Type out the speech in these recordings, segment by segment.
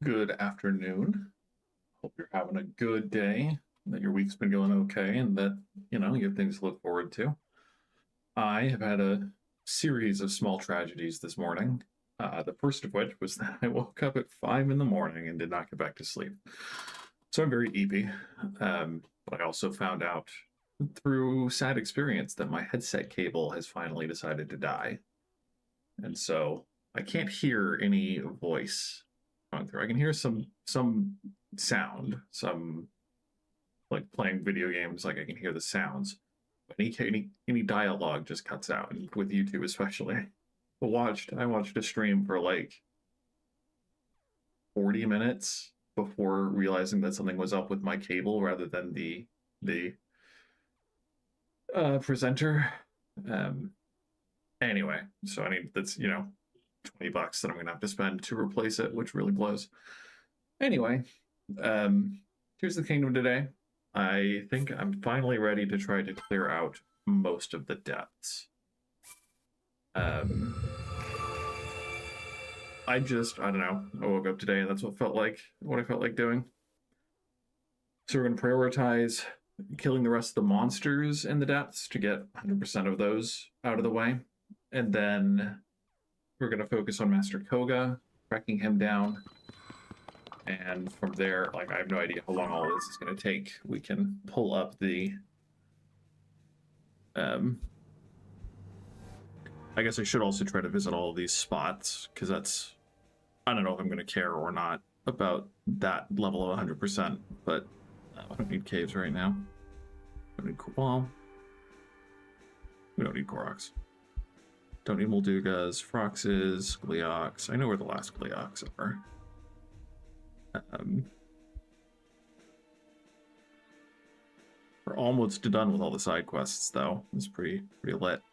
Good afternoon. Hope you're having a good day, that your week's been going okay, and that, you have things to look forward to. I have had a series of small tragedies this morning. The first of which was that I woke up at 5 in the morning and did not get back to sleep. So I'm very eepy. But I also found out through sad experience that my headset cable has finally decided to die. And so I can't hear any voice going through. I can hear some sound, some like playing video games, like I can hear the sounds. But any dialogue just cuts out, and with YouTube especially. I watched a stream for like 40 minutes before realizing that something was up with my cable rather than the presenter. Um, anyway, so I need that's $20 that I'm gonna have to spend to replace it, which really blows. Anyway, here's the kingdom today. I think I'm finally ready to try to clear out most of the depths. Um, I don't know. I woke up today and that's what I felt like doing. So we're gonna prioritize killing the rest of the monsters in the depths to get 100% of those out of the way. And then we're gonna focus on Master Kohga, tracking him down. And from there, like, I have no idea how long all this is going to take. We can pull up the... I guess I should also try to visit all of these spots, because that's... I don't know if I'm going to care or not about that level of 100%, but I don't need caves right now. I don't need Well, we don't need Koroks. Don't need Moldugas, Froxes, Gleoks. I know where the last Gleoks are. We're almost done with all the side quests, though. It's pretty lit.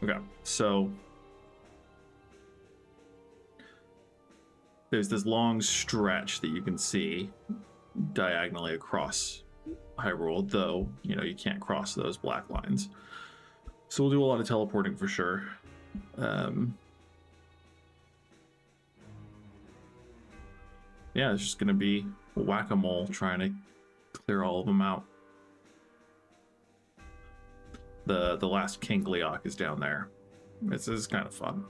Okay, so there's this long stretch that you can see diagonally across Hyrule, though you can't cross those black lines. So we'll do a lot of teleporting for sure. Yeah, it's just gonna be whack-a-mole trying to clear all of them out. The last King Gleok is down there. This is kind of fun.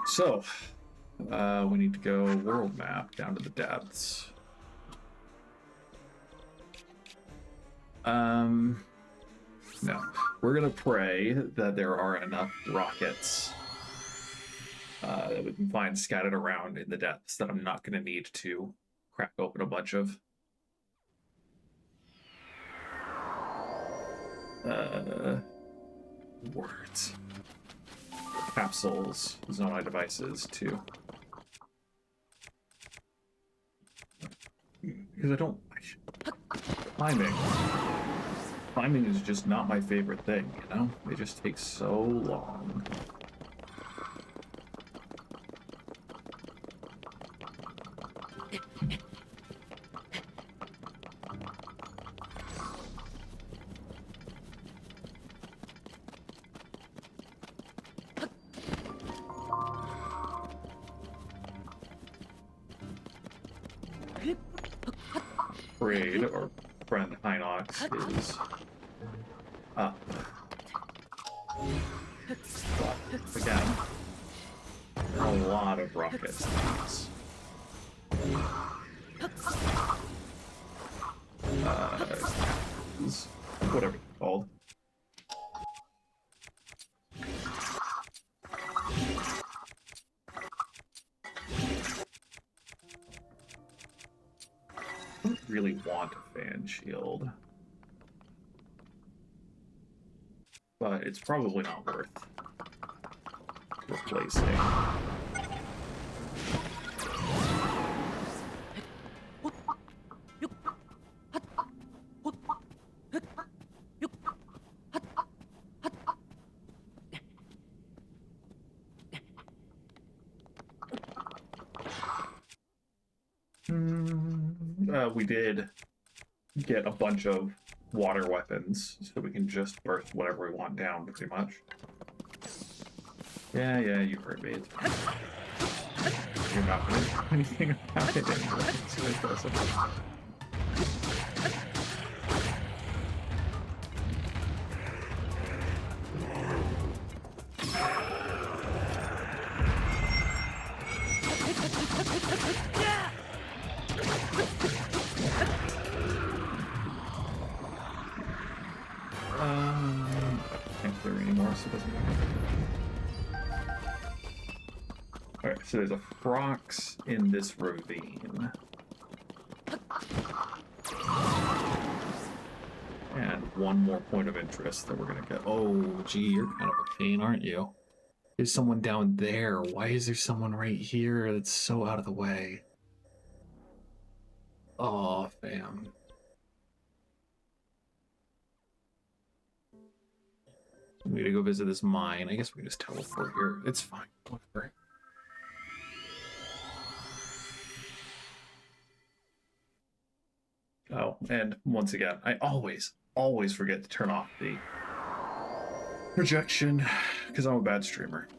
So we need to go world map down to the depths. No, we're gonna pray that there are enough rockets that we can find scattered around in the depths that I'm not going to need to crack open a bunch of. Words. Capsules, Zonai devices, too. Because I don't... Climbing. Climbing is just not my favorite thing, you know? It just takes so long. Braid, or friend Hinox, is up. But again, a lot of rockets. Whatever it's called. I don't really want a fan shield, but it's probably not worth replacing. We did get a bunch of water weapons, so we can just burst whatever we want down, pretty much. Yeah, you heard me. It's fine. You're not going to do anything about it anyway. So it doesn't. I can't clear anymore, so it doesn't matter. Alright, so there's a Frox in this ravine. And one more point of interest that we're gonna get. Oh, gee, you're kind of a pain, aren't you? There's someone down there. Why is there someone right here that's so out of the way? Oh, fam. We need to go visit this mine. I guess we can just teleport here. It's fine. Whatever. Oh, and once again, I always forget to turn off the projection because I'm a bad streamer.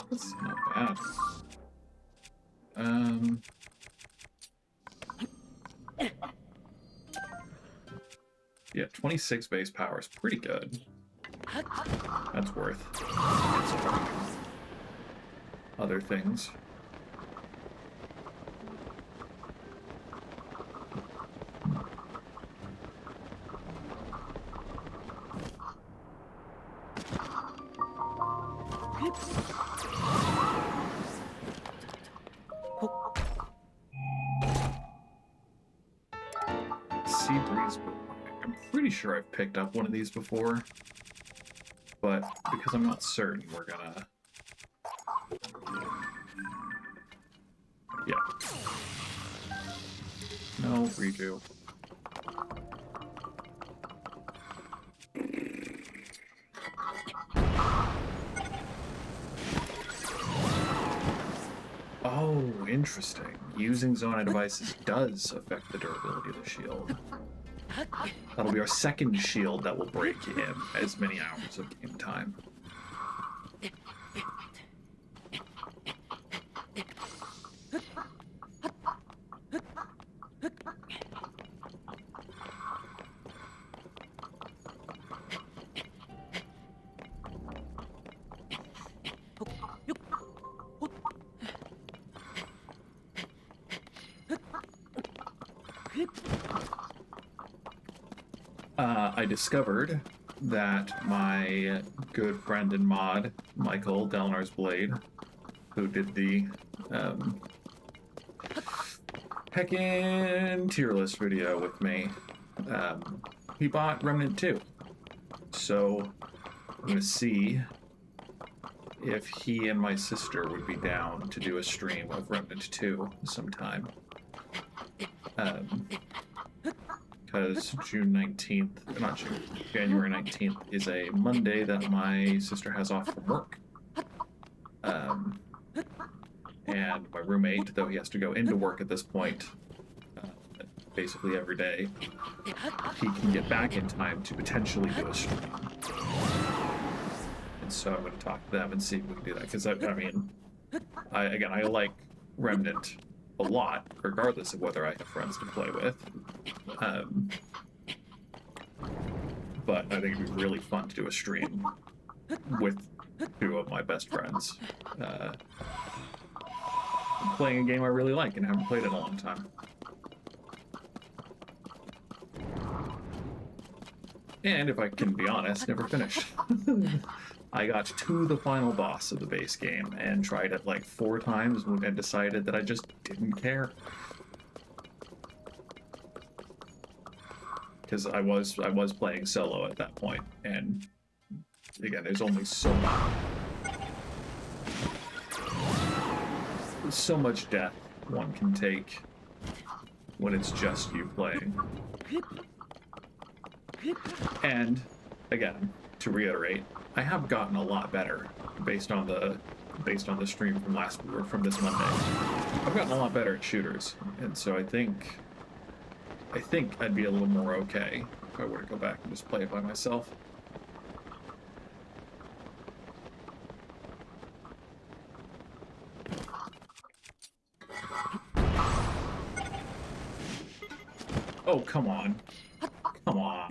That's not bad. Yeah, 26 base power is pretty good. That's worth other things. Sea breeze. I'm pretty sure I've picked up one of these before, but because I'm not certain, we're gonna... Yeah. No, redo. Oh, interesting. Using Zona devices does affect the durability of the shield. That'll be our second shield that will break in as many hours of game time. I discovered that my good friend and mod, Michael, Delnar's Blade, who did the heckin' tier list video with me, he bought Remnant 2. So I'm gonna see if he and my sister would be down to do a stream of Remnant 2 sometime. Because June 19th, not June, January 19th is a Monday that my sister has off from work. And my roommate, though he has to go into work at this point, basically every day, he can get back in time to potentially do a stream. And so I'm going to talk to them and see if we can do that. Because, I mean, I like Remnant a lot, regardless of whether I have friends to play with. But I think it'd be really fun to do a stream with two of my best friends. Playing a game I really like and haven't played in a long time. And if I can be honest, never finished. I got to the final boss of the base game and tried it like 4 times and decided that I just didn't care. Because I was playing solo at that point, and again, there's only so much death one can take when it's just you playing. And again, to reiterate, I have gotten a lot better based on the based on the stream from from this Monday. I've gotten a lot better at shooters, and so I think I'd be a little more okay if I were to go back and just play it by myself. Oh, come on. Come on.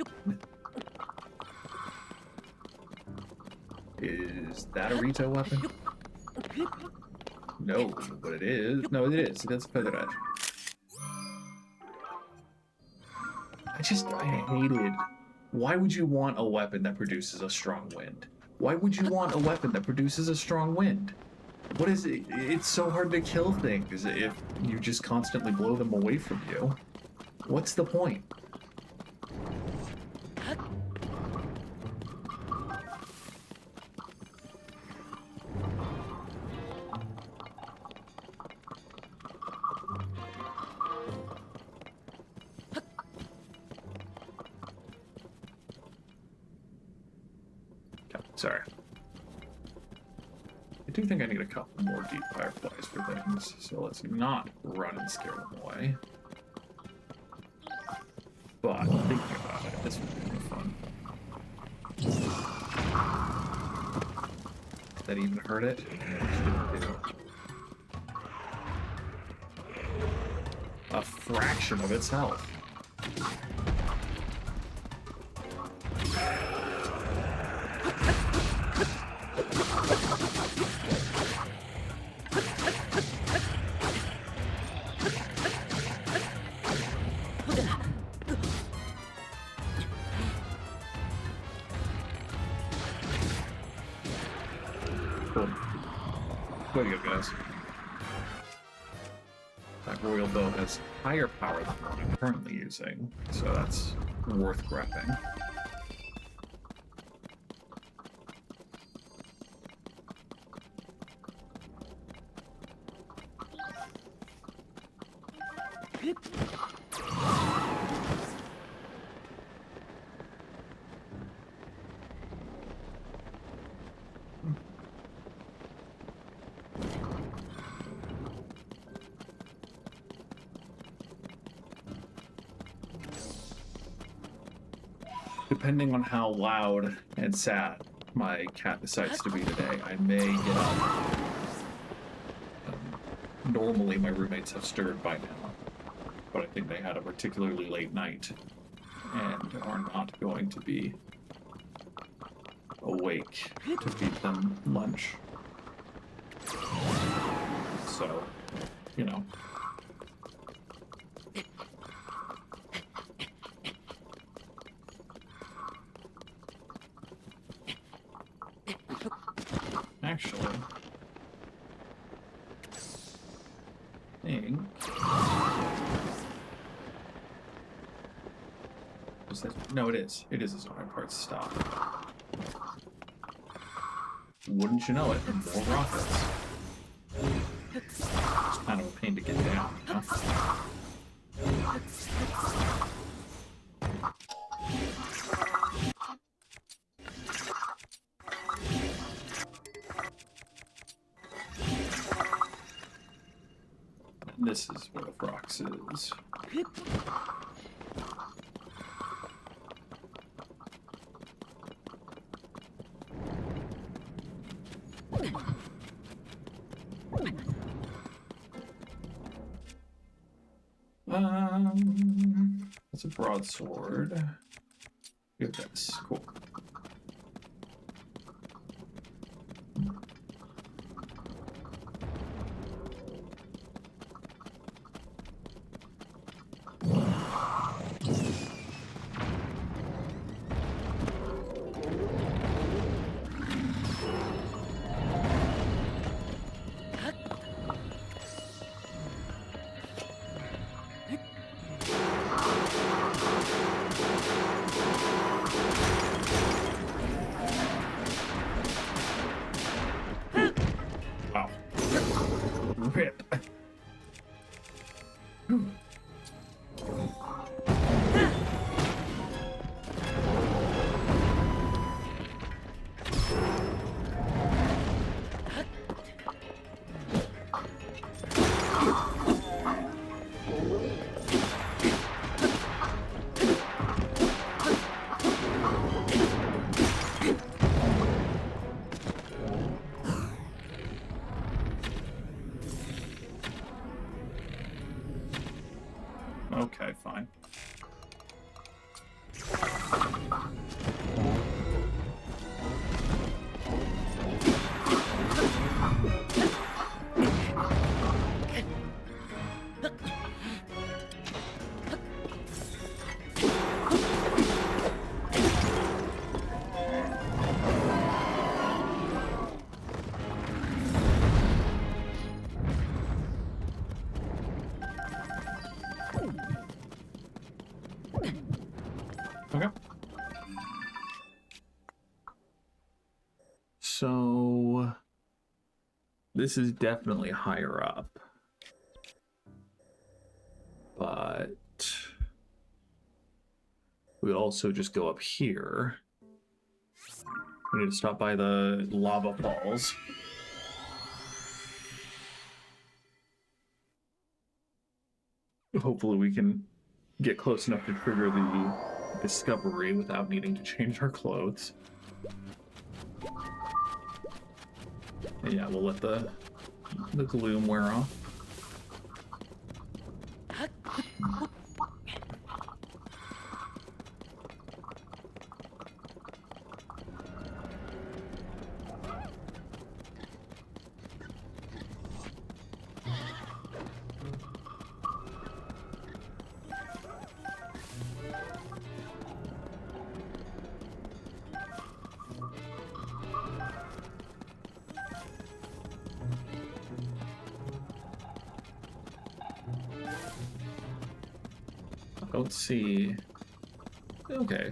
Is that a Rito weapon? No, but it is. No, it is. It has a feather edge. I hate it. Why would you want a weapon that produces a strong wind? Why would you want a weapon that produces a strong wind? What is it? It's so hard to kill things if you just constantly blow them away from you. What's the point? Sorry. I do think I need a couple more deep fireflies for things, so let's not run and scare them away. But thinking about it, this would be more fun. Did that even hurt it? A fraction of its health. Way to go, guys. That royal bow has higher power than what I'm currently using, so that's worth grabbing. Depending on how loud and sad my cat decides to be today, I may get up. Normally my roommates have stirred by now, but I think they had a particularly late night and are not going to be awake to feed them lunch. So, you know. Actually, I think... Is that... No, it is. It is a zone parts stop. Wouldn't you know it? More rockets. It's kind of a pain to get down, you know? This is where the Frox is. That's a broadsword. Get this. Cool. Okay, fine. Okay. So this is definitely higher up. But we also just go up here. We need to stop by the lava falls. Hopefully we can get close enough to trigger the discovery without needing to change our clothes. And yeah, we'll let the gloom wear off. Let's see. Okay.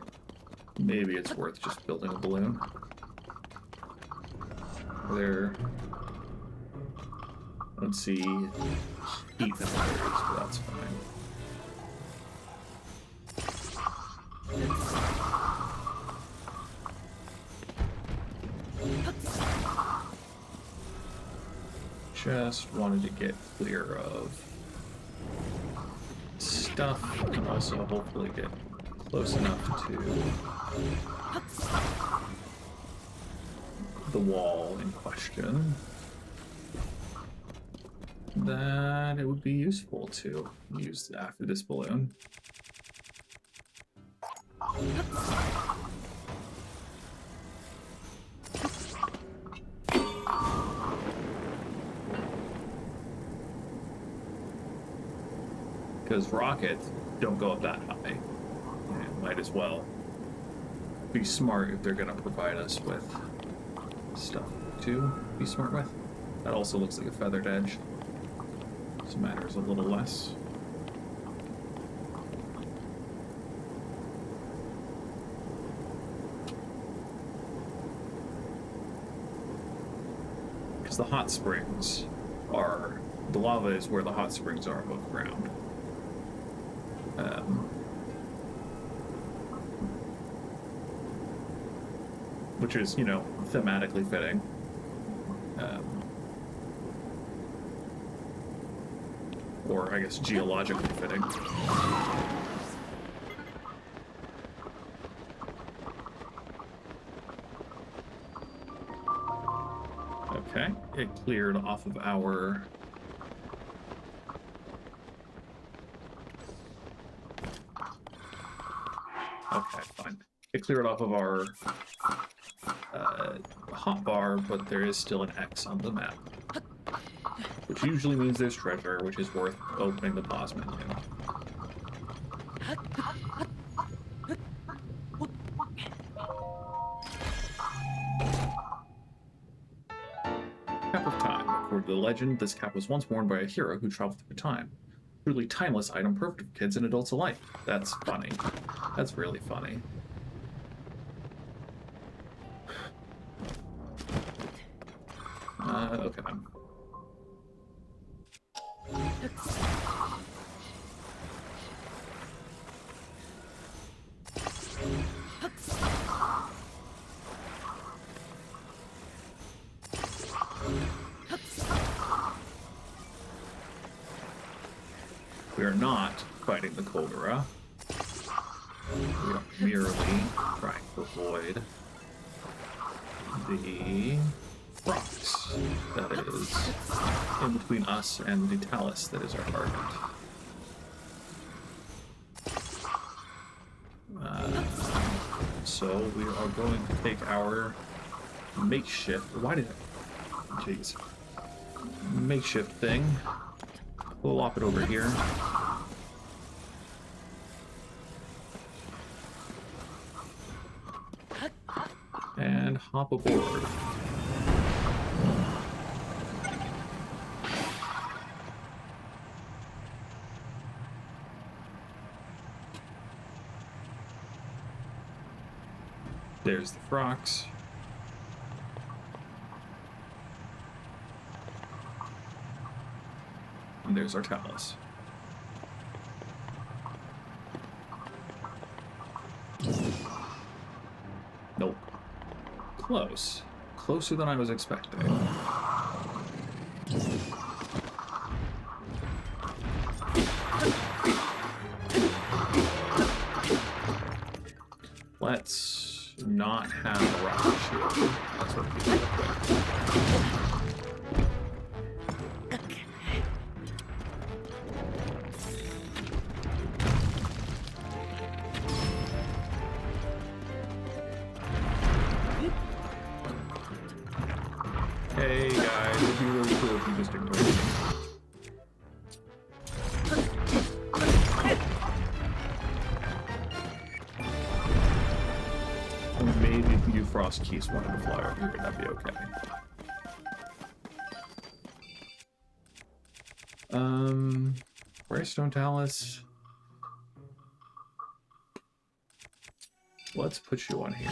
Maybe it's worth just building a balloon. There. Let's see. Heat generators, but that's fine. Just wanted to get clear of stuff and also hopefully get close enough to the wall in question that it would be useful to use after this balloon. Because rockets don't go up that high. And might as well be smart if they're going to provide us with stuff to be smart with. That also looks like a feathered edge. This matters a little less. Because the hot springs are... The lava is where the hot springs are above ground. Which is, you know, thematically fitting. Or, I guess, geologically fitting. Okay, it cleared off of our... Okay, fine. It cleared off of our hotbar, but there is still an X on the map. Which usually means there's treasure, which is worth opening the pause menu. Cap of Time. According to the legend, this cap was once worn by a hero who traveled through time. Truly timeless item, perfect for kids and adults alike. That's funny. That's really funny. Okay. We are not fighting the Kohga. We are merely trying to avoid the rocks that is in between us and the talus that is our target. So we are going to take our makeshift. Why did I? Jeez. Makeshift thing. Plop it over here. And hop aboard. There's the frocks. And there's our talus. Nope. Close. Closer than I was expecting. Let's not have a rocket shield. That's what we do quick. Hey guys, it'd be really cool if you just ignored me. Maybe if you frost keys wanted to fly over here, that'd be okay. Greystone Talus. Let's put you on here.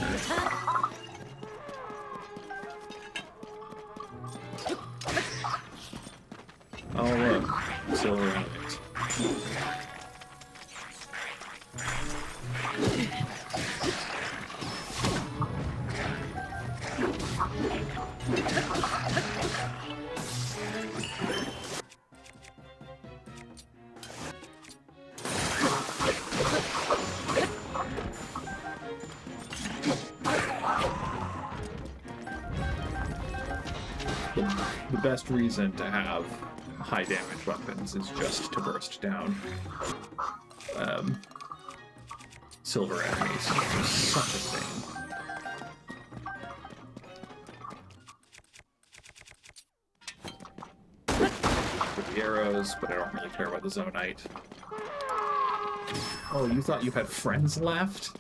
Oh look, silver enemies. The best reason to have high damage weapons is just to burst down silver enemies. It's such a thing. With the arrows, but I don't really care about the Zonite. Oh, you thought you had friends left?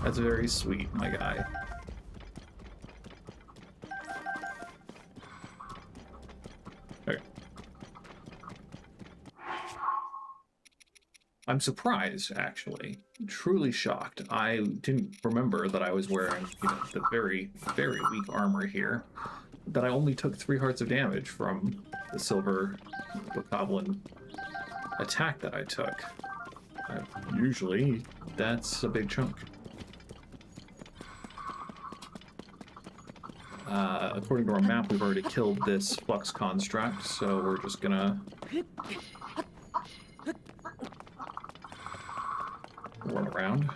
That's very sweet, my guy. Okay. I'm surprised, actually. Truly shocked. I didn't remember that I was wearing, you know, the very, very weak armor here. That I only took 3 hearts of damage from the silver goblin attack that I took. Usually, that's a big chunk. According to our map, we've already killed this flux construct, so we're just gonna run around.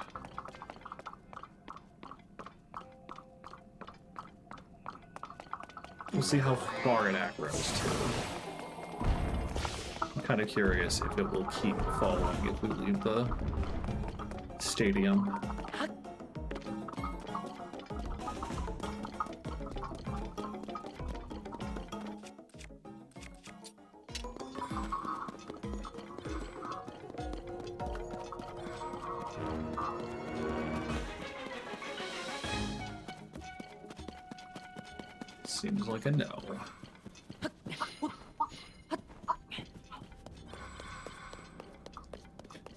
We'll see how far it aggros to. I'm kind of curious if it will keep falling if we leave the stadium. Seems like a no.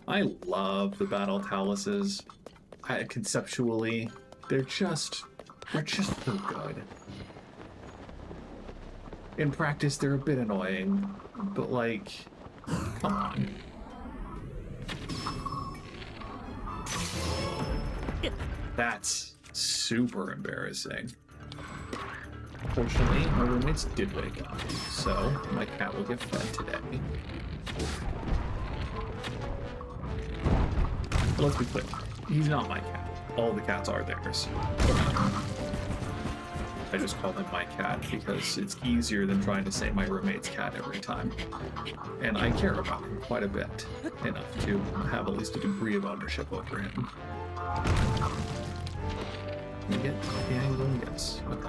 I love the battle taluses. Conceptually, they're just so good. In practice, they're a bit annoying, but like, come on. That's super embarrassing. Fortunately, my roommates did wake up, so my cat will get fed today. But let's be clear, he's not my cat. All the cats are theirs. I just call him my cat because it's easier than trying to say my roommate's cat every time. And I care about him quite a bit, enough to have at least a degree of ownership over him. You get the angle? Yes. Okay.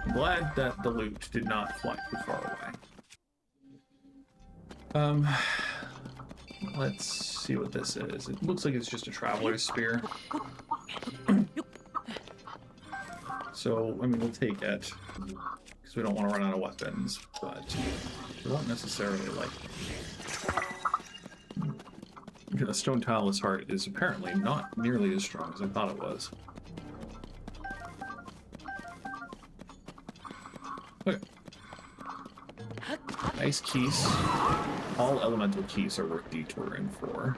I'm glad that the loot did not fly too far away. Let's see what this is. It looks like it's just a traveler's spear. So, I mean, we'll take it, because we don't want to run out of weapons, but we won't necessarily like it. The stone talus heart is apparently not nearly as strong as I thought it was. Okay. Nice keys. All elemental keys are worth detouring for.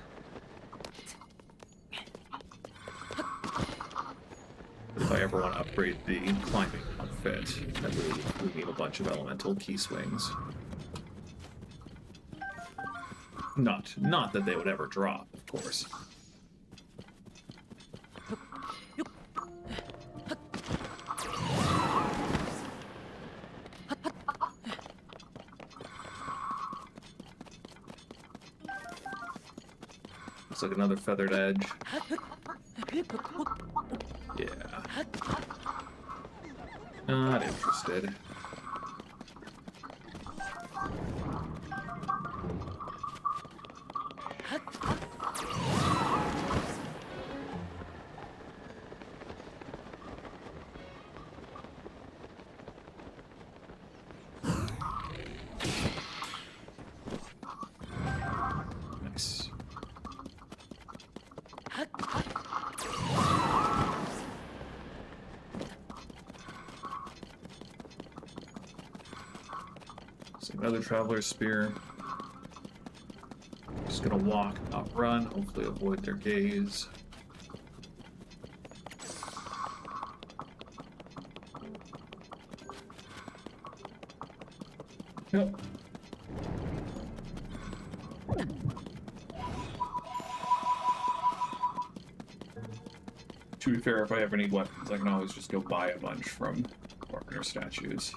If I ever want to upgrade the climbing outfit, I would need a bunch of elemental key swings. Not that they would ever drop, of course. Looks like another feathered edge. Yeah. Not interested. Nice. Another traveler's spear. Just gonna walk, not run, hopefully avoid their gaze. Yep. To be fair, if I ever need weapons, I can always just go buy a bunch from partner statues.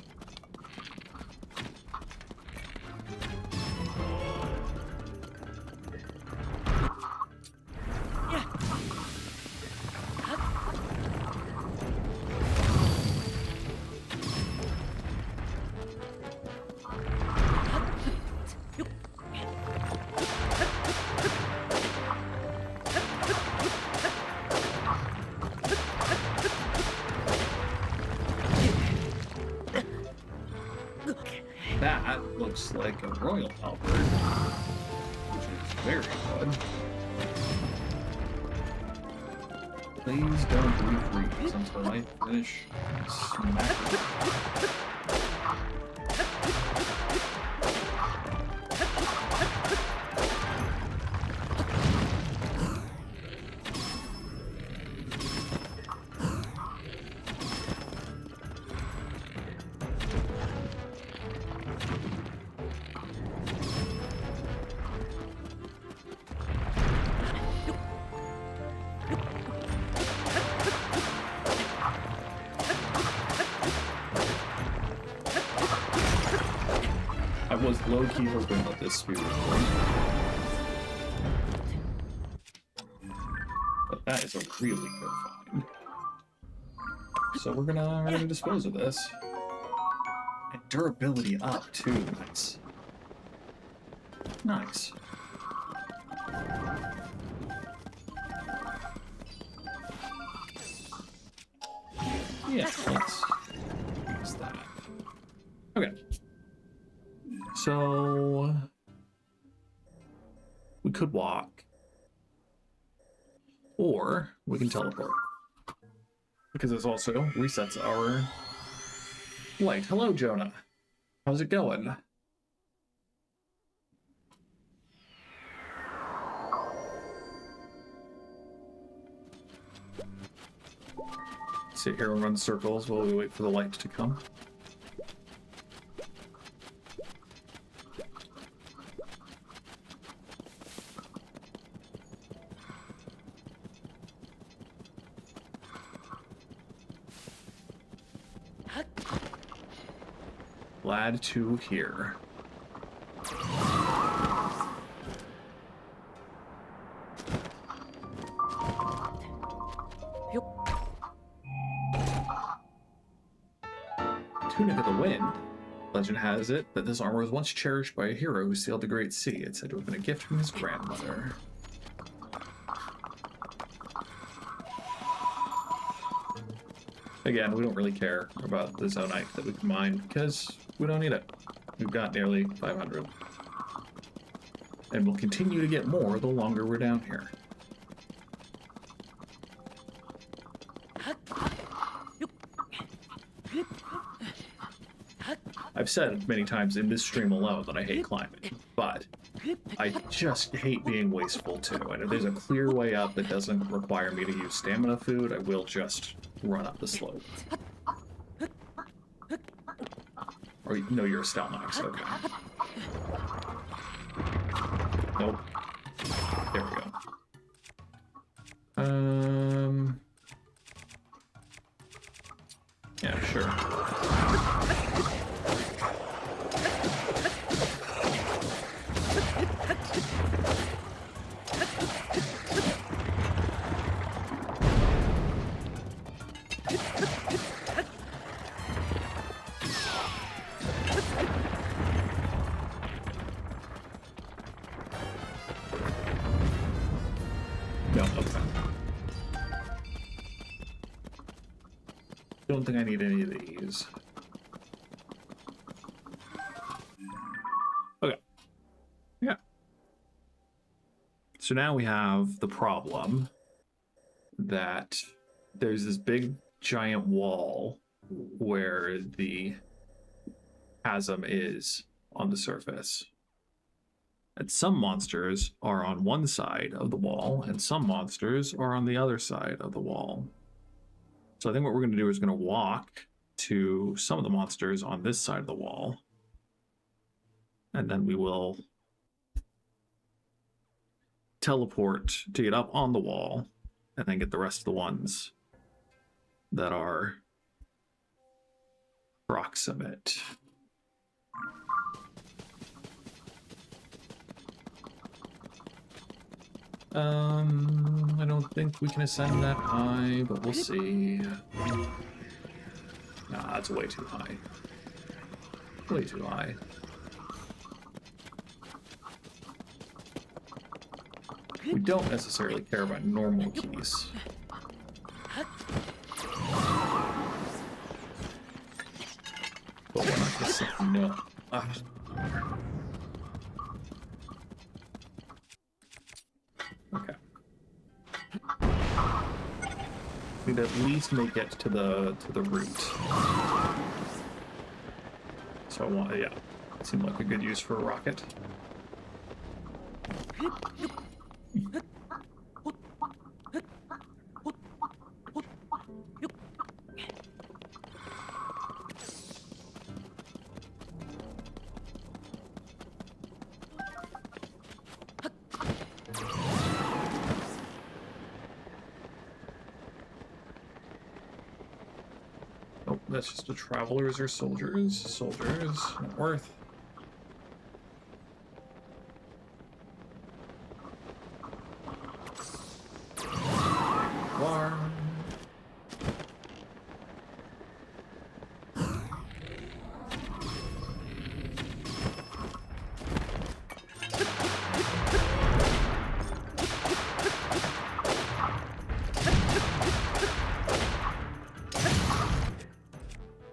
That looks like a royal halberd, which is very good. Please don't refreeze until I finish smacking. I was low-key hoping that this spear would break. But that is a really good find. So we're gonna dispose of this. And durability up too, nice. Nice. Yeah, let's use that. Okay. So we could walk, or we can teleport, because this also resets our light. Hello, Jonah. How's it going? Sit here and run circles while we wait for the light to come. Glad to hear. Tunic of the Wind. Legend has it that this armor was once cherished by a hero who sailed the Great Sea. It's said to have been a gift from his grandmother. Again, we don't really care about the Zonite that we can mine because we don't need it. We've got nearly 500. And we'll continue to get more the longer we're down here. I've said many times in this stream alone that I hate climbing, but I just hate being wasteful too. And if there's a clear way up that doesn't require me to use stamina food, I will just run up the slope. Or no, you're a Stalnox, okay. Nope. There we go. Yeah, sure. No, okay. Don't think I need any of these. Okay. Yeah. So now we have the problem that there's this big giant wall where the chasm is on the surface. And some monsters are on one side of the wall, and some monsters are on the other side of the wall. So I think what we're going to do is going to walk to some of the monsters on this side of the wall. And then we will teleport to get up on the wall, and then get the rest of the ones that are proximate. I don't think we can ascend that high, but we'll see. Nah, that's way too high. Way too high. We don't necessarily care about normal keys. But we're not just saying no. Okay. We'd at least make it to the root. So I want, yeah, it seemed like a good use for a rocket. Oh, that's just a travelers or soldiers. Soldiers, not worth.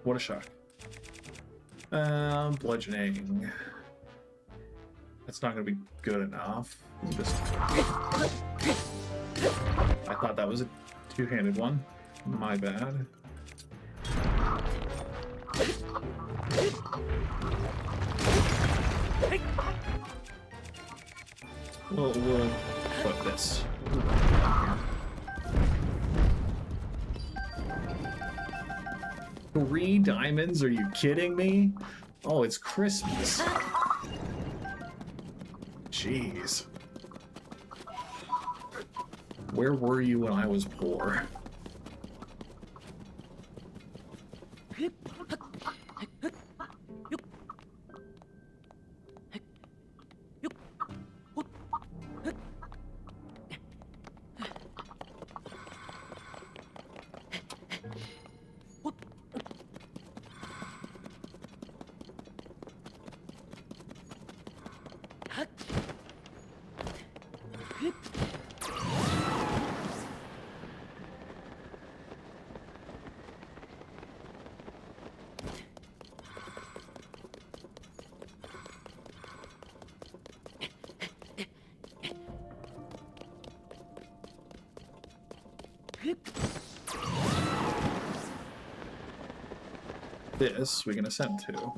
What a shock. Bludgeoning. That's not going to be good enough. Just... I thought that was a two-handed one. My bad. We'll put this. 3 diamonds? Are you kidding me? Oh, it's Christmas. Jeez. Where were you when I was poor? This we can ascend to. Can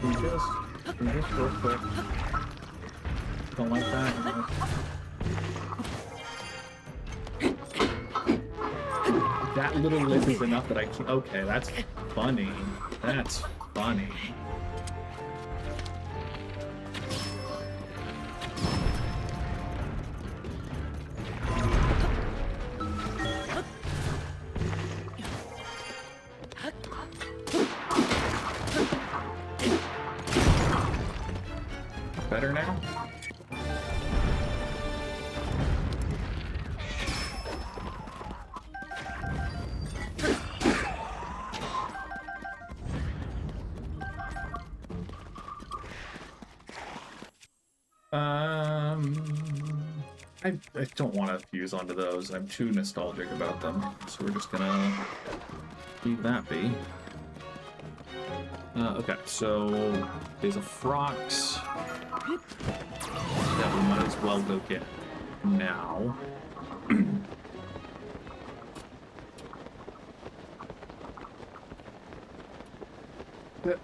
we just real quick? Don't like that. That little lip is enough that I can't. Okay, that's funny. That's funny. Better now? I don't want to fuse onto those. I'm too nostalgic about them, so we're just gonna leave that be. Okay, so there's a Frox that we might as well go get now. That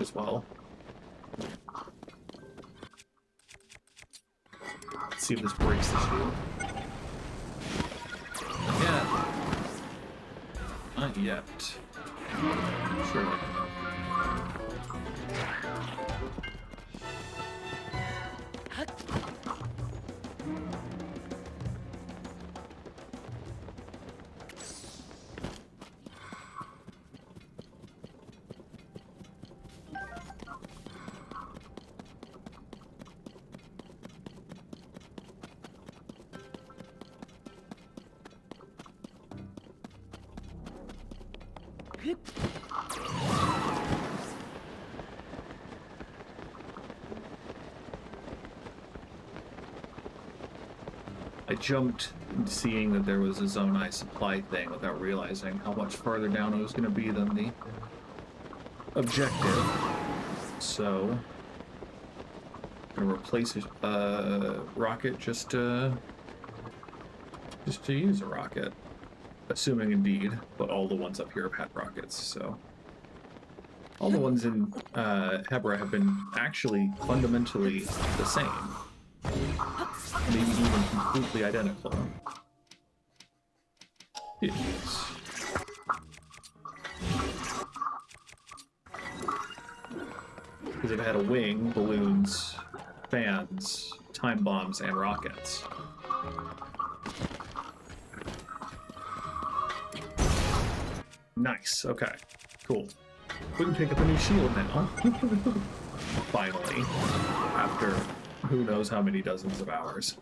as well. Let's see if this breaks the shield. Not yet. Sure. I jumped seeing that there was a zone I supply thing without realizing how much farther down it was going to be than the objective. So, I'm gonna replace a rocket just to use a rocket, assuming indeed. But all the ones up here have had rockets, so all the ones in Hebra have been actually fundamentally the same. Maybe even completely identical. Yes. Because it had a wing, balloons, fans, time bombs, and rockets. Nice, okay, cool. We can pick up a new shield now. Finally. After who knows how many dozens of hours.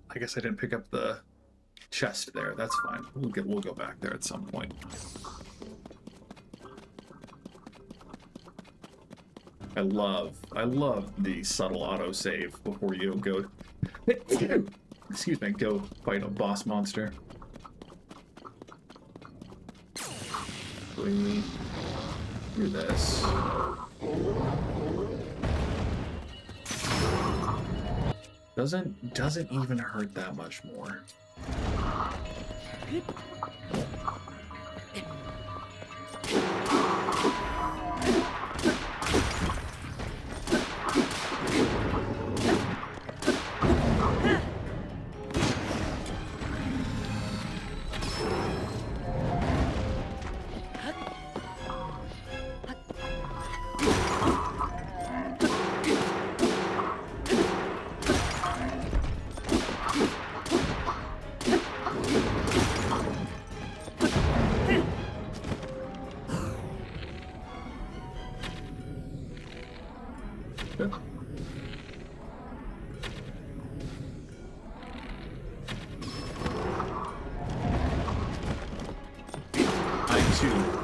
I guess I didn't pick up the chest there. That's fine. We'll go back there at some point. I love the subtle autosave before you go excuse me, go fight a boss monster. We do this. Doesn't even hurt that much more.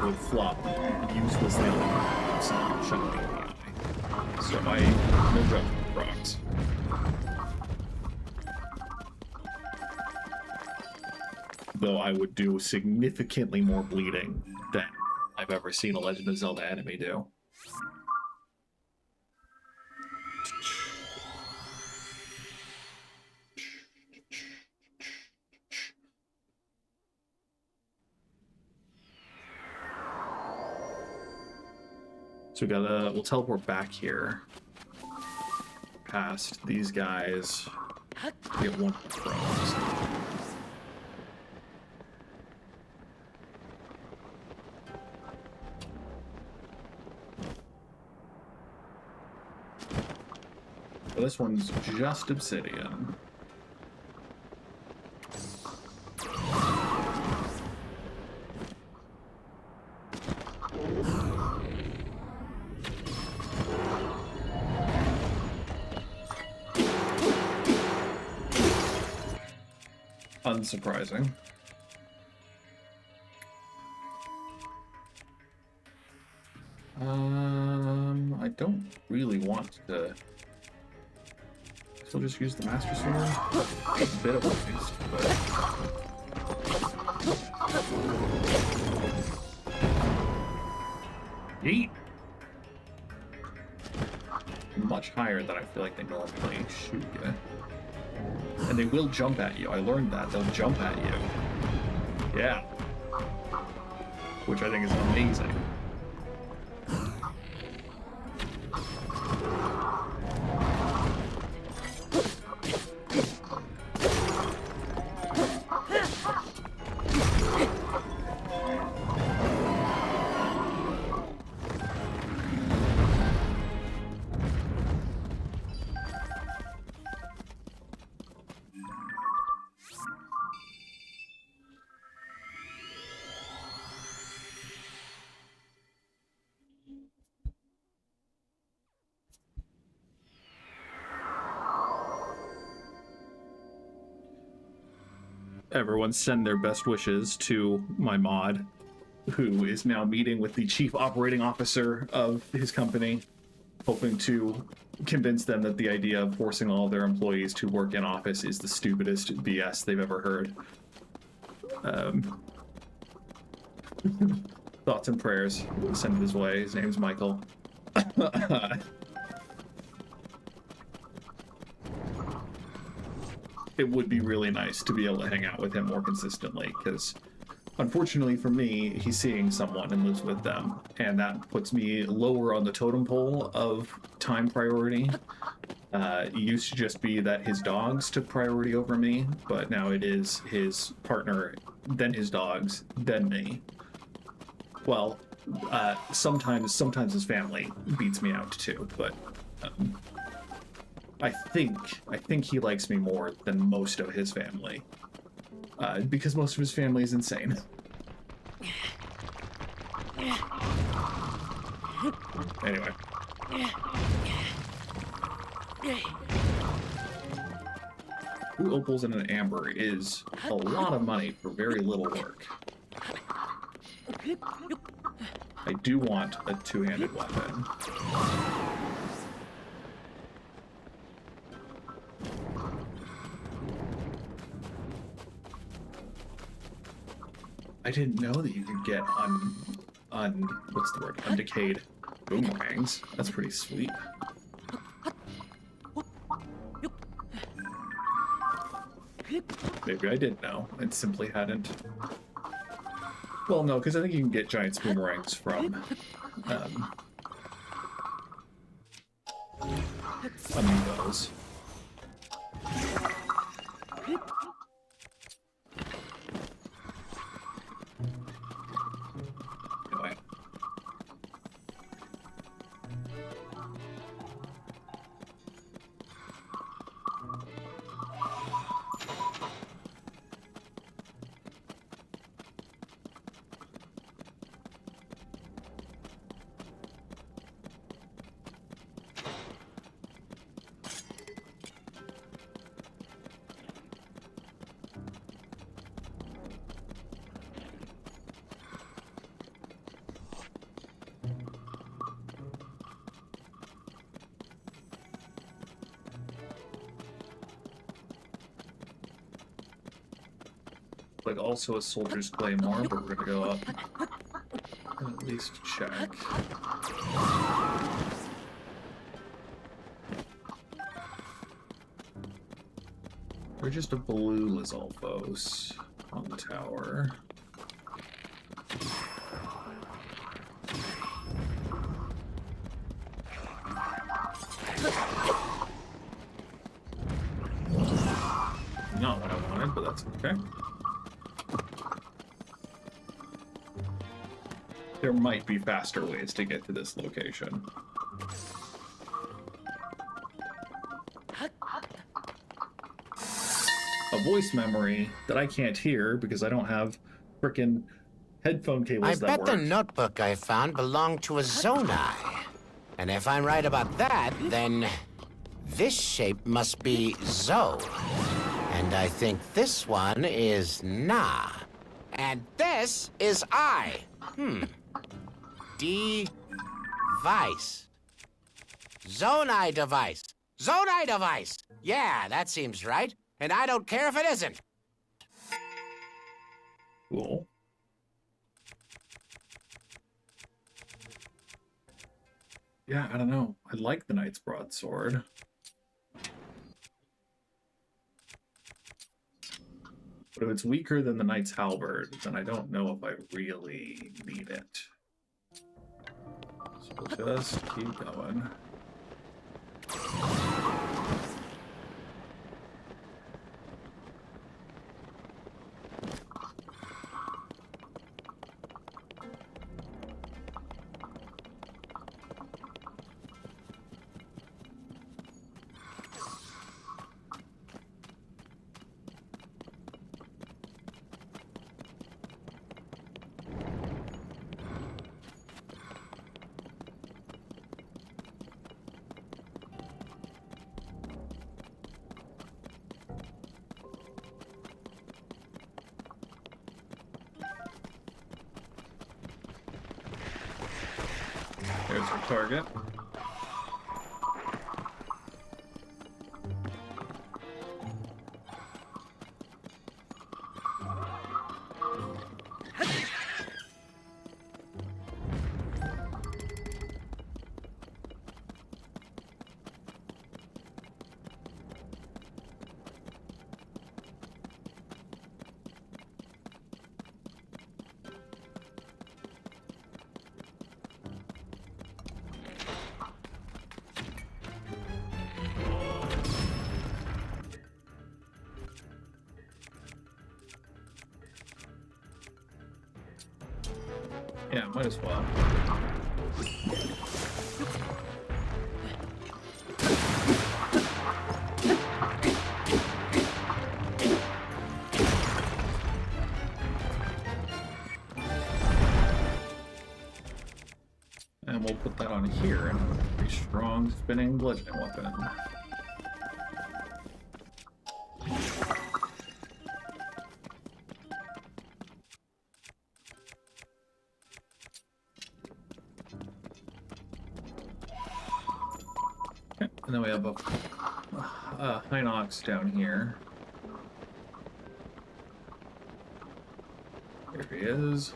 would flop uselessly on some shocking AI. So I no judgment rocks. Though I would do significantly more bleeding than I've ever seen a Legend of Zelda enemy do. So we'll teleport back here, past these guys, get one of the throws. So this one's just obsidian. Unsurprising. I don't really want to. Still just use the Master Sword. A bit of a waste, but. Yeet! Much higher than I feel like they normally shoot you. And they will jump at you. I learned that. They'll jump at you. Yeah. Which I think is amazing. Everyone send their best wishes to my mod, who is now meeting with the chief operating officer of his company, hoping to convince them that the idea of forcing all of their employees to work in office is the stupidest BS they've ever heard. Thoughts and prayers sent his way. His name's Michael. It would be really nice to be able to hang out with him more consistently, because unfortunately for me, he's seeing someone and lives with them, and that puts me lower on the totem pole of time priority. It used to just be that his dogs took priority over me, but now it is his partner, then his dogs, then me. Well, sometimes his family beats me out too, but I think he likes me more than most of his family, because most of his family is insane. Anyway. Two opals and an amber is a lot of money for very little work. I do want a two-handed weapon. I didn't know that you could get what's the word? Undecayed boomerangs. That's pretty sweet. Maybe I did know and simply hadn't. Well, no, because I think you can get giant boomerangs from amiibos. Anyway. like also a soldier's claymore, but we're gonna go up and at least check. We're just a blue Lizalfos on the tower. Not what I wanted, but that's okay. There might be faster ways to get to this location. A voice memory that I can't hear because I don't have frickin' headphone cables that work. I bet the notebook I found belonged to a Zonai. And if I'm right about that, then this shape must be Zo. And I think this one is Na. And this is I. Device. Zonai device. Zonai device. Yeah, that seems right. And I don't care if it isn't. Cool. Yeah, I don't know. I like the Knight's Broadsword. But if it's weaker than the Knight's Halberd, then I don't know if I really need it. So we'll just keep going. There's our target. Yeah, might as well. And we'll put that on here and a pretty strong spinning bludgeoning weapon. And then we have a Hinox down here. Here he is.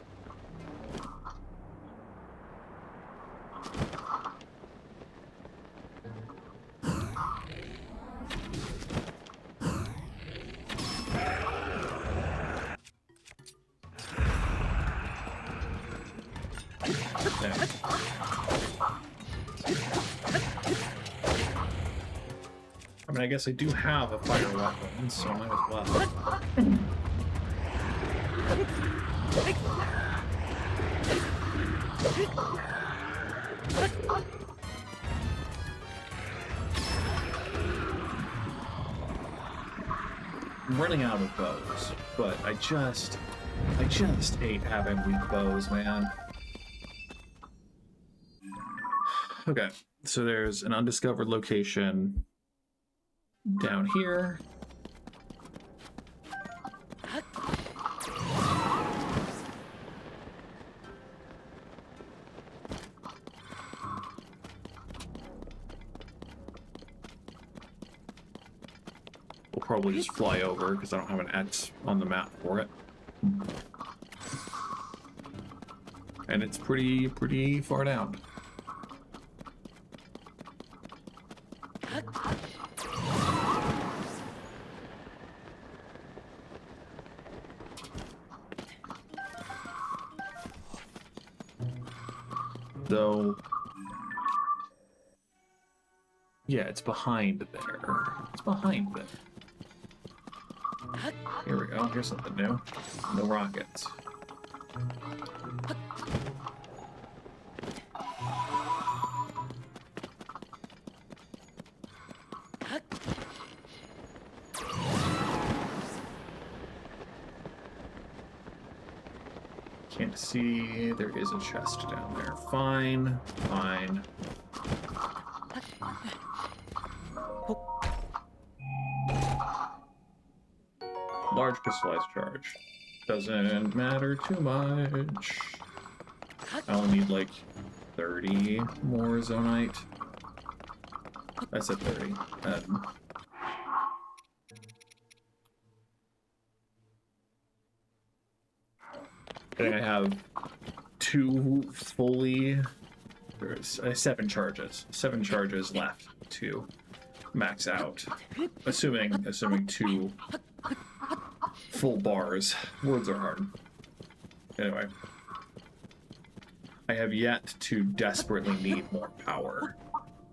There. I mean, I guess I do have a fire weapon, so I might as well. I'm running out of bows, but I just hate having weak bows, man. Okay, so there's an undiscovered location down here. We'll probably just fly over because I don't have an X on the map for it. And it's pretty far down. Though, yeah, it's behind there. It's behind there. Here we go. Here's something new. No rockets. Can't see. There is a chest down there. Fine. Fine. Large crystallized charge. Doesn't matter too much. I only need like 30 more zonite. I said 30. I think I have two fully... There's 7 charges. 7 charges left to max out. Assuming 2 full bars. Words are hard. Anyway. I have yet to desperately need more power.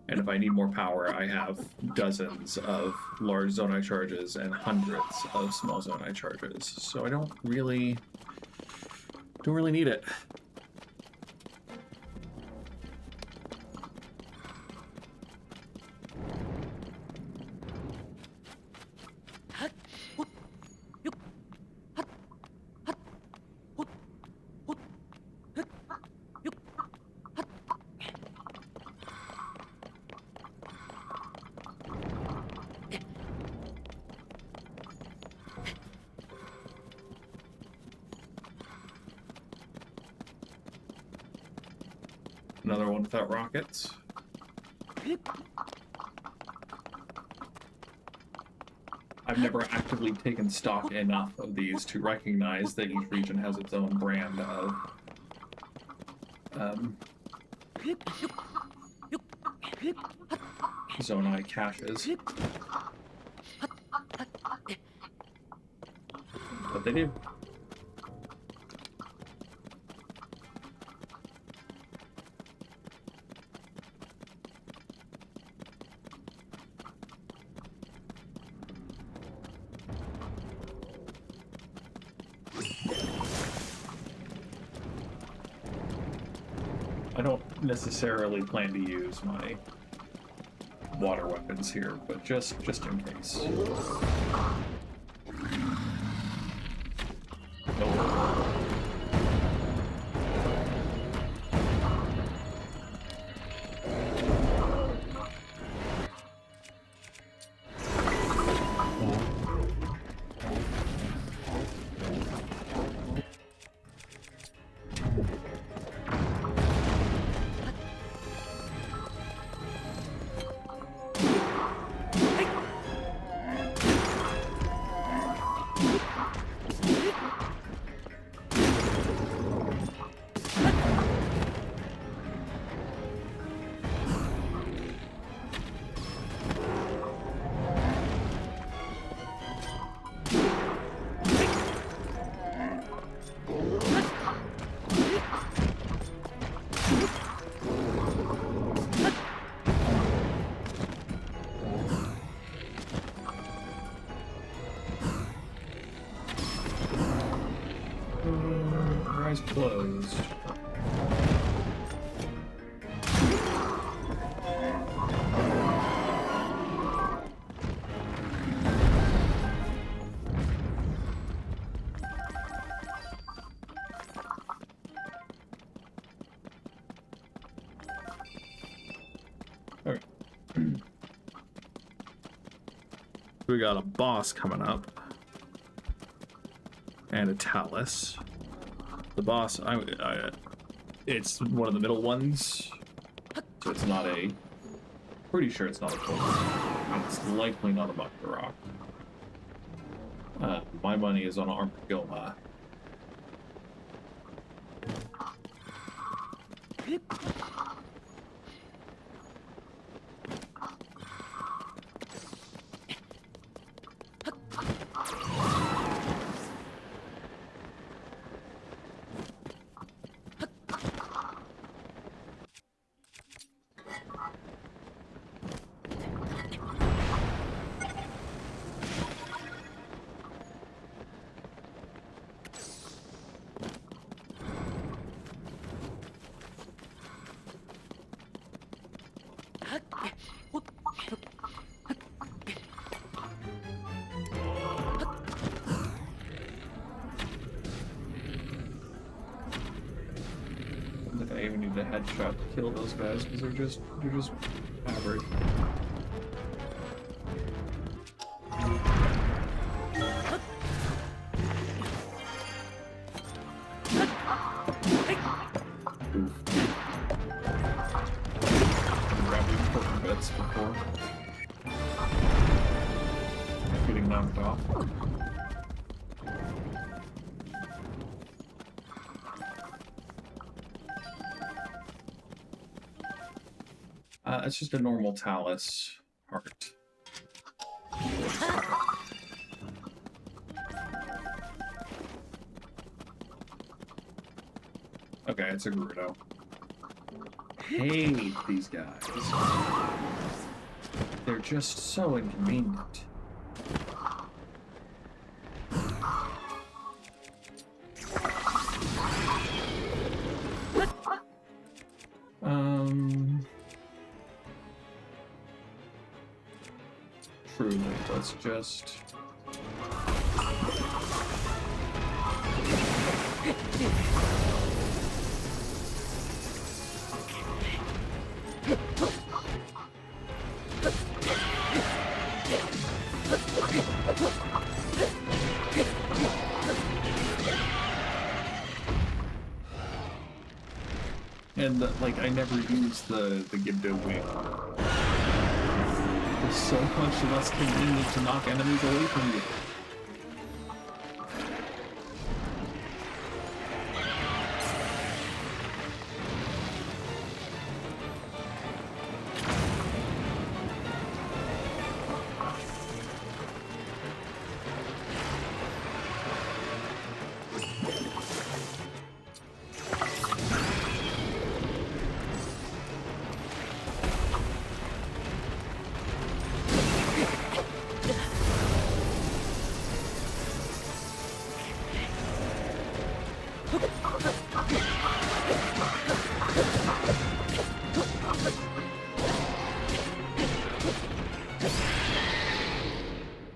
And if I need more power, I have dozens of large zonite charges and hundreds of small zonite charges. So I don't really need it. Another one without rockets. I've never actively taken stock enough of these to recognize that each region has its own brand of zonite caches. But they do. I don't necessarily plan to use my water weapons here, but just in case. Eyes closed. Okay. We got a boss coming up. And a Talus. The boss, it's one of the middle ones, so it's not a, pretty sure it's not a Kohga, and it's likely not a Mucking. My money is on Armored Goma, I even need a headshot to kill those guys because they're just average. Oof. Grab the important bits before getting knocked off. It's just a normal talus heart. Okay, it's a Gerudo. Hate these guys. They're just so inconvenient. Truly, let's just... And, like, I never use the Gibdo wing. It's so much less convenient to knock enemies away from you.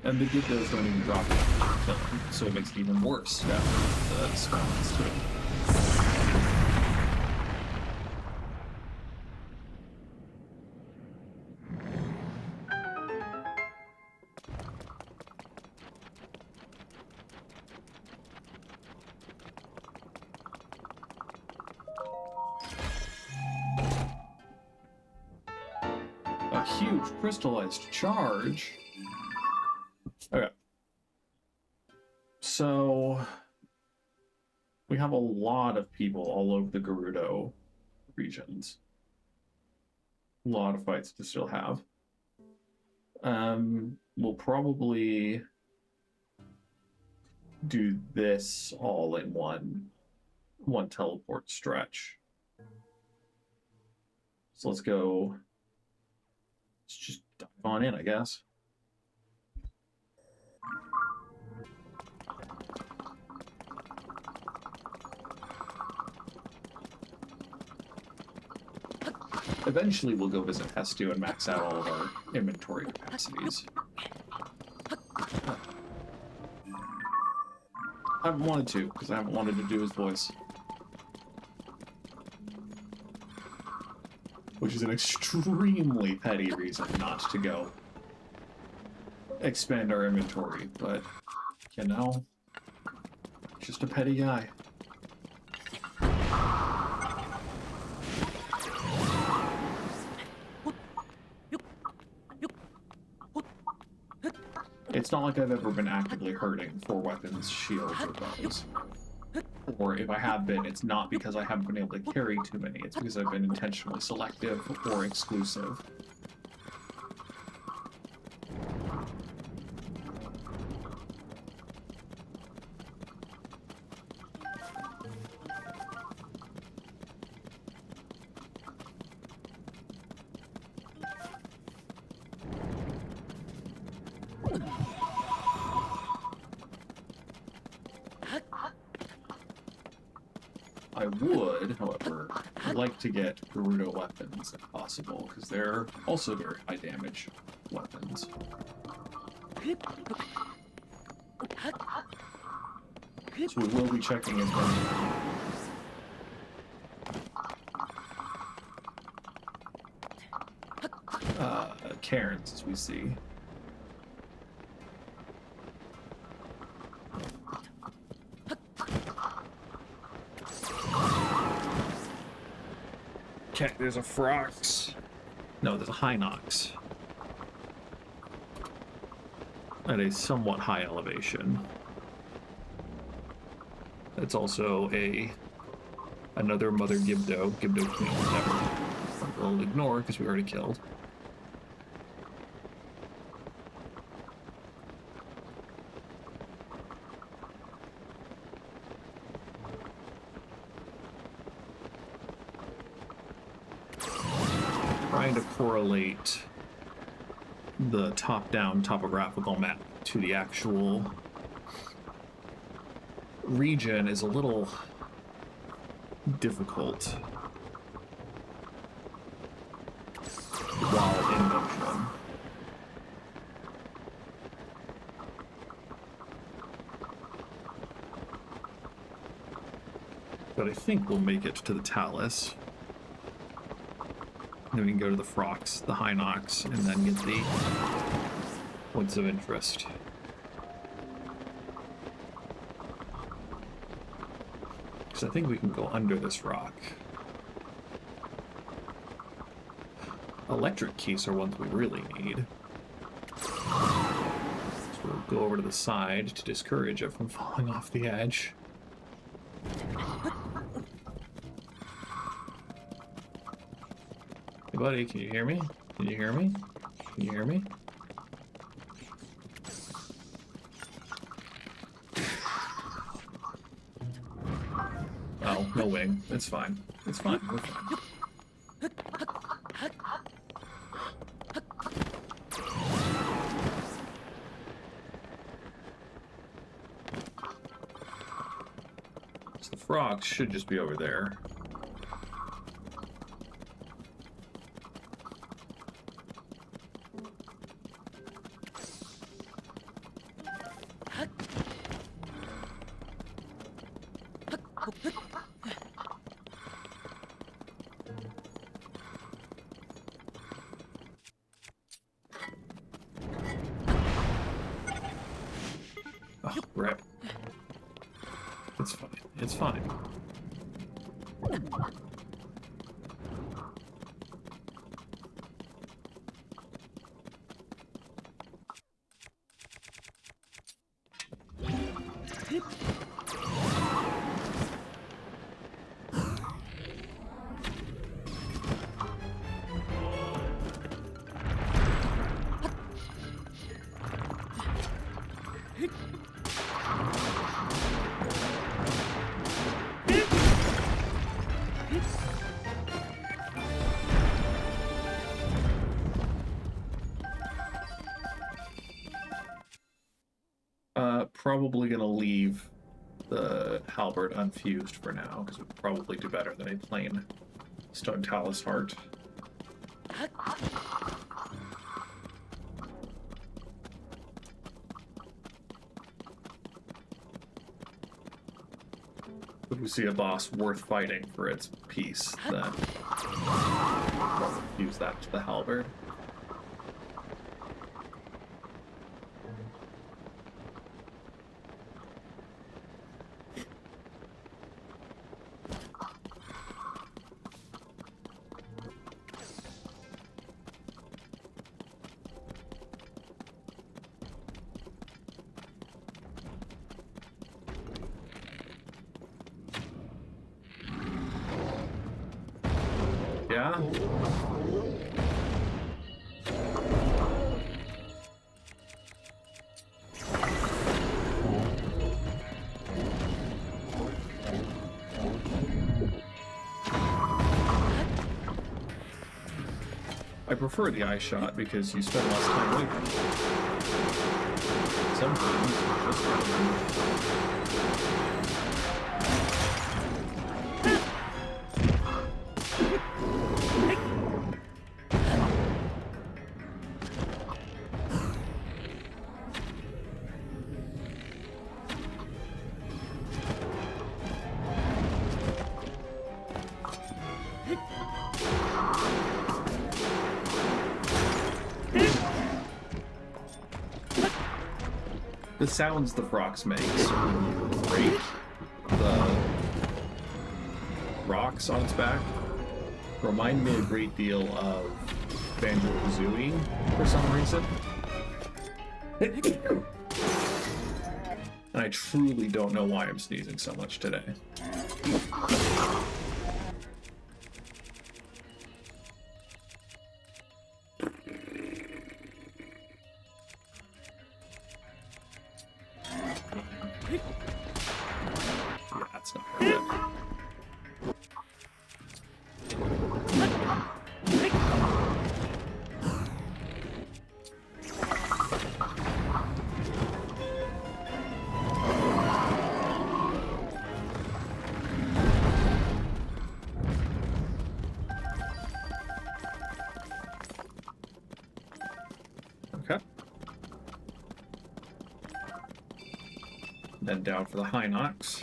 And the Gibdos don't even drop it, so it makes it even worse after the spawns too. A huge crystallized charge. Okay. So we have a lot of people all over the Gerudo regions. A lot of fights to still have. We'll probably do this all in one teleport stretch. So let's go. Let's just dive on in, I guess. Eventually, we'll go visit Hestu and max out all of our inventory capacities. I haven't wanted to, because I haven't wanted to do his voice. Which is an extremely petty reason not to go expand our inventory, but, you know, just a petty guy. It's not like I've ever been actively hurting for weapons, shields, or bows. or if I have been, it's not because I haven't been able to carry too many, it's because I've been intentionally selective or exclusive. I would, however, like to get Gerudo weapons if possible, because they're also very high damage weapons. So we will be checking as well. Cairns, as we see. Okay, there's a Frox. No, there's a Hinox. At a somewhat high elevation. It's also another Mother Gibdo Queen, whatever. We'll ignore because we already killed. Trying to correlate the top-down topographical map to the actual region is a little difficult while in motion. But I think we'll make it to the Talus. Then we can go to the Frox, the Hinox, and then get the points of interest. Because I think we can go under this rock. Electric keys are ones we really need. So we'll go over to the side to discourage it from falling off the edge. Hey buddy, can you hear me? Can you hear me? Can you hear me? Oh, no wing. It's fine. It's fine. We're fine. So the frogs should just be over there. Oh, rip. It's fine. It's fine. Probably gonna leave the halberd unfused for now, because we probably do better than a plain stone talus heart. If we see a boss worth fighting for its piece, then we'll use that to the halberd. Yeah. I prefer the eye shot because you spend less time waiting. Sometimes you just the sounds the Frox makes when you break the rocks on its back remind me a great deal of Banjo-Kazooie for some reason. And I truly don't know why I'm sneezing so much today. That's not perfect. Okay. Then down for the high knocks.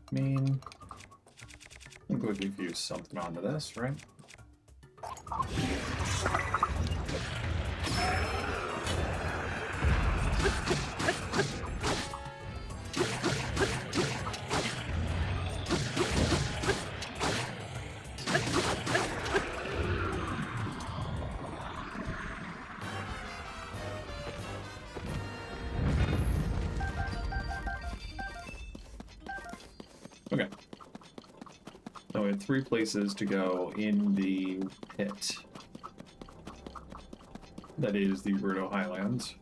I mean, I think we've used something onto this, right? Okay. So we have 3 places to go in the pit. That is the Rudo Highlands.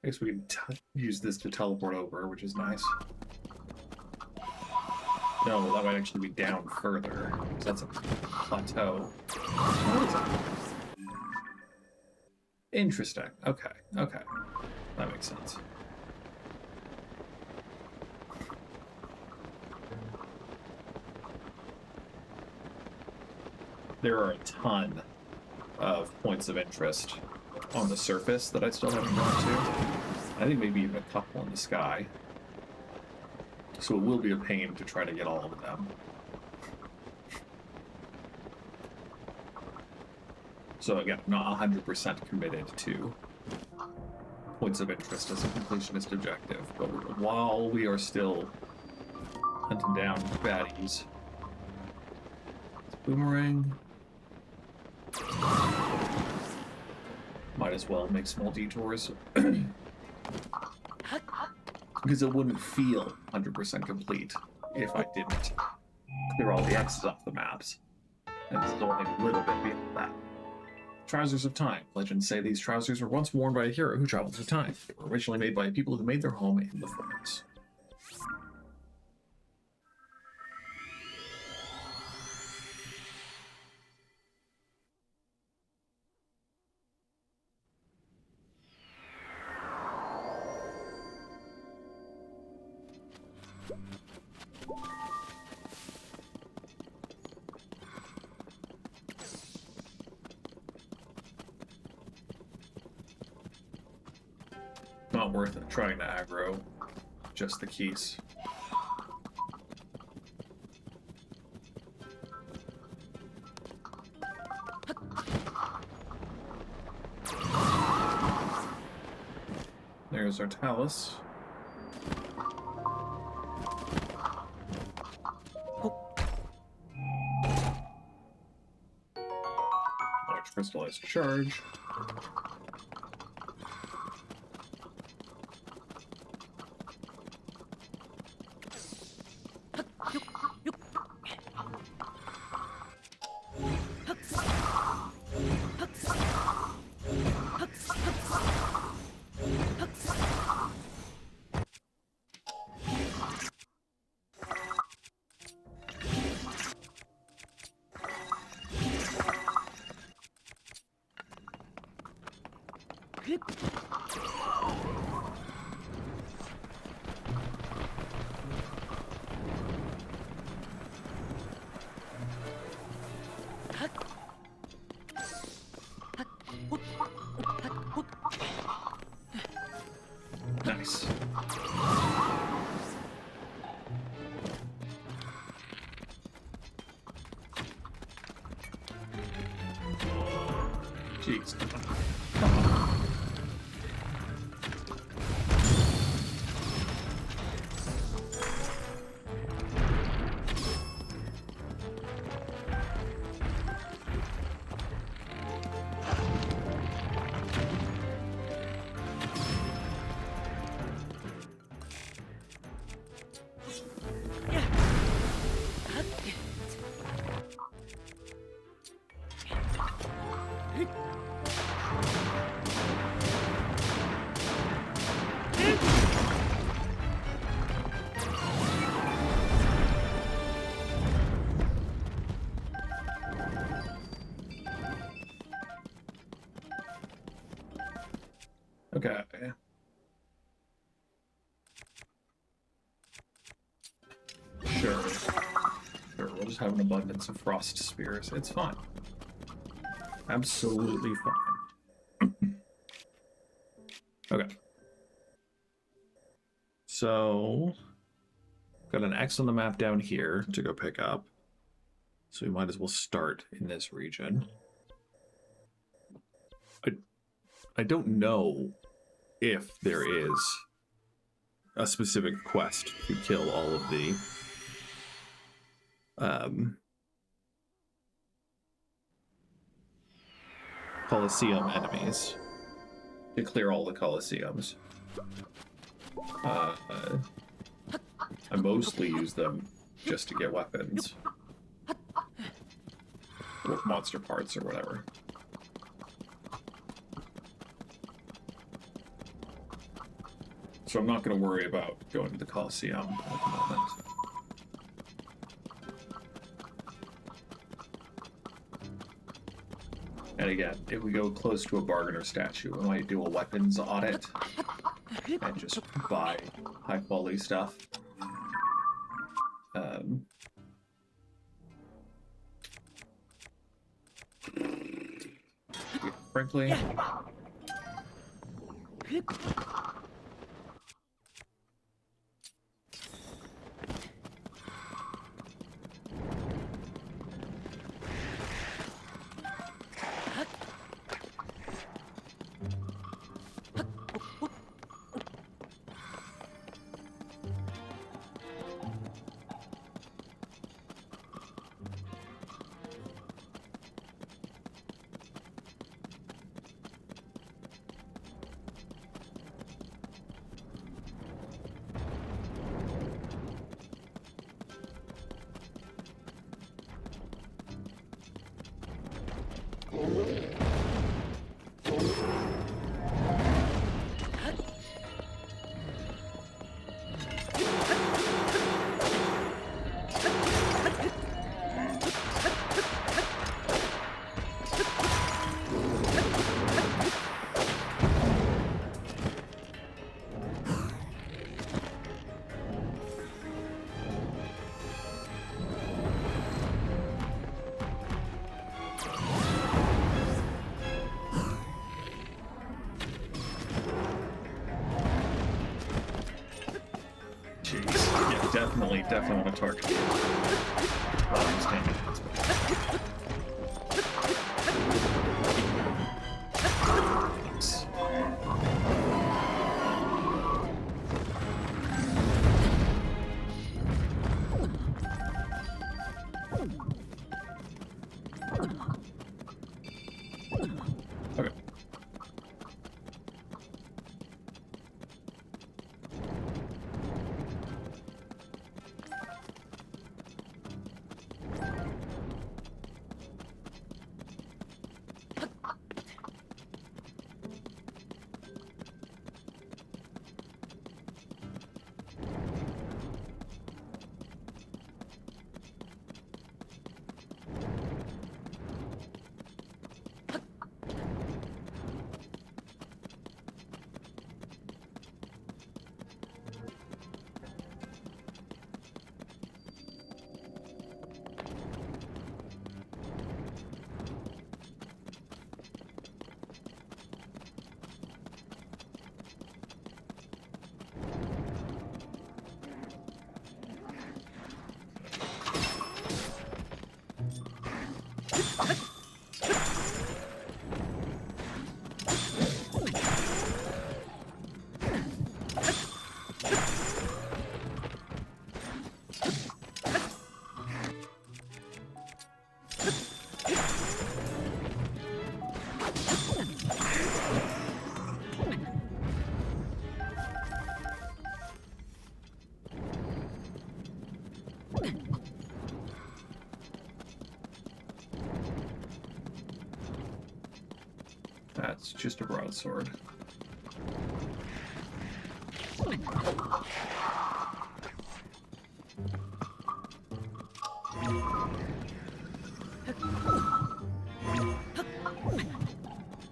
I guess we can use this to teleport over, which is nice. No, that might actually be down further, because that's a plateau. What is that? Interesting. Okay, okay. That makes sense. There are a ton of points of interest on the surface that I still haven't gone to. I think maybe even a couple in the sky. So it will be a pain to try to get all of them. So again, I'm not 100% committed to points of interest as a completionist objective, but while we are still hunting down baddies. Boomerang. Might as well make small detours. Because it wouldn't feel 100% complete if I didn't clear all the X's off the maps. And it's only a little bit beyond that. Trousers of Time. Legends say these trousers were once worn by a hero who traveled through time. They were originally made by people who made their home in the forest. Not worth it trying to aggro just the keys. There's our talus. Large crystallized charge. Nice. Jeez. Come on. Okay. Sure. Sure, we'll just have an abundance of frost spears. It's fine. Absolutely fine. Okay. So, got an X on the map down here to go pick up. So we might as well start in this region. I don't know if there is a specific quest to kill all of the Colosseum enemies, to clear all the Colosseums. I mostly use them just to get weapons or monster parts or whatever. So I'm not going to worry about going to the Colosseum at the moment. And again, if we go close to a bargainer statue, we might do a weapons audit and just buy high-quality stuff. Frankly... Jeez. Yeah, definitely want to target you. Well, I'm standing. Okay. That's just a broadsword.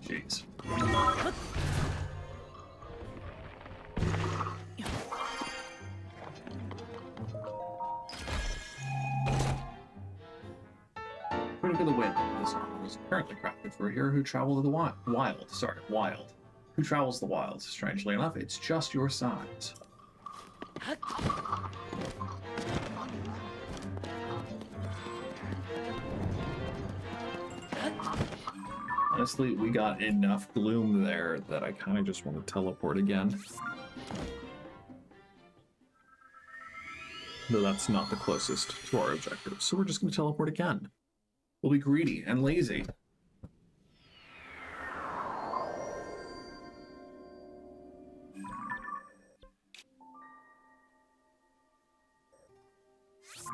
Jeez. According to the wind, this armor was apparently crafted for a hero who traveled the wild. Who travels the wilds. Strangely enough, it's just your size. Honestly, we got enough gloom there that I kind of just want to teleport again. Though that's not the closest to our objective, so we're just going to teleport again. We'll be greedy and lazy.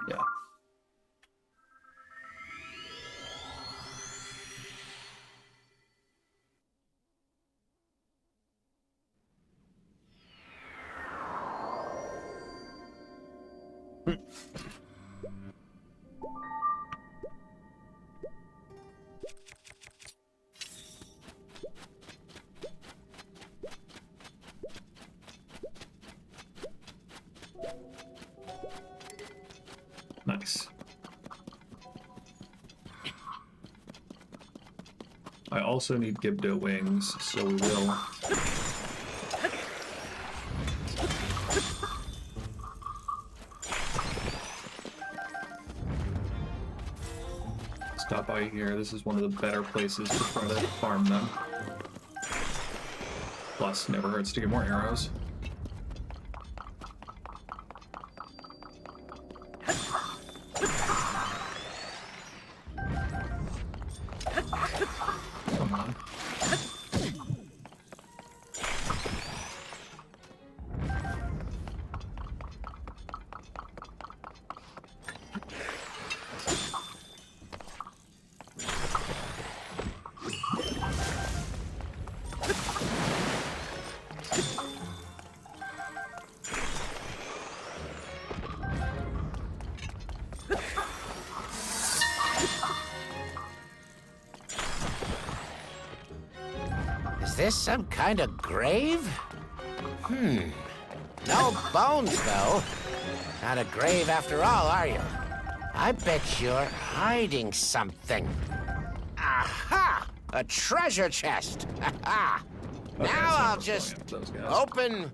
Yeah. Nice. I also need Gibdo wings, so we will. Stop by here. This is one of the better places to try to farm them. Plus, never hurts to get more arrows. Come on. Is this some kind of grave? No bones, though. Not a grave after all, are you? I bet you're hiding something. Aha! A treasure chest! Ha-ha! Okay, Now I'll just open...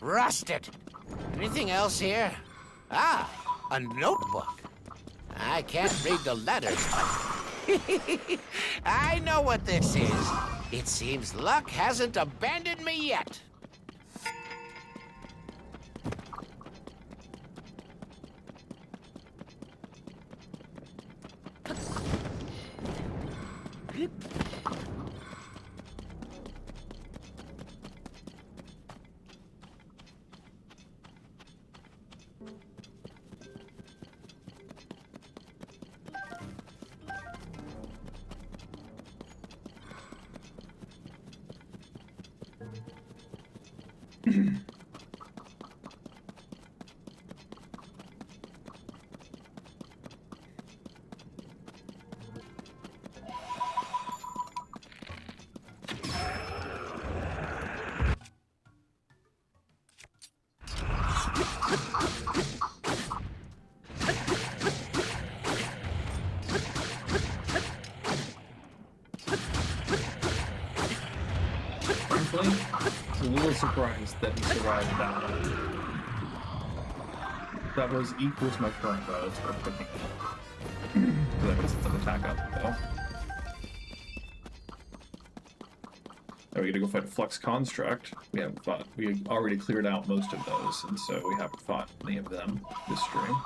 Rusted. Anything else here? Ah, a notebook. I can't read the letters, but I know what this is. It seems luck hasn't abandoned me yet. Frankly, I'm a little surprised that he survived that one. That was equal to my current bow. It's worth picking up. So that means it's an attack up, though. Now we gotta go fight a Flux Construct. We haven't fought. We already cleared out most of those, and so we haven't fought any of them this stream.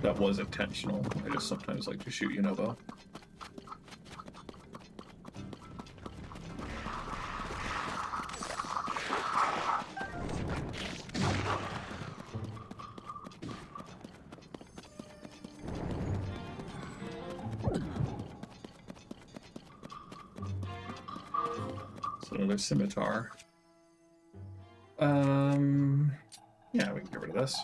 That was intentional. I just sometimes like to shoot Yunobo. So another scimitar. Yeah, we can get rid of this.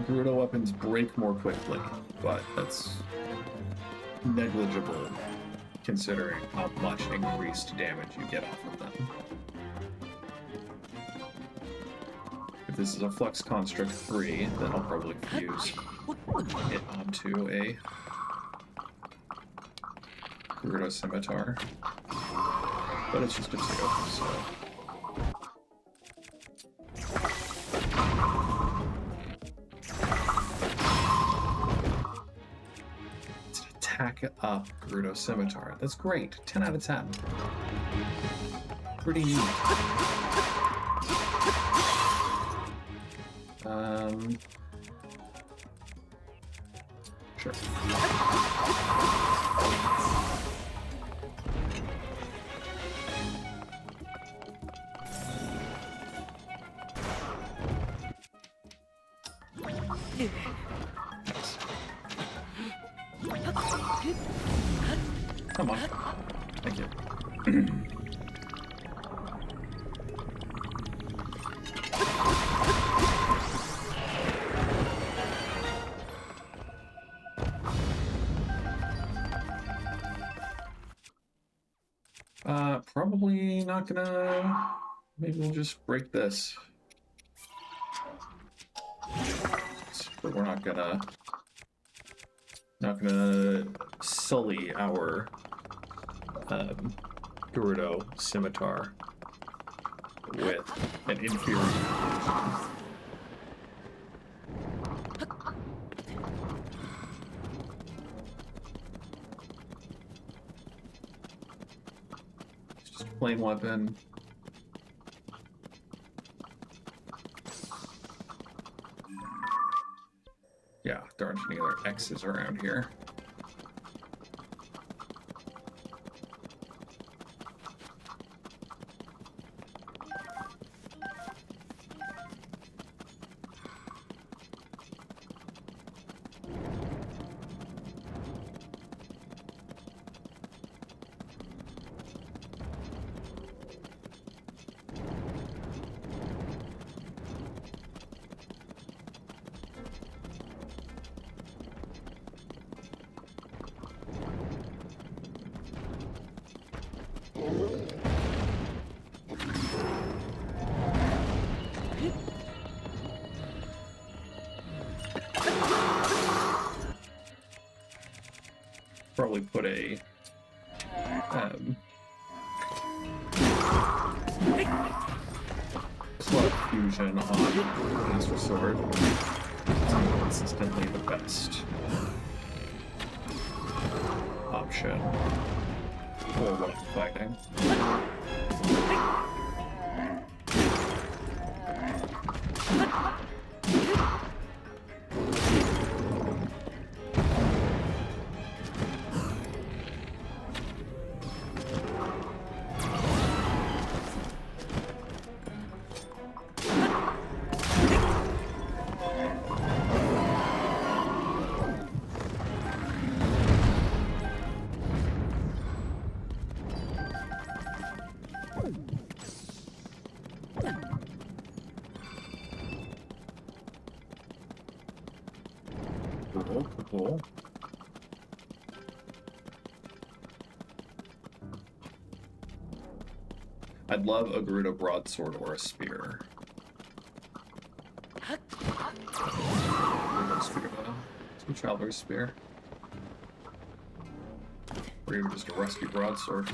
Gerudo weapons break more quickly, but that's negligible considering how much increased damage you get off of them. If this is a Flux Construct 3, then I'll probably fuse it onto a Gerudo Scimitar. But it's just a 2, so... Attack up Gerudo Scimitar. That's great. 10 out of 10. Pretty neat. Sure. Come on. Thank you. Probably not gonna... Maybe we'll just break this. But we're not gonna sully our Gerudo Scimitar with an inferior. It's just a plain weapon. Yeah, there aren't any other X's around here. probably put a club fusion on Master Sword. It's not consistently the best option for what I'm fighting. Cool. I'd love a Gerudo broadsword or a spear. Switch Alvar's spear. Or even just a rusty broadsword.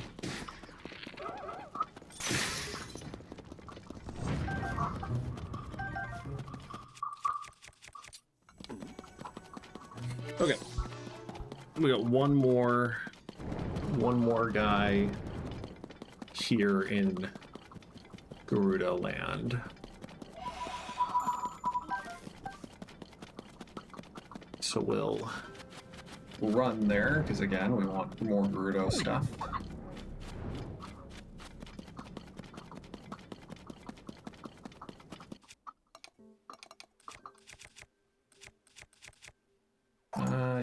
Okay. We got one more guy here in Gerudo land. So we'll run there, because again, we want more Gerudo stuff.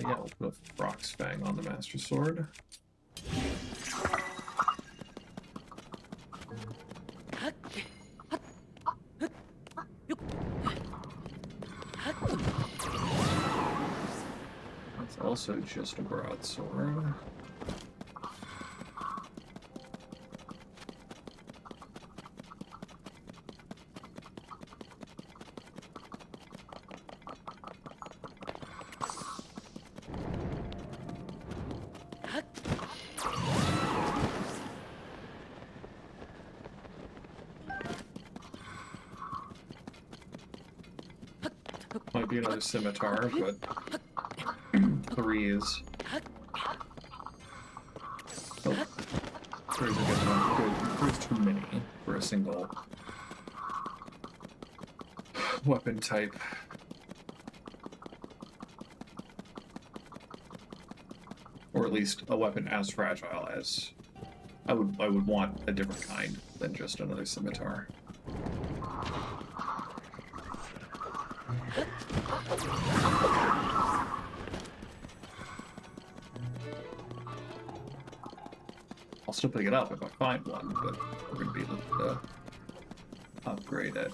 Yeah, we'll put a Rock's Fang on the Master Sword. It's also just a broadsword. Might be another scimitar, but 3 is... Oh, 3 is a good one. Good. 3's too many for a single weapon type. Or at least a weapon as fragile as... I would want a different kind than just another scimitar. I'll still pick it up if I find one, but we're going to be able to upgrade it.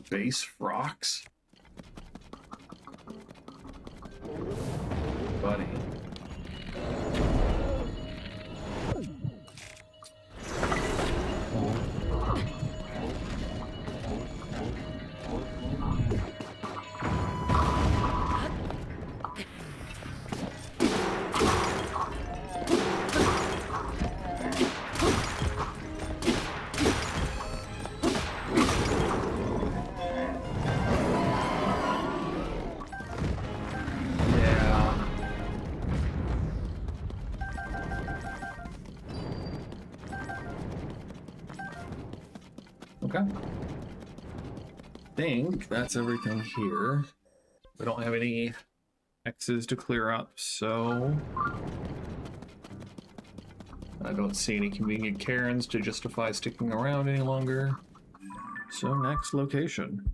Base Frox? Buddy. Okay. I think that's everything here. We don't have any X's to clear up, so I don't see any convenient Karens to justify sticking around any longer. So next location.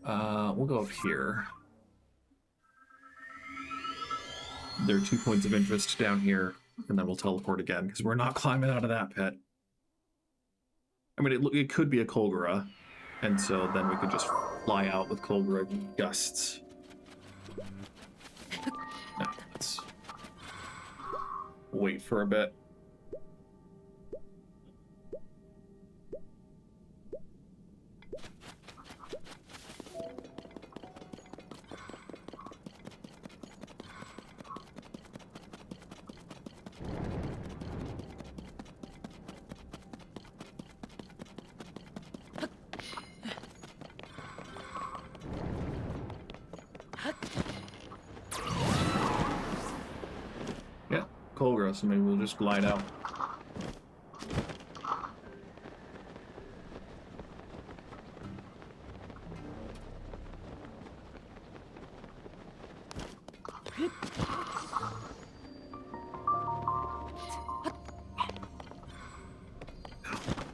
We'll go up here. There are 2 points of interest down here, and then we'll teleport again, because we're not climbing out of that pit. I mean, it could be a Kolgara, and so then we could just fly out with Kolgara gusts. No, let's wait for a bit. Yeah, Kolgara, so maybe we'll just glide out.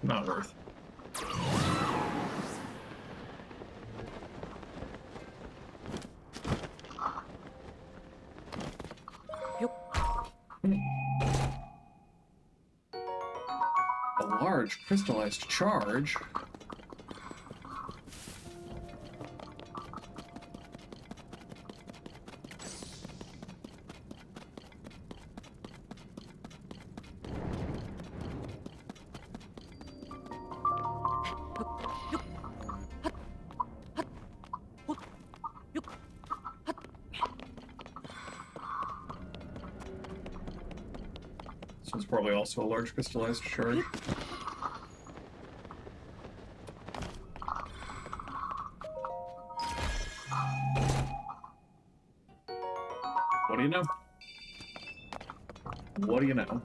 Not worth. A large crystallized charge. This one's probably also a large crystallized charge. What do you know? What do you know?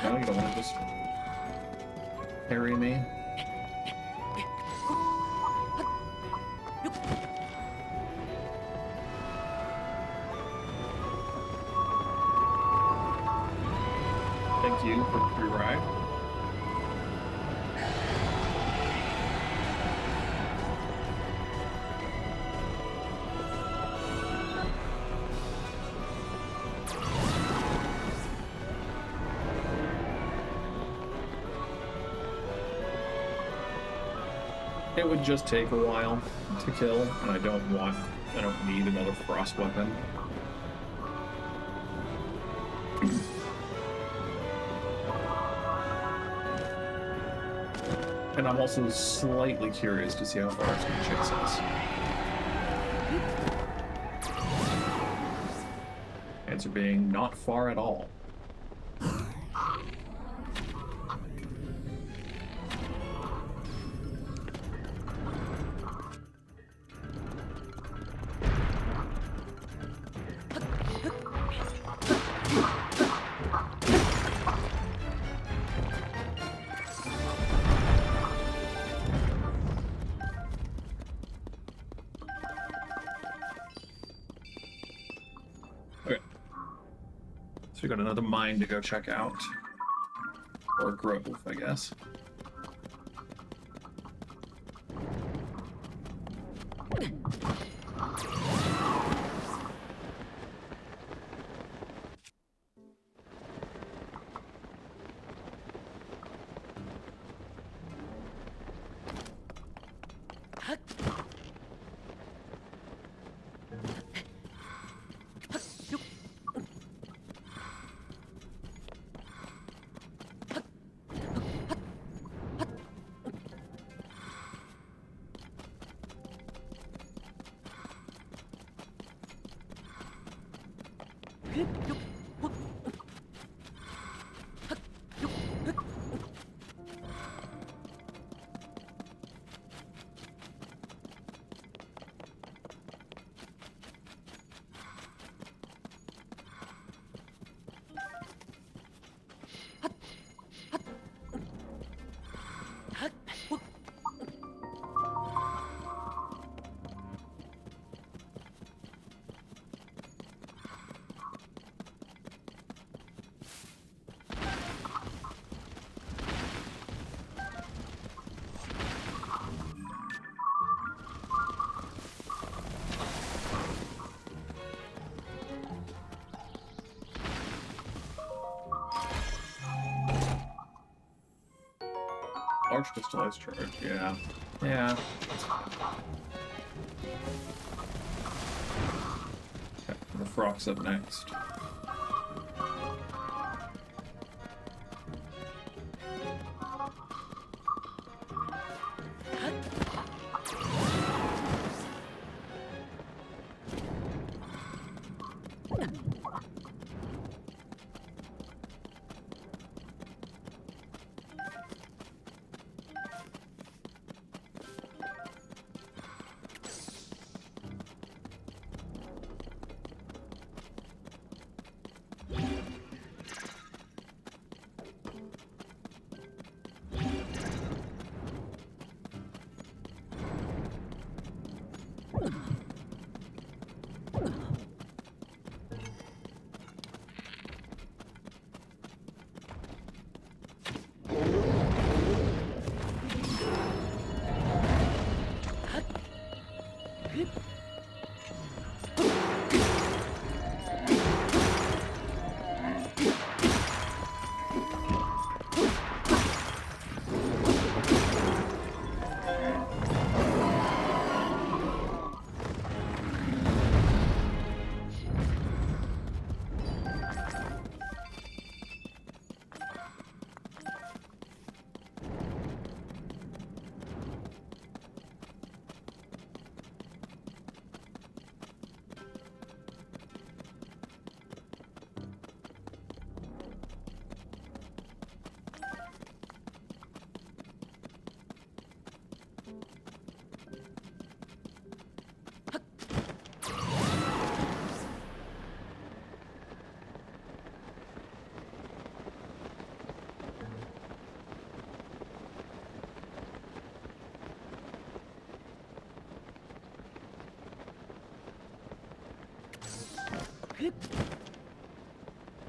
No, you don't want to just carry me. Thank you for the free ride. It would just take a while to kill, and I don't need another frost weapon. And I'm also slightly curious to see how far it's going to chase us. Answer being not far at all. So we got another mine to go check out. Or grove, I guess. Large crystallized charge, yeah. Yeah, that's fine. Okay, the frog's up next.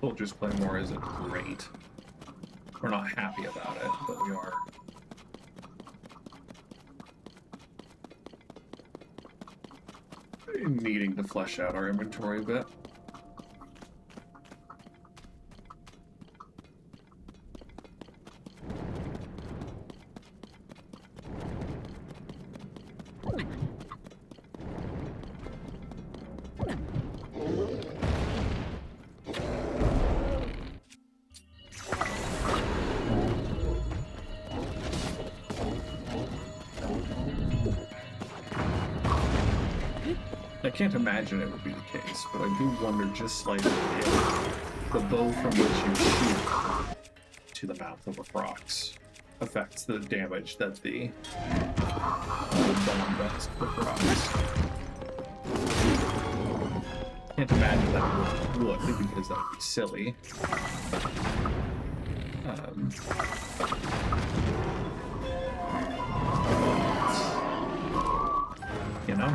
Soldier's Claymore isn't great. We're not happy about it, but we are. Needing to flesh out our inventory a bit. I can't imagine it would be the case, but I do wonder just slightly if the bow from which you shoot to the mouth of a frox affects the damage that the bone does to the frox. Can't imagine that it would, because that would be silly. You know?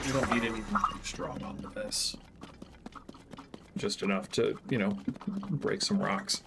You don't need anything too strong onto this. Just enough to, you know, break some rocks.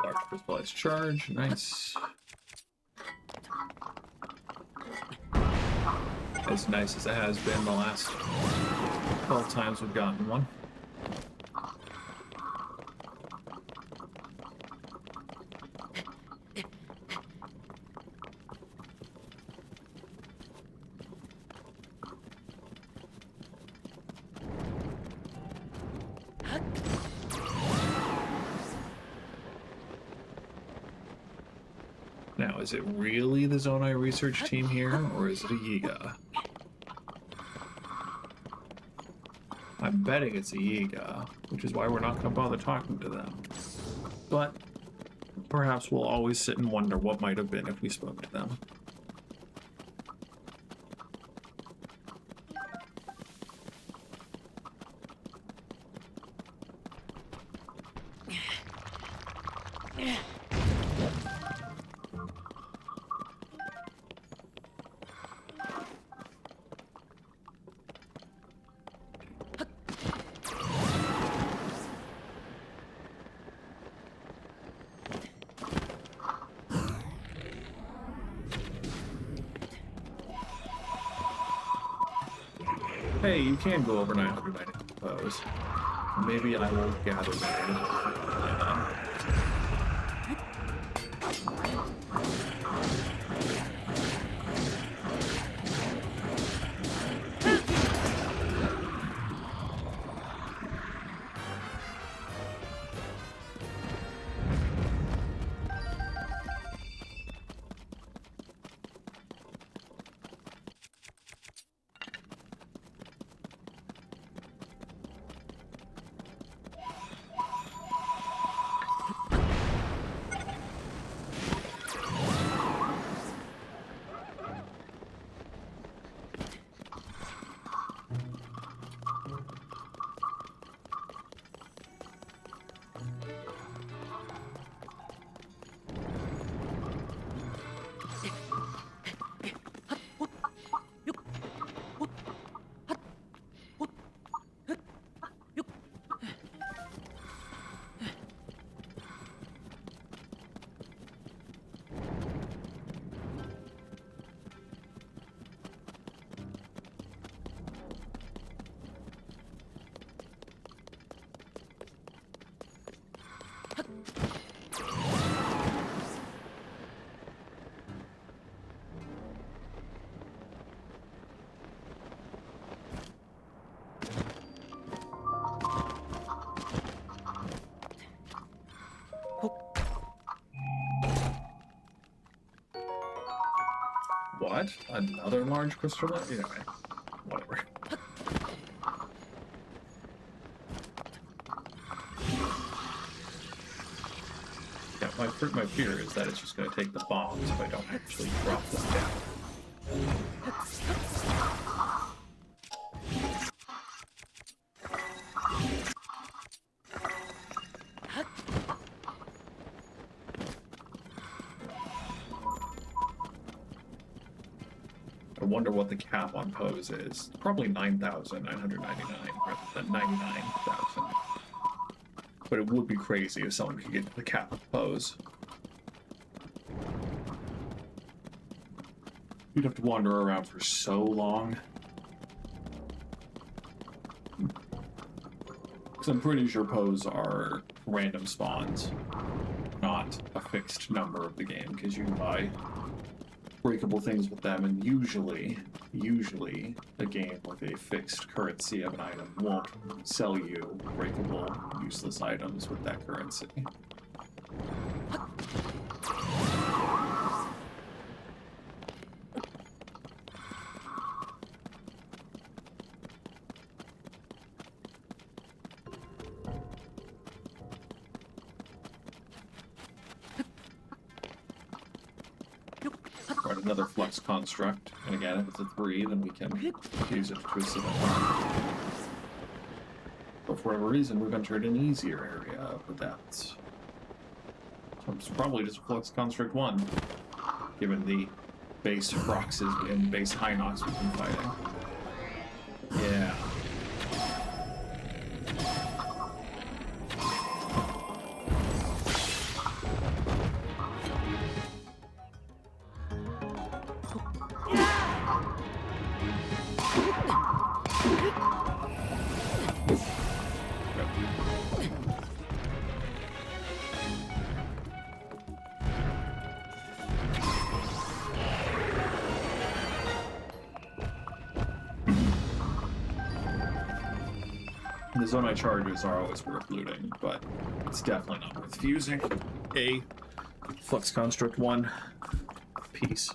Large crystallized charge, nice. As nice as it has been the last 12 times we've gotten one. Now, Now, is it really the Zonai research team here, or is it a Yiga? I'm betting it's a Yiga, which is why we're not going to bother talking to them. But perhaps we'll always sit and wonder what might have been if we spoke to them. Hey, you can go over 990, I suppose. Maybe I will gather that. What? Another large crystal? Anyway, whatever. Yeah, my fear is that it's just going to take the bombs if I don't actually drop them down. I wonder what the cap on pose is. Probably 9,999 rather than 99,000. But it would be crazy if someone could get to the cap of pose. You'd have to wander around for so long. Because I'm pretty sure pose are random spawns, not a fixed number of the game, because you can buy breakable things with them, and usually a game with a fixed currency of an item won't sell you breakable, useless items with that currency. Right, another flux construct, and again, if it's a 3, then we can use it to twist it apart. But for whatever reason, we've entered an easier area of the depths. So it's probably just a flux construct 1, given the base Froxes and base Hinox we've been fighting. Yeah. The Zonai charges are always worth looting, but it's definitely not worth fusing. A Flux Construct 1 Peace.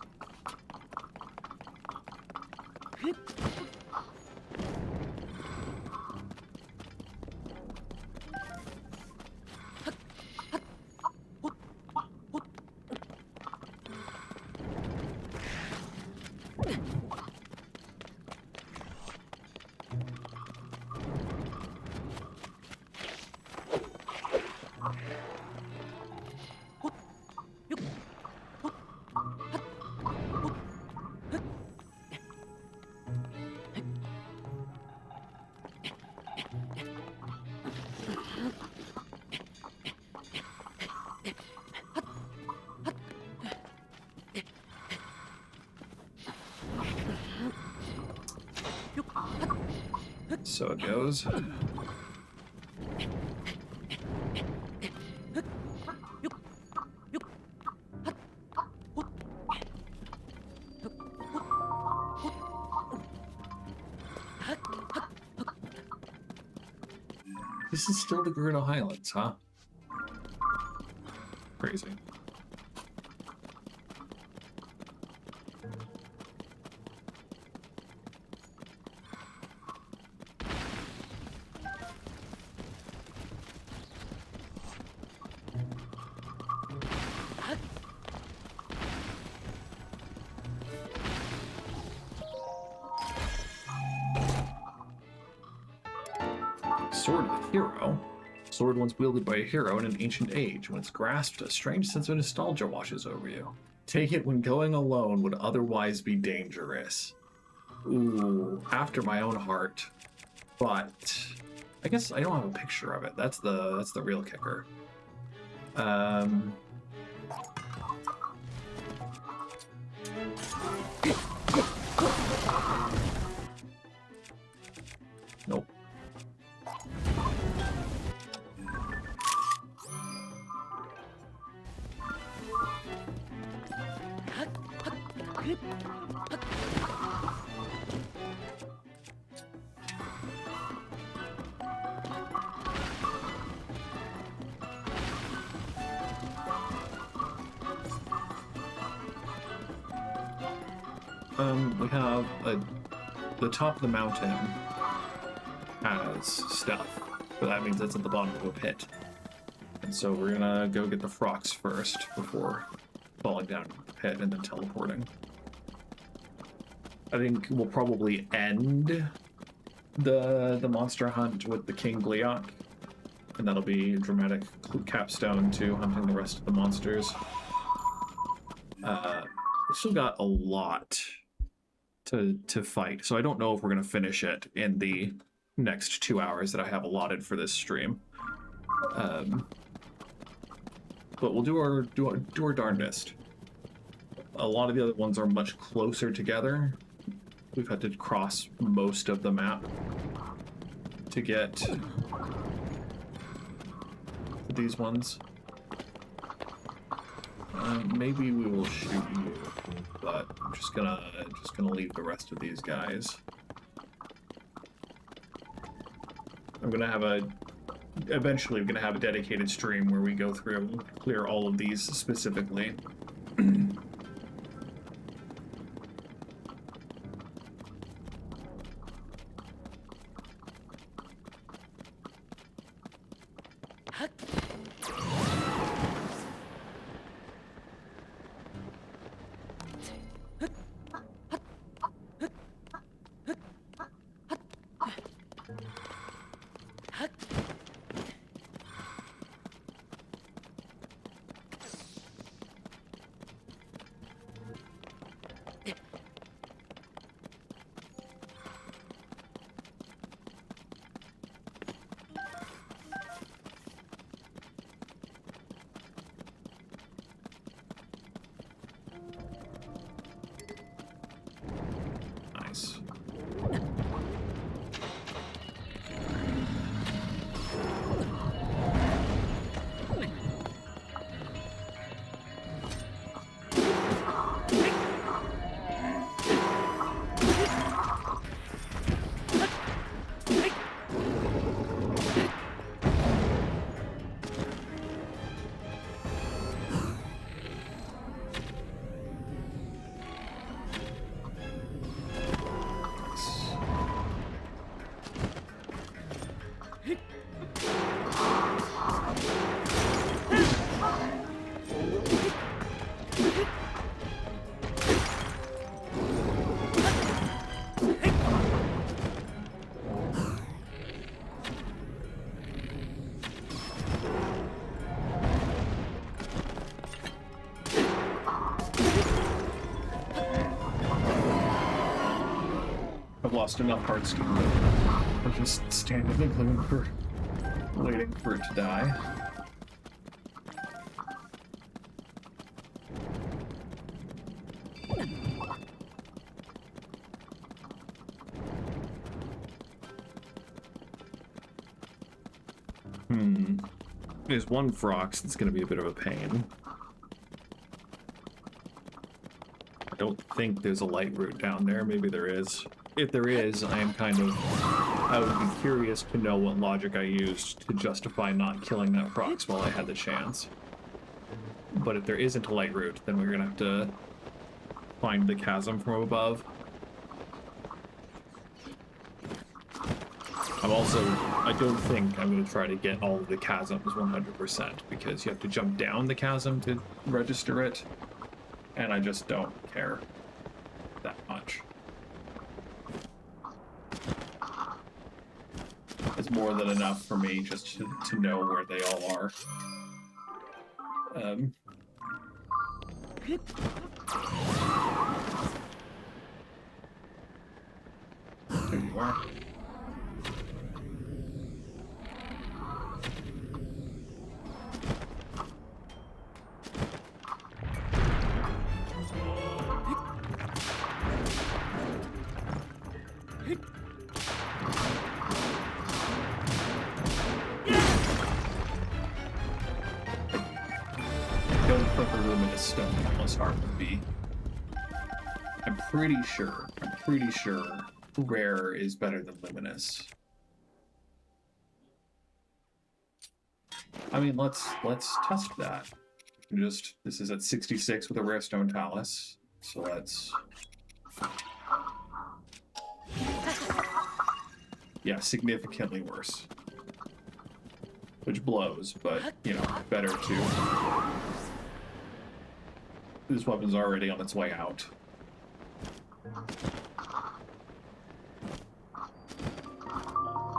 So it goes. This is still the Gorilla Highlands, huh? Crazy. Sword of the Hero. Sword once wielded by a hero in an ancient age. When it's grasped, a strange sense of nostalgia washes over you. Take it when going alone would otherwise be dangerous. Ooh, after my own heart. But I guess I don't have a picture of it. That's the real kicker. Nope. We have the top of the mountain has stuff, but that means it's at the bottom of a pit. And so we're gonna go get the frocks first before falling down the pit and then teleporting. I think we'll probably end the monster hunt with the King Gliok, and that'll be a dramatic capstone to hunting the rest of the monsters. We still got a lot to fight, so I don't know if we're gonna finish it in the next 2 hours that I have allotted for this stream. But we'll do our darndest. A lot of the other ones are much closer together. We've had to cross most of the map to get these ones. Maybe we will shoot you, but I'm just gonna leave the rest of these guys. Eventually we're gonna have a dedicated stream where we go through and clear all of these specifically. lost enough hard steam that I'm just standing and looking for, waiting for it to die. There's one Frox that's going to be a bit of a pain. I don't think there's a light route down there. Maybe there is. If there is, I would be curious to know what logic I used to justify not killing that Frox while I had the chance. But if there isn't a light route, then we're going to have to find the chasm from above. I don't think I'm going to try to get all of the chasms 100% because you have to jump down the chasm to register it, and I just don't care that much. It's more than enough for me just to know where they all are. There you are. Heart would be. I'm pretty sure rare is better than luminous. I mean, let's test that. This is at 66 with a rare stone talus. So let's yeah, significantly worse. Which blows, but you know, better too. This weapon's already on its way out.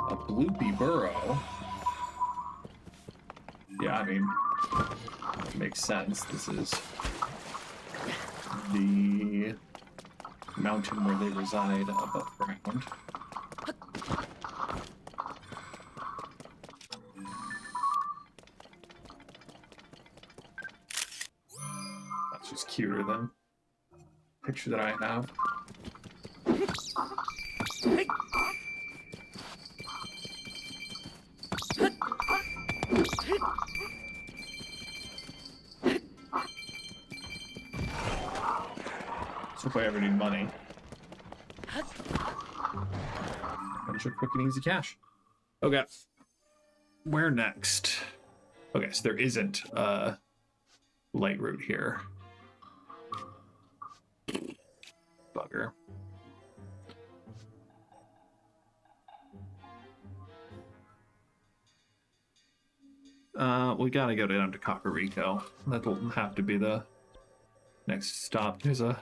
A bloopy burrow. Yeah, I mean, makes sense. This is the mountain where they reside above ground. Just cuter than the picture that I have. So if I ever need money, bunch of quick and easy cash. Okay, where next? Okay, so there isn't a light route here. Bugger. We gotta go down to Kakariko. That'll have to be the next stop. There's a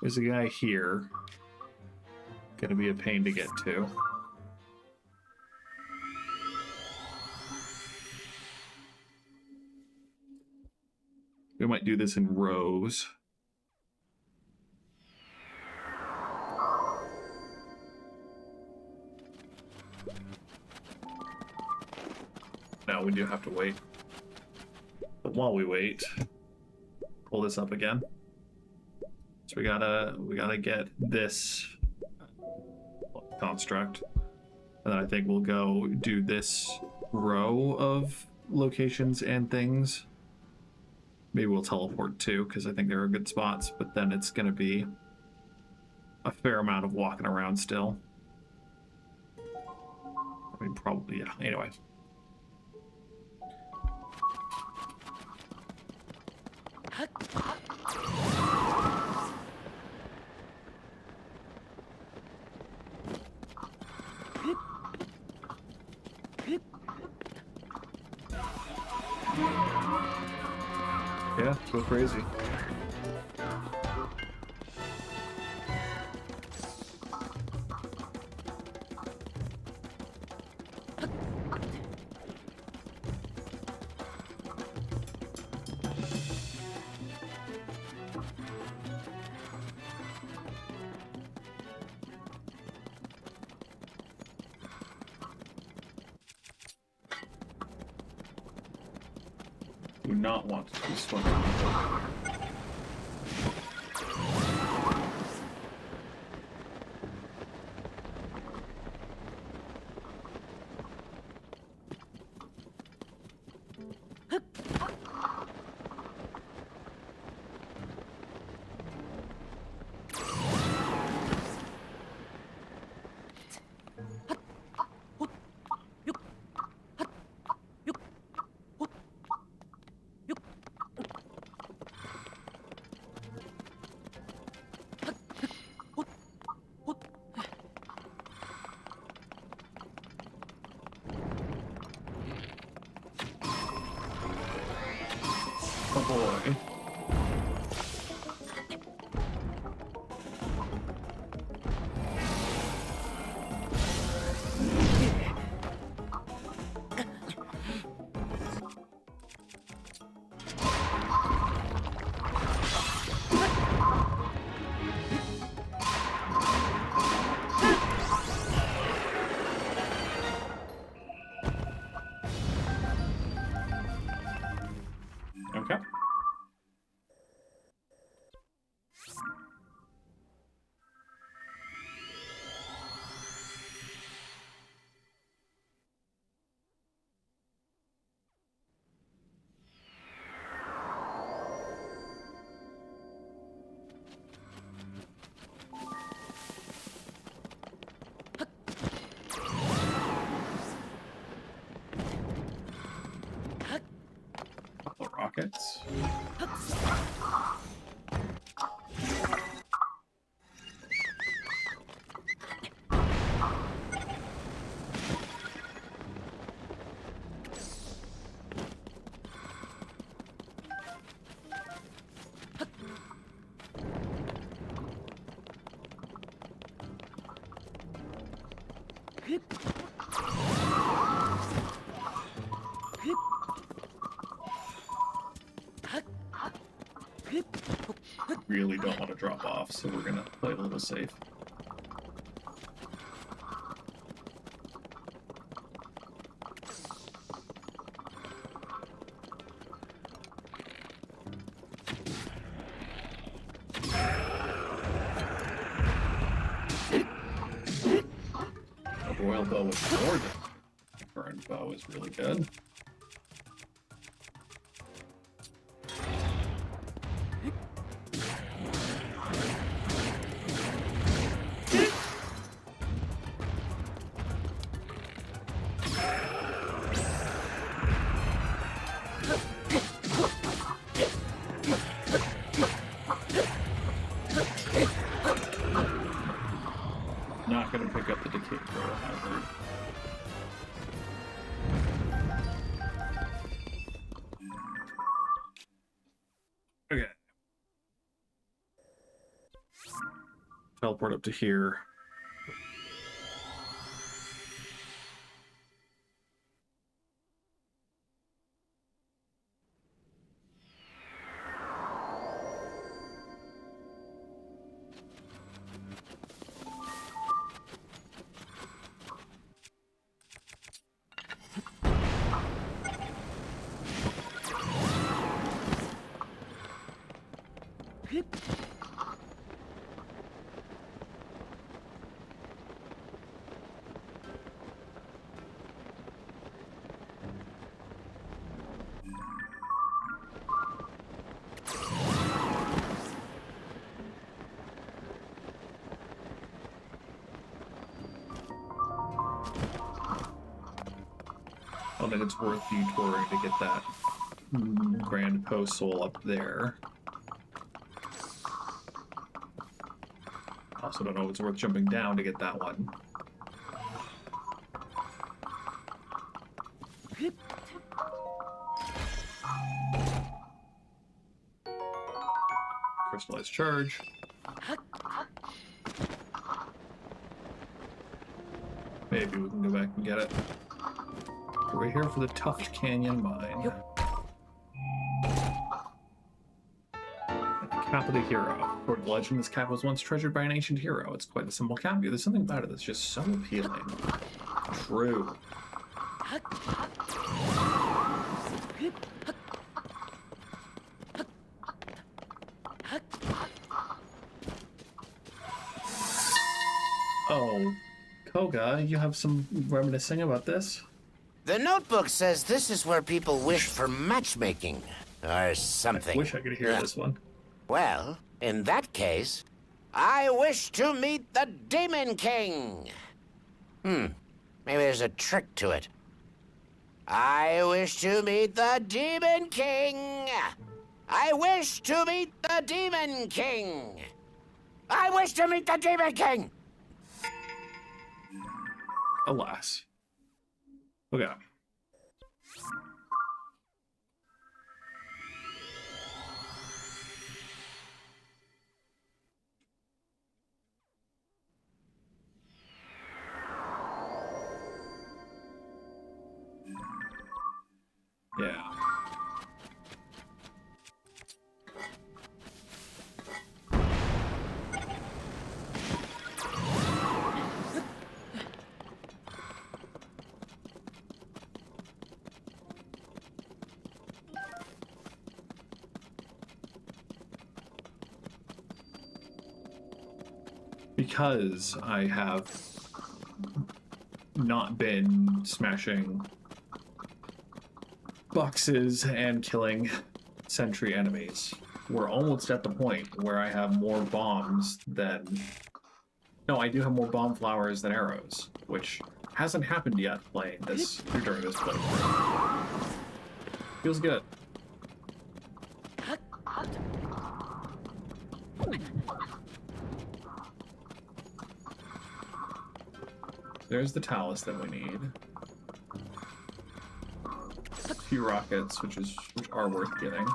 guy here. Gonna be a pain to get to. We might do this in rows. No, we do have to wait. But while we wait, pull this up again. So we gotta get this construct. And then I think we'll go do this row of locations and things. Maybe we'll teleport too, because I think there are good spots, but then it's gonna be a fair amount of walking around still. I mean, probably, yeah. Anyway. Yeah, go crazy. Do not want to be swimming. Oh boy. Okay. Couple of rockets. Really don't want to drop off, so we're gonna play a little safe. The royal bow is gorgeous. The current bow is really good. Not going to pick up the decay throw hazard. Okay. Teleport up to here. I don't think it's worth detouring to get that grand post soul up there. Also don't know if it's worth jumping down to get that one. Crystallized charge. Maybe we can go back and get it. We're here for the Tuft Canyon Mine. Cap of the hero. According to legend, this cap was once treasured by an ancient hero. It's quite a simple cap. There's something about it that's just so appealing. True. Koga, you have some reminiscing about this? The notebook says this is where people wish for matchmaking, or something. I wish I could hear this one. Well, in that case, I wish to meet the Demon King. Maybe there's a trick to it. I wish to meet the Demon King. I wish to meet the Demon King. I wish to meet the Demon King. Alas. Okay. Yeah. Because I have not been smashing boxes and killing sentry enemies, we're almost at the point where I have more bombs than... No, I do have more bomb flowers than arrows, which hasn't happened yet playing this during this playthrough. Feels good. There's the talus that we need. A few rockets, which are worth getting.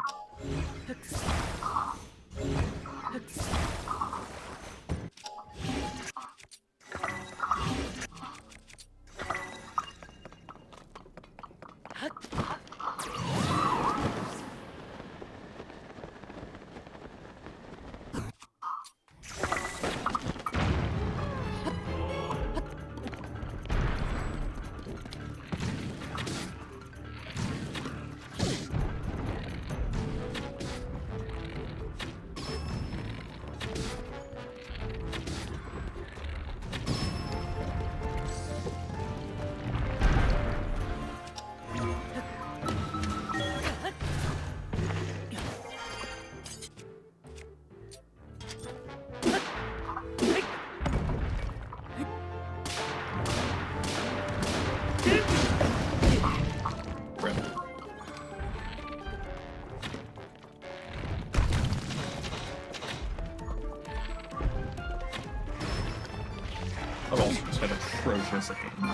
I've also just had atrocious aim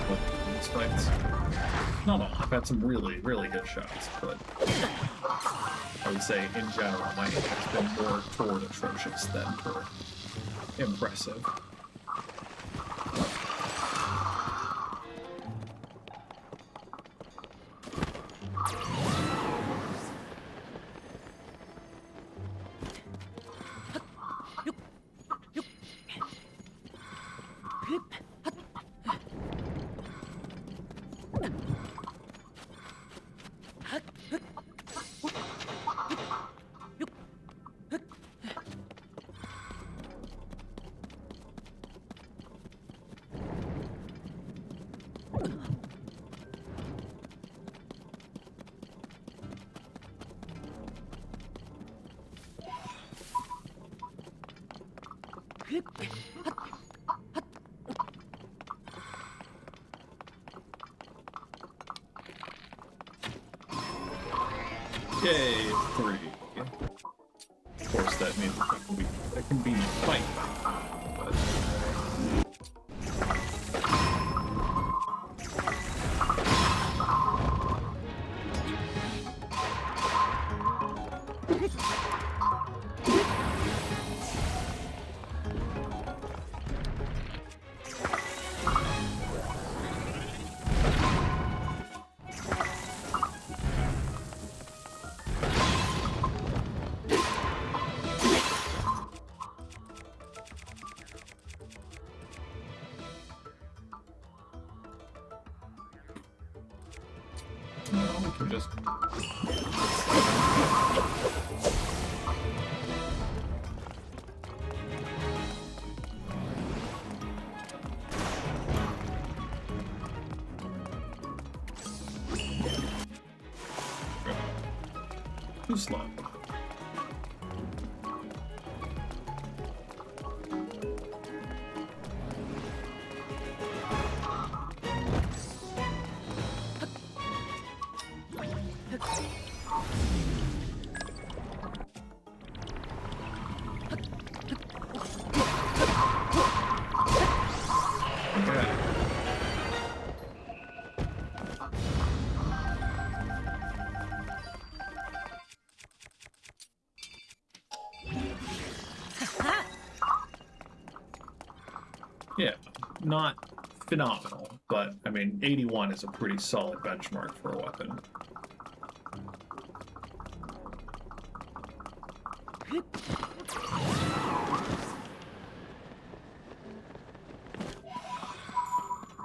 with these fights. Not all. I've had some really, really good shots, but I would say in general my aim has been more toward atrocious than toward impressive. Yay, 3. Of course, that means that can be fight. But... No, we can just... Too slow. Yeah, not phenomenal, but I mean, 81 is a pretty solid benchmark for a weapon.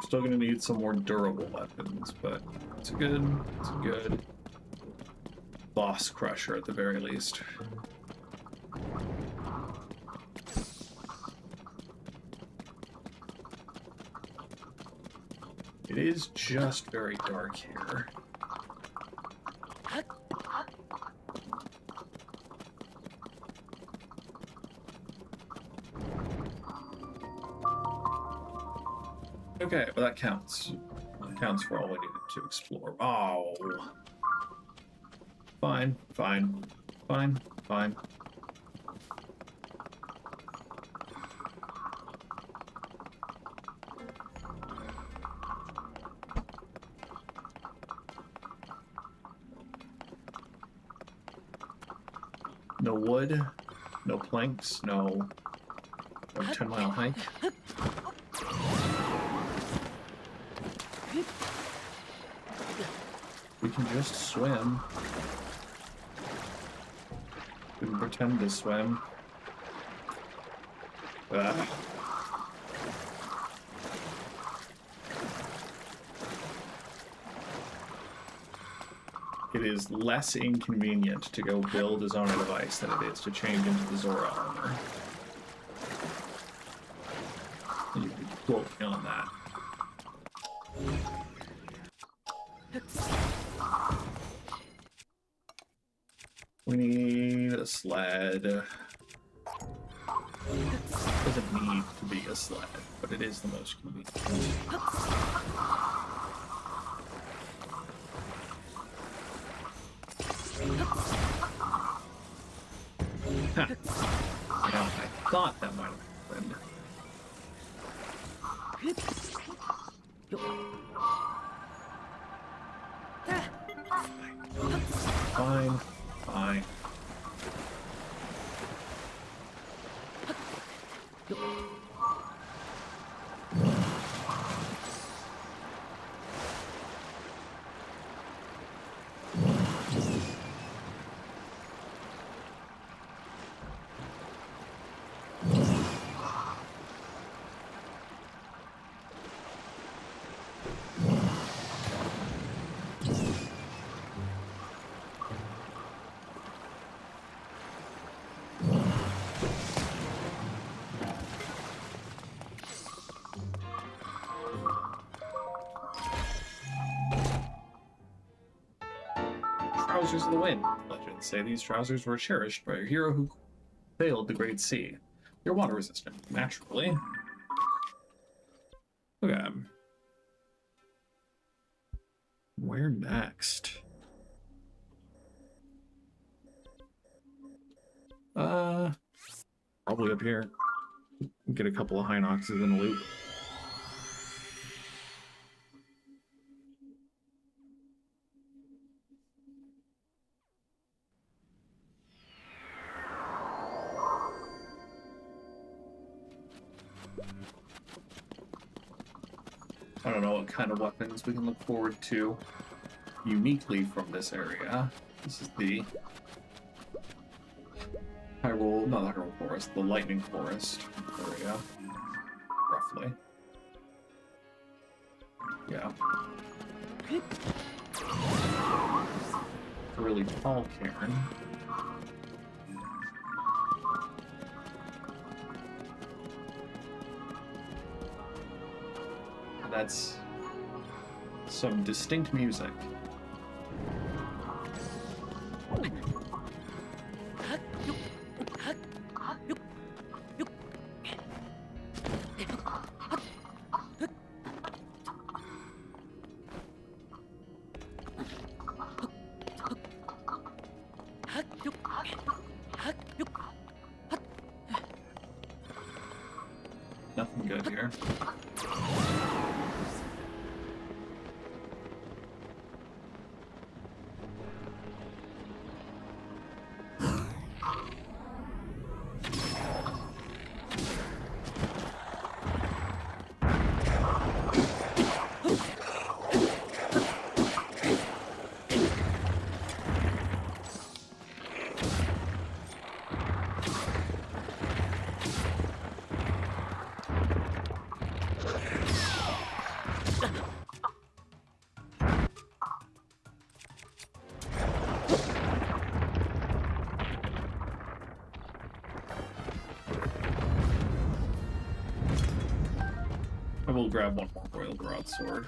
Still gonna need some more durable weapons, but it's a good boss crusher at the very least. It is just very dark here. Okay, well that counts. That counts for all we needed to explore. Oh. Fine, fine, fine, fine. No wood, no planks, no 10-mile hike. We can just swim. We can pretend to swim. It is less inconvenient to go build a Zona device than it is to change into the Zora armor. You can quote me on that. We need a sled. Doesn't need to be a sled, but it is the most convenient. Huh. Now, I thought that might have happened. Fine, fine. Trousers of the Wind. Legends say these trousers were cherished by a hero who sailed the Great Sea. They're water resistant, naturally. Okay. Where next? Probably up here. Get a couple of Hinoxes in a loop. I don't know what kind of weapons we can look forward to uniquely from this area. This is the Hyrule, not the Hyrule Forest, the Lightning Forest area, roughly. Yeah. A really tall cairn. That's some distinct music. there. I will grab one more royal broadsword.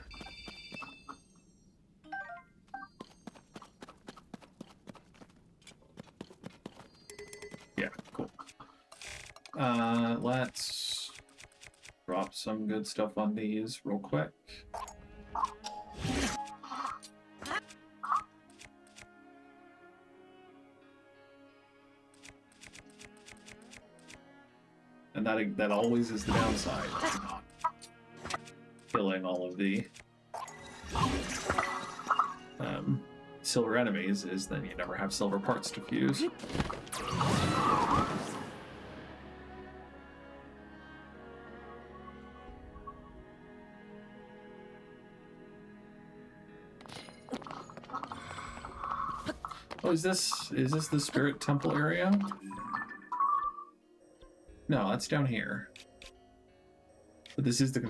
Yeah, cool. Let's drop some good stuff on these real quick. And that always is the downside of not killing all of the silver enemies, is then you never have silver parts to fuse. Oh, is this the spirit temple area? No, that's down here. But this is the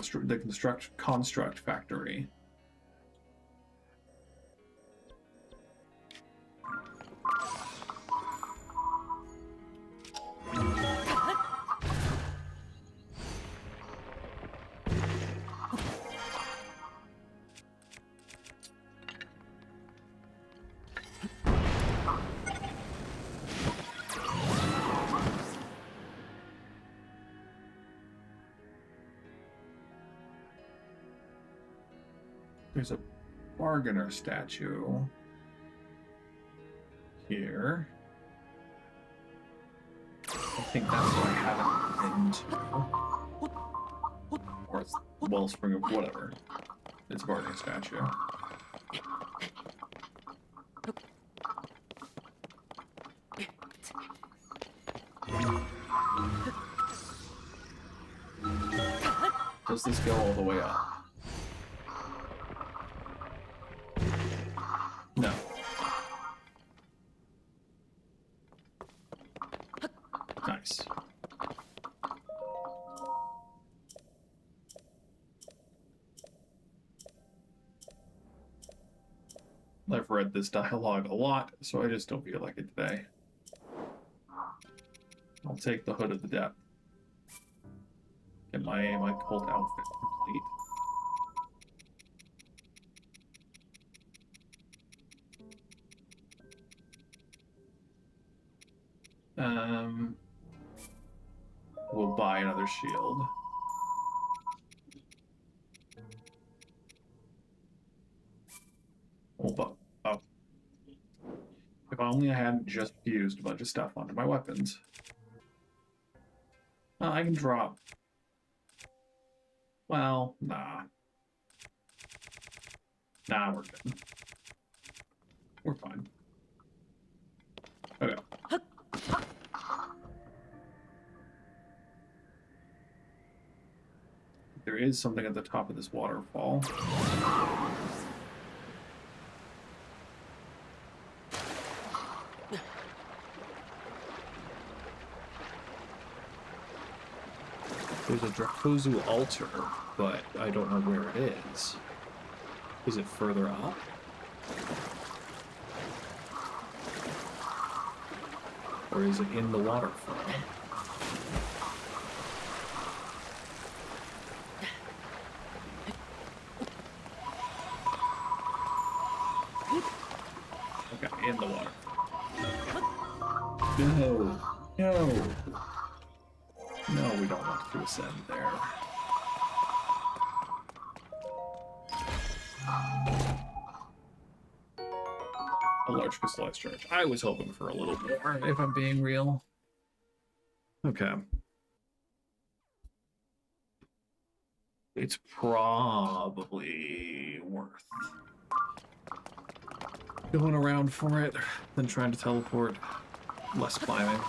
construct factory. There's a bargainer statue here. I think that's what I haven't been to. Or it's Wellspring of whatever. It's a bargainer statue. Does this go all the way up? No. Nice. I've read this dialogue a lot, so I just don't feel like it today. I'll take the Hood of the Depth. Get my cult outfit complete. We'll buy another shield. Oh. If only I hadn't just fused a bunch of stuff onto my weapons. I can drop. Well, nah. Nah, we're good. We're fine. Okay. There is something at the top of this waterfall. There's a Dracozu altar, but I don't know where it is. Is it further up? Or is it in the waterfall? Okay, in the water. No! No! No, we don't want to ascend there. A large crystallized charge. I was hoping for a little more, if I'm being real. Okay. it's probably worth going around for it than trying to teleport. Less climbing.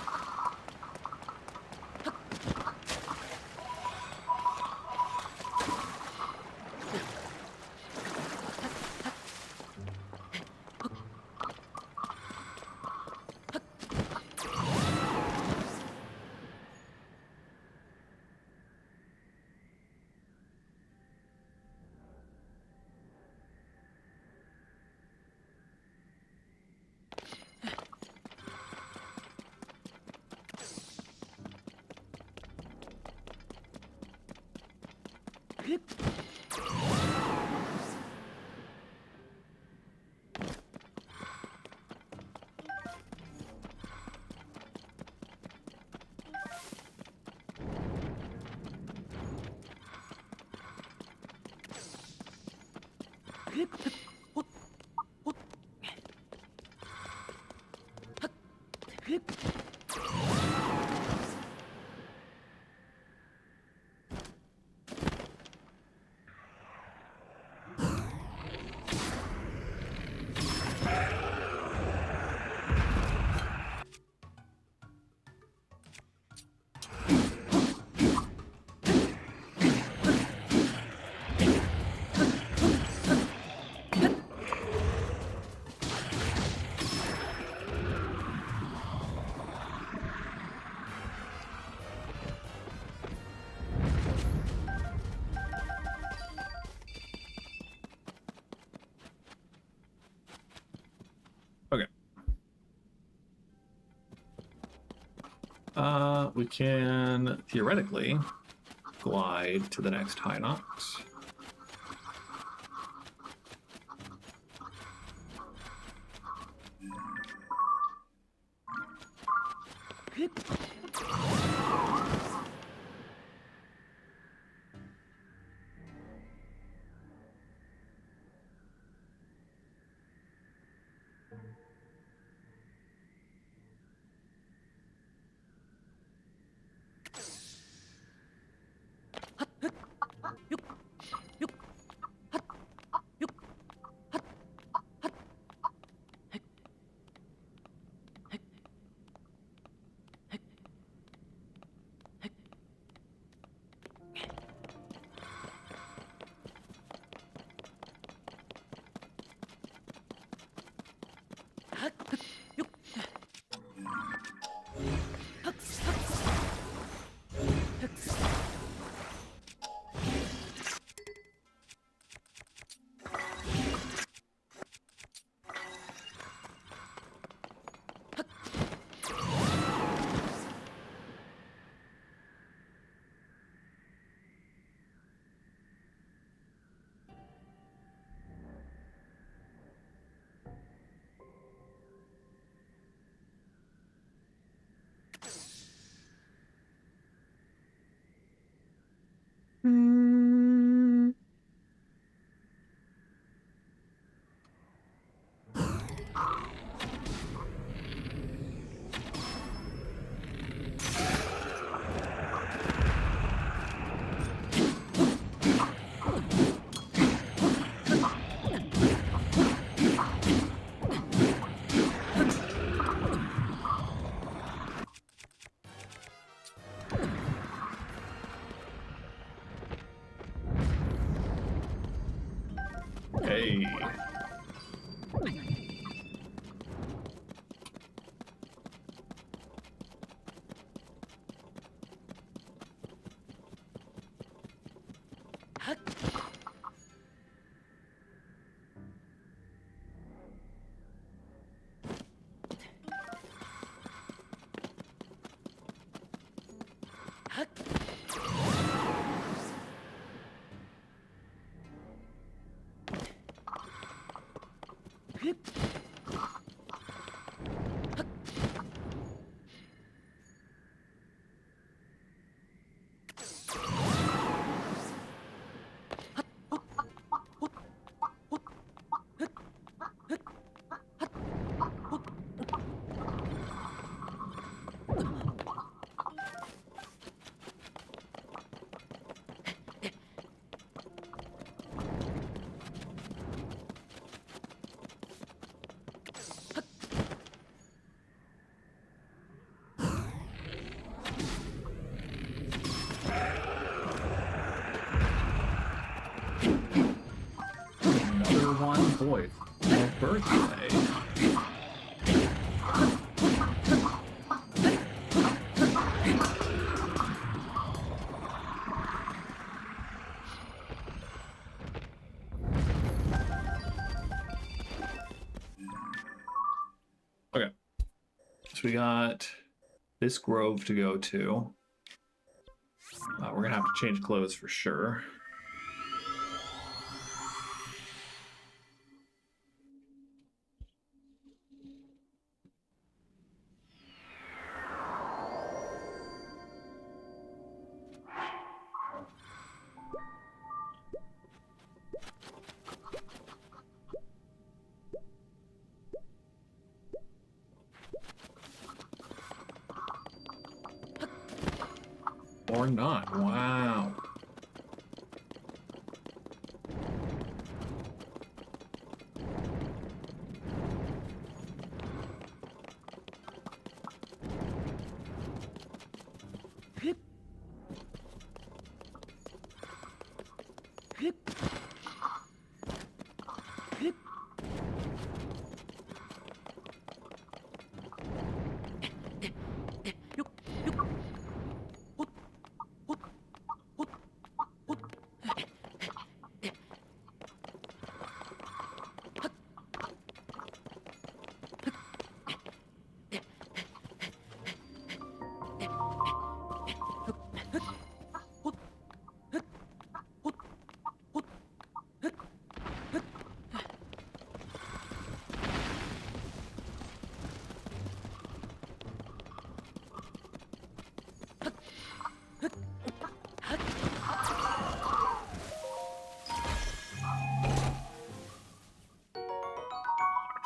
Okay. We can theoretically glide to the next high knots. Hey. one boy. My birthday. Okay. So we got this grove to go to. We're gonna have to change clothes for sure. Or not. Wow.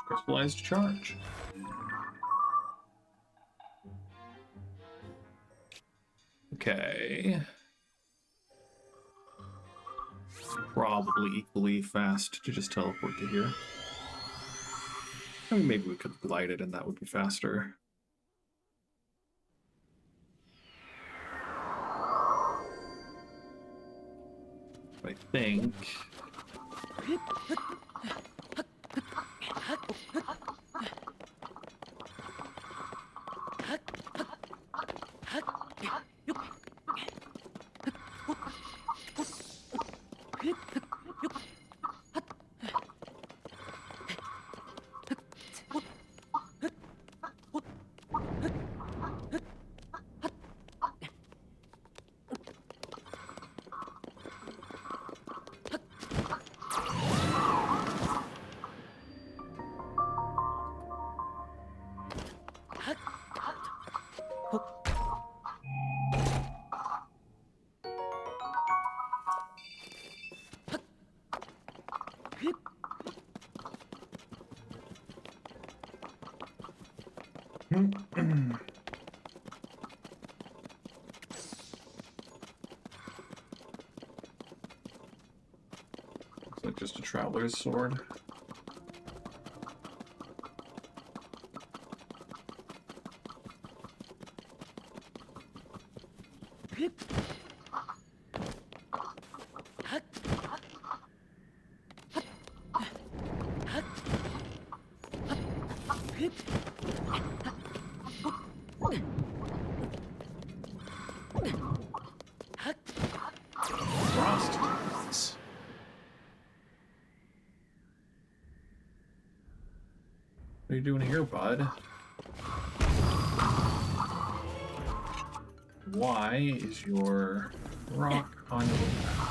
Crystallized charge. Okay. Probably equally fast to just teleport to here. I mean, maybe we could glide it and that would be faster. I think... Looks like just a traveler's sword. Frost. What are you doing here, bud? Why is your rock on your back?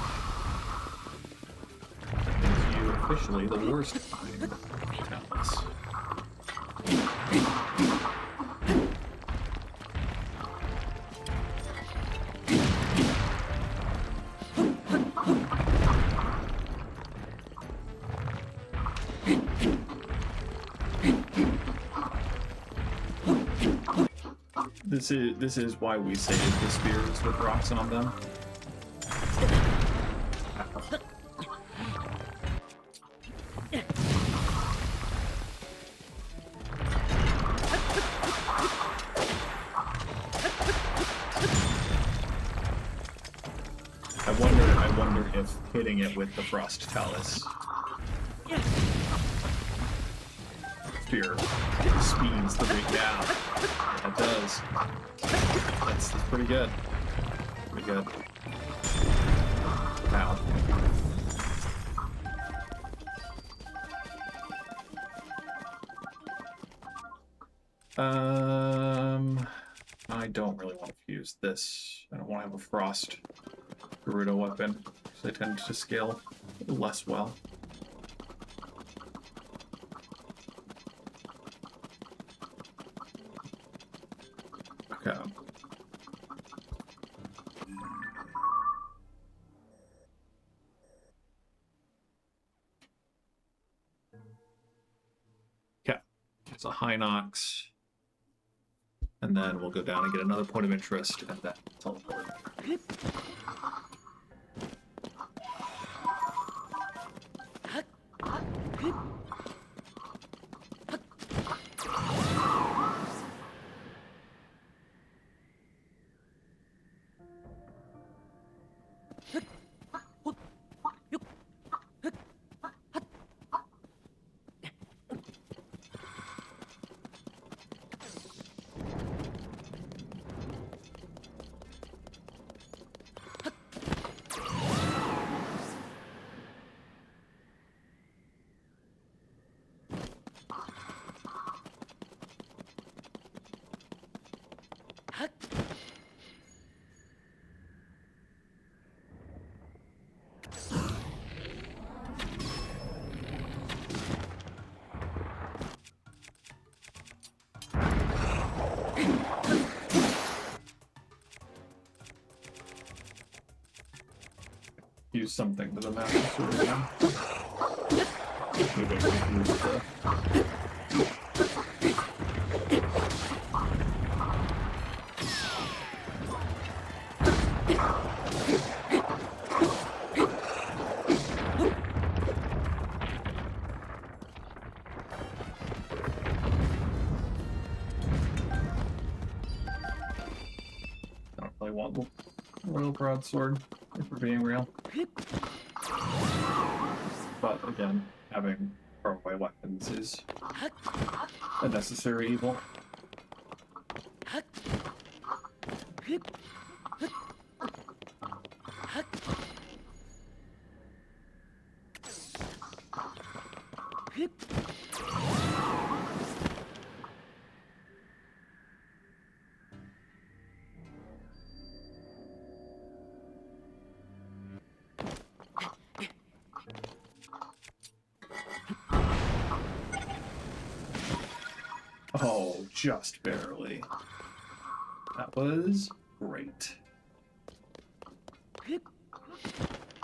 That makes you officially the worst kind of Talus. This is why we save the spears with rocks on them. I wonder if hitting it with the frost talus atmosphere speeds the big gap. It does. That's pretty good. Pretty good. Wow. I don't really want to use this. I don't want to have a frost Gerudo weapon, because they tend to scale less well. Okay. Okay. It's a high Nox. And then we'll go down and get another point of interest, and then teleport. Use something to the Master Sword again. Maybe I can use the... I don't really want the Royal Broadsword, if we're being real. But again, having throwaway weapons is a necessary evil. Oh, just barely. That was great.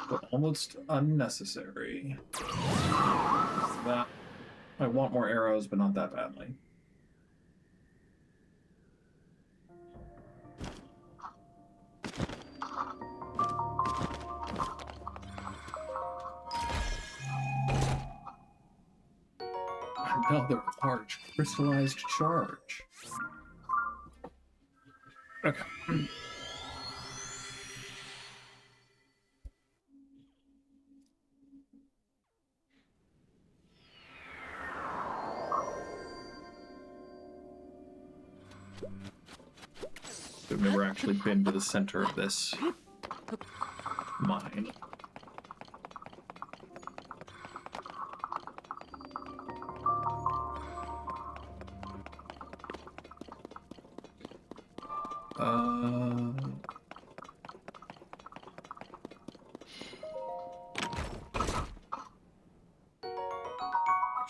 But almost unnecessary. That I want more arrows, but not that badly. Another large crystallized charge. Okay. We've never actually been to the center of this mine.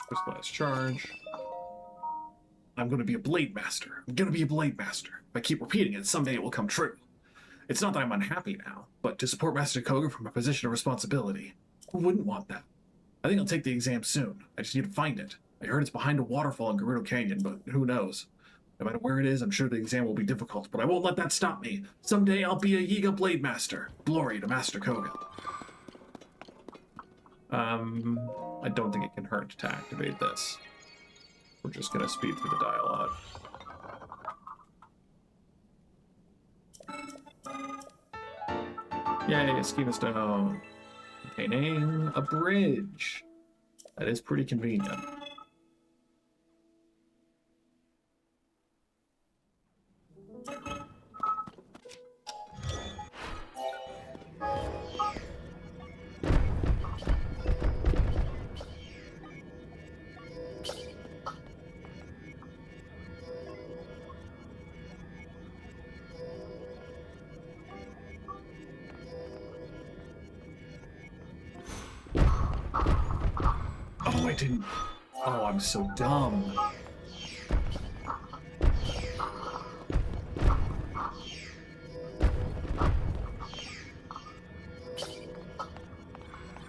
Crystallized charge. I'm going to be a Blade Master. I'm going to be a Blade Master. If I keep repeating it, someday it will come true. It's not that I'm unhappy now, but to support Master Kohga from a position of responsibility. Who wouldn't want that? I think I'll take the exam soon. I just need to find it. I heard it's behind a waterfall in Gerudo Canyon, but who knows? No matter where it is, I'm sure the exam will be difficult, but I won't let that stop me. Someday I'll be a Yiga Blade Master. Glory to Master Kohga. I don't think it can hurt to activate this. We're just gonna speed through the dialogue. Yay, a schema stone. Containing a bridge. That is pretty convenient. I didn't. Oh, I'm so dumb.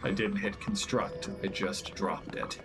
I didn't hit construct, I just dropped it.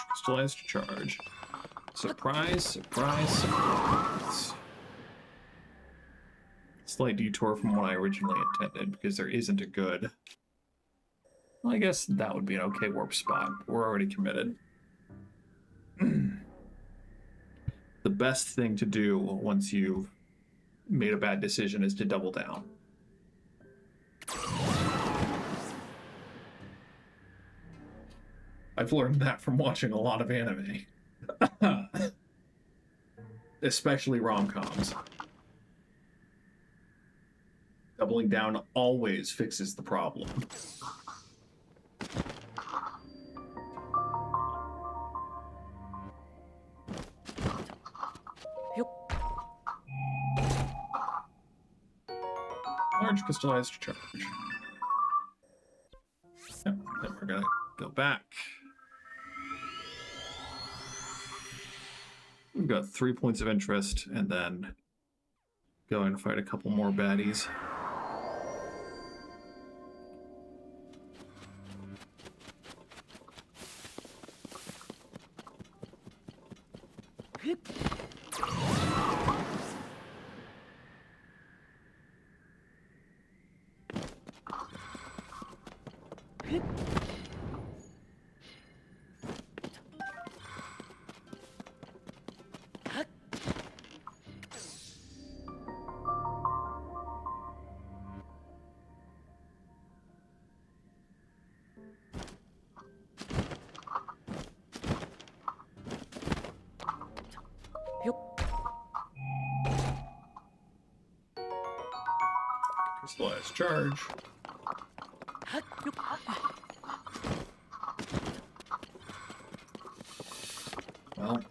Crystallized charge. Surprise, surprise, surprise. Slight detour from what I originally intended, because there isn't a good... Well, I guess that would be an okay warp spot. We're already committed. The best thing to do once you've made a bad decision is to double down. I've learned that from watching a lot of anime. Especially rom-coms. Doubling down always fixes the problem. Large crystallized charge. Yep, then we're gonna go back. We've got 3 points of interest, and then going to fight a couple more baddies. Crystallized charge. Well.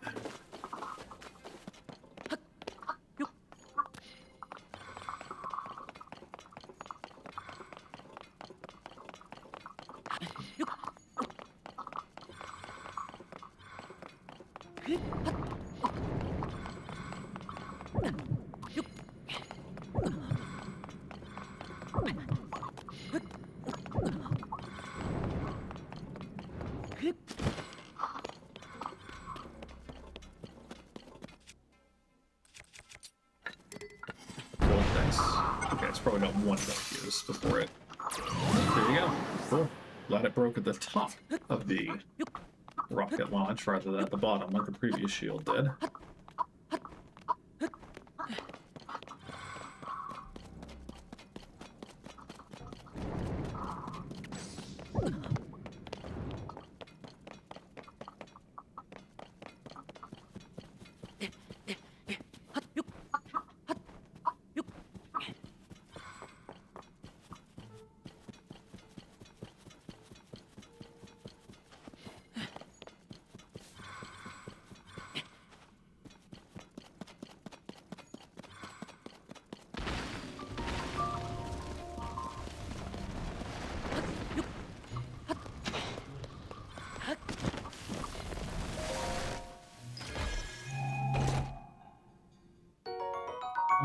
Okay, it's probably got one more use before it. There you go. Cool. Glad it broke at the top of the rocket launch rather than at the bottom like the previous shield did.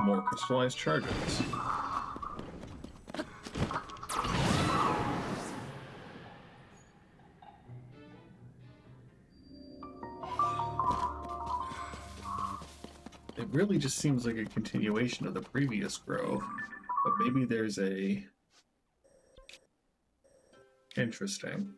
More crystallized charges. It really just seems like a continuation of the previous grove, but maybe there's a... Interesting.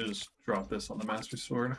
just drop this on the Master Sword.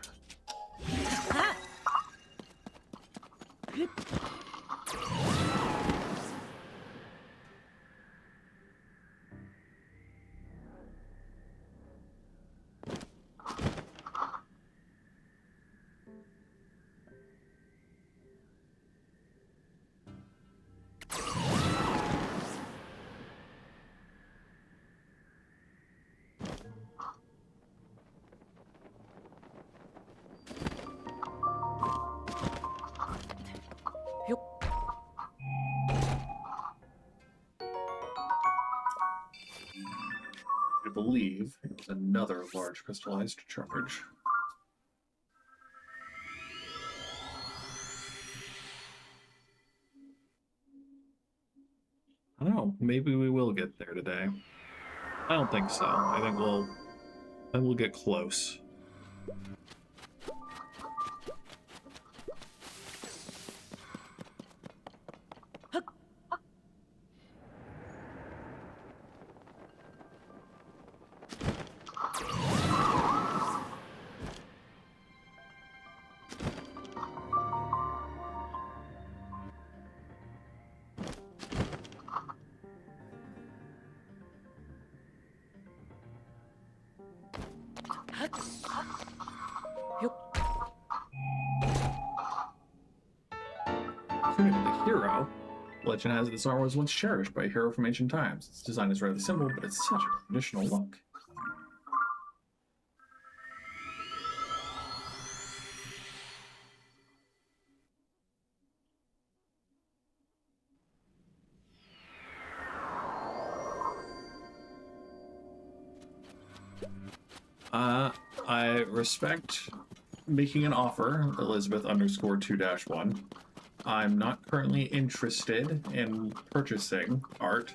I believe it was another large crystallized charge. I don't know. Maybe we will get there today. I don't think so. I think we'll get close. The hero. Legend has it this armor was once cherished by a hero from ancient times. Its design is rather simple, but it's such a traditional look. I respect making an offer, Elizabeth _2-1. I'm not currently interested in purchasing art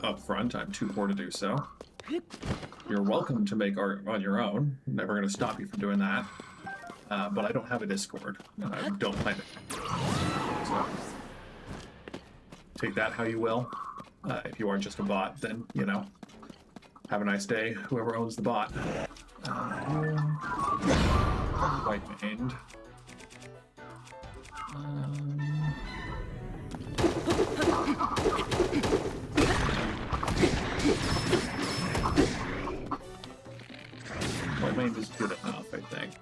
up front. I'm too poor to do so. You're welcome to make art on your own. I'm never going to stop you from doing that. But I don't have a Discord, and I don't plan to. So, take that how you will. If you are just a bot, then, you know, have a nice day, whoever owns the bot. White maned. White maned is good enough, I think.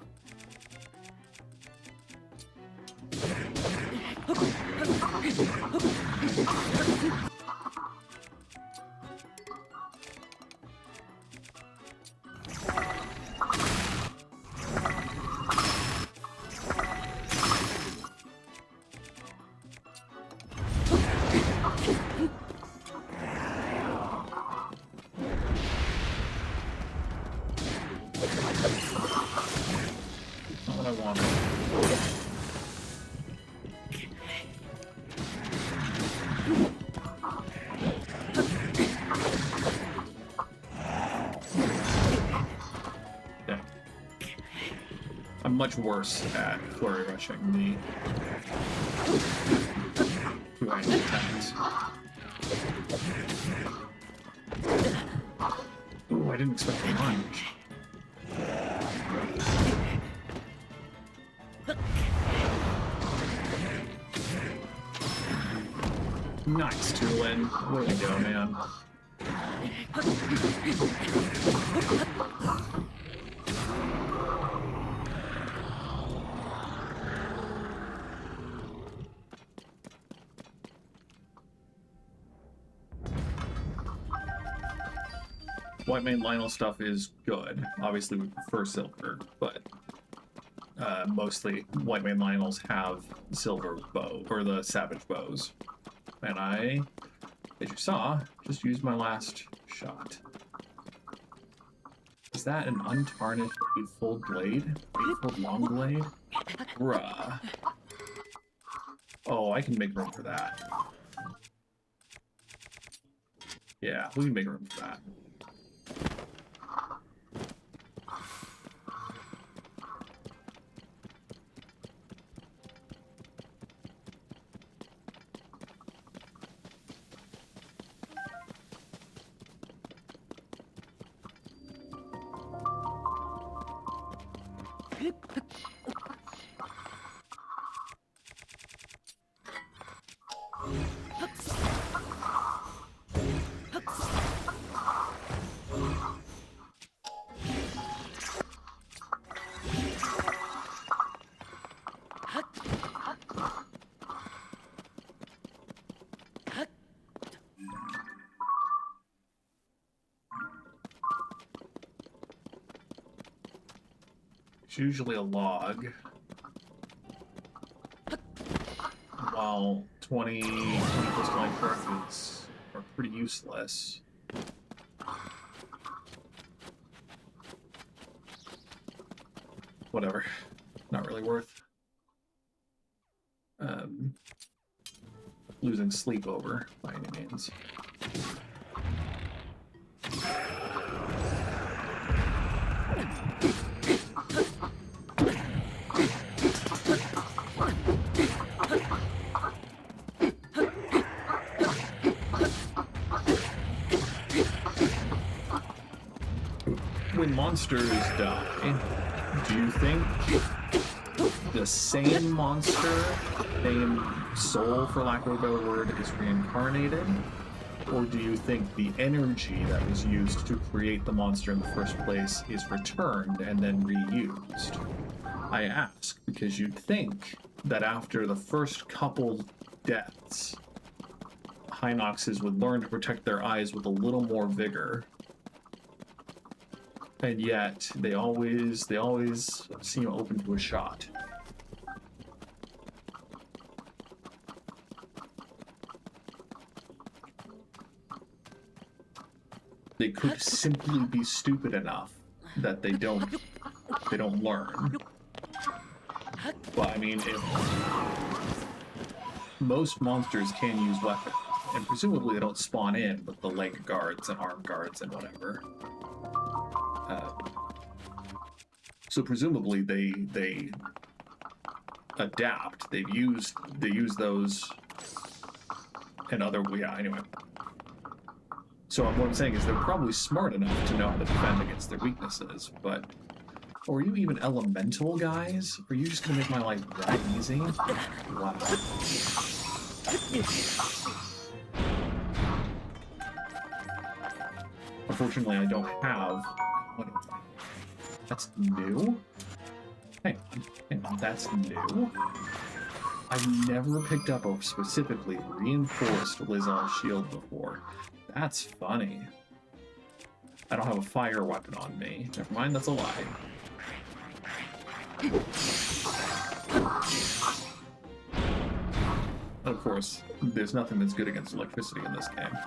I'm much worse at flurry rushing the two-handed attacks. Ooh, I didn't expect a lunge. Nice, Tulin. Way to go, man. White main Lionel stuff is good. Obviously, we prefer silver, but mostly white main Lionels have silver bow, or the savage bows. And I, as you saw, just used my last shot. Is that an untarnished 8-fold blade? 8-fold long blade? Bruh. Oh, I can make room for that. Yeah, we can make room for that. It's usually a log. While 20 crystalline cartridges are pretty useless. Whatever. Not really worth losing sleep over by any means. When monsters die, do you think the same monster, same soul, for lack of a better word, is reincarnated? Or do you think the energy that was used to create the monster in the first place is returned and then reused? I ask because you'd think that after the first couple deaths, Hinoxes would learn to protect their eyes with a little more vigor. And yet, they always seem open to a shot. They could simply be stupid enough that they don't learn. But I mean, if most monsters can use weapons, and presumably they don't spawn in with the leg guards and arm guards and whatever. So presumably they adapt. They use those and other anyway. So what I'm saying is they're probably smart enough to know how to defend against their weaknesses, but are you even elemental guys? Are you just gonna make my life that easy? Wow. Unfortunately, I don't have. That's new? Hang on, that's new? I've never picked up a specifically reinforced Lizal shield before. That's funny. I don't have a fire weapon on me. Never mind, that's a lie. Of course, there's nothing that's good against electricity in this game.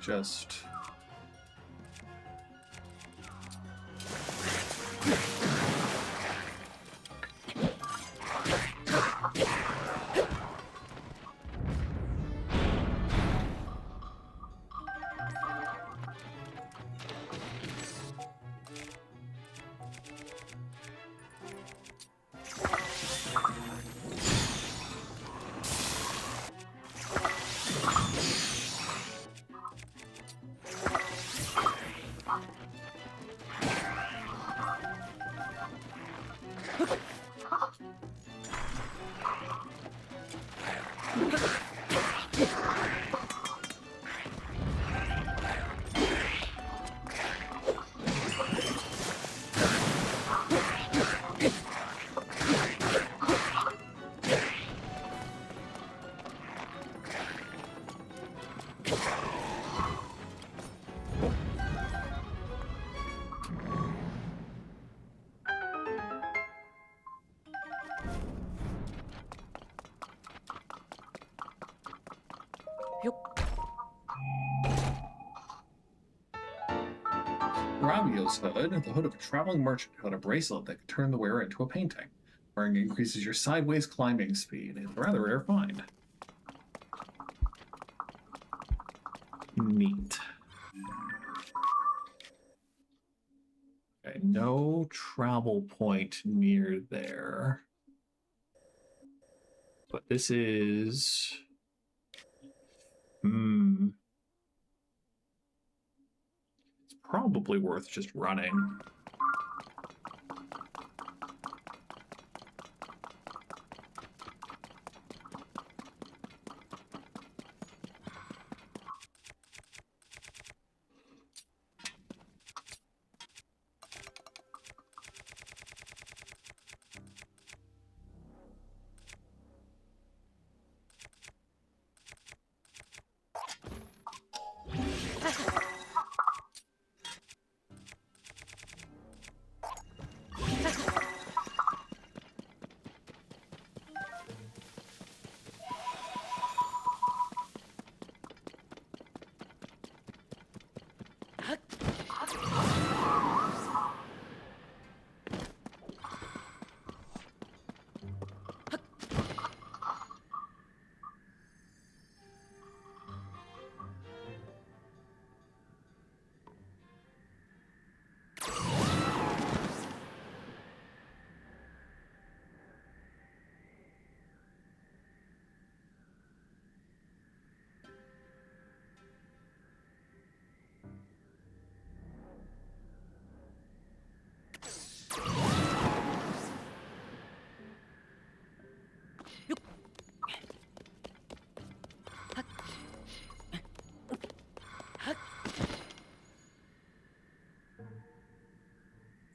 Just Fabio's hood. The hood of a traveling merchant who had a bracelet that could turn the wearer into a painting. Wearing increases your sideways climbing speed. It's a rather rare find. Neat. Okay, no travel point near there. But this is... It's probably worth just running.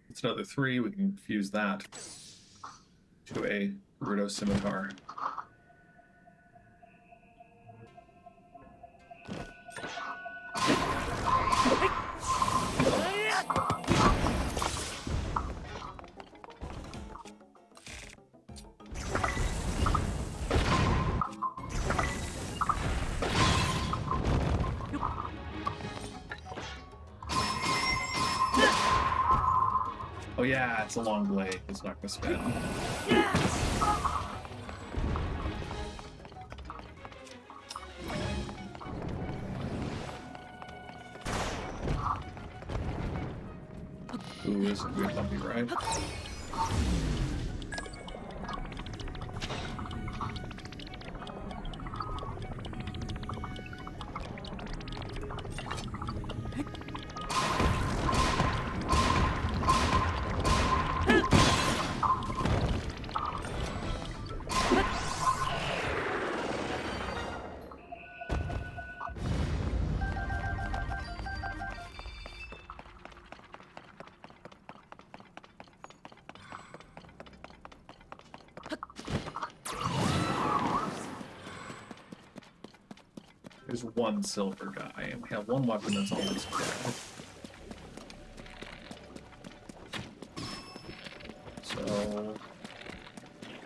It's another 3. We can fuse that to a Rudo Scimitar. Oh yeah, it's a long blade. It's not gonna spin. Ooh, this is a good bumpy ride. There's one silver guy, and we have one weapon that's almost dead. So...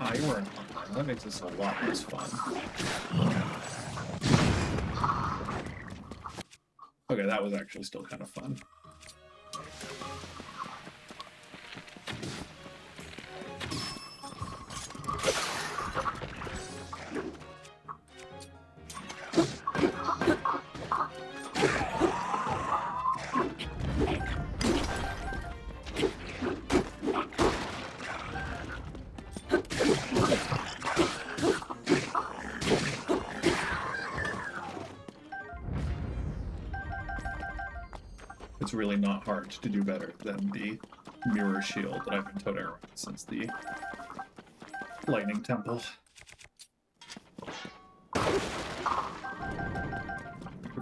Ah, you weren't fun. That makes this a lot less fun. Okay, that was actually still kind of fun. It's really not hard to do better than the mirror shield that I've been toting around since the lightning temple. A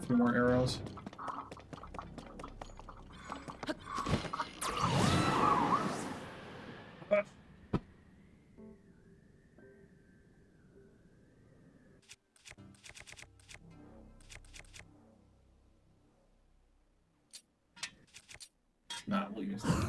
few more arrows. Not we'll use that.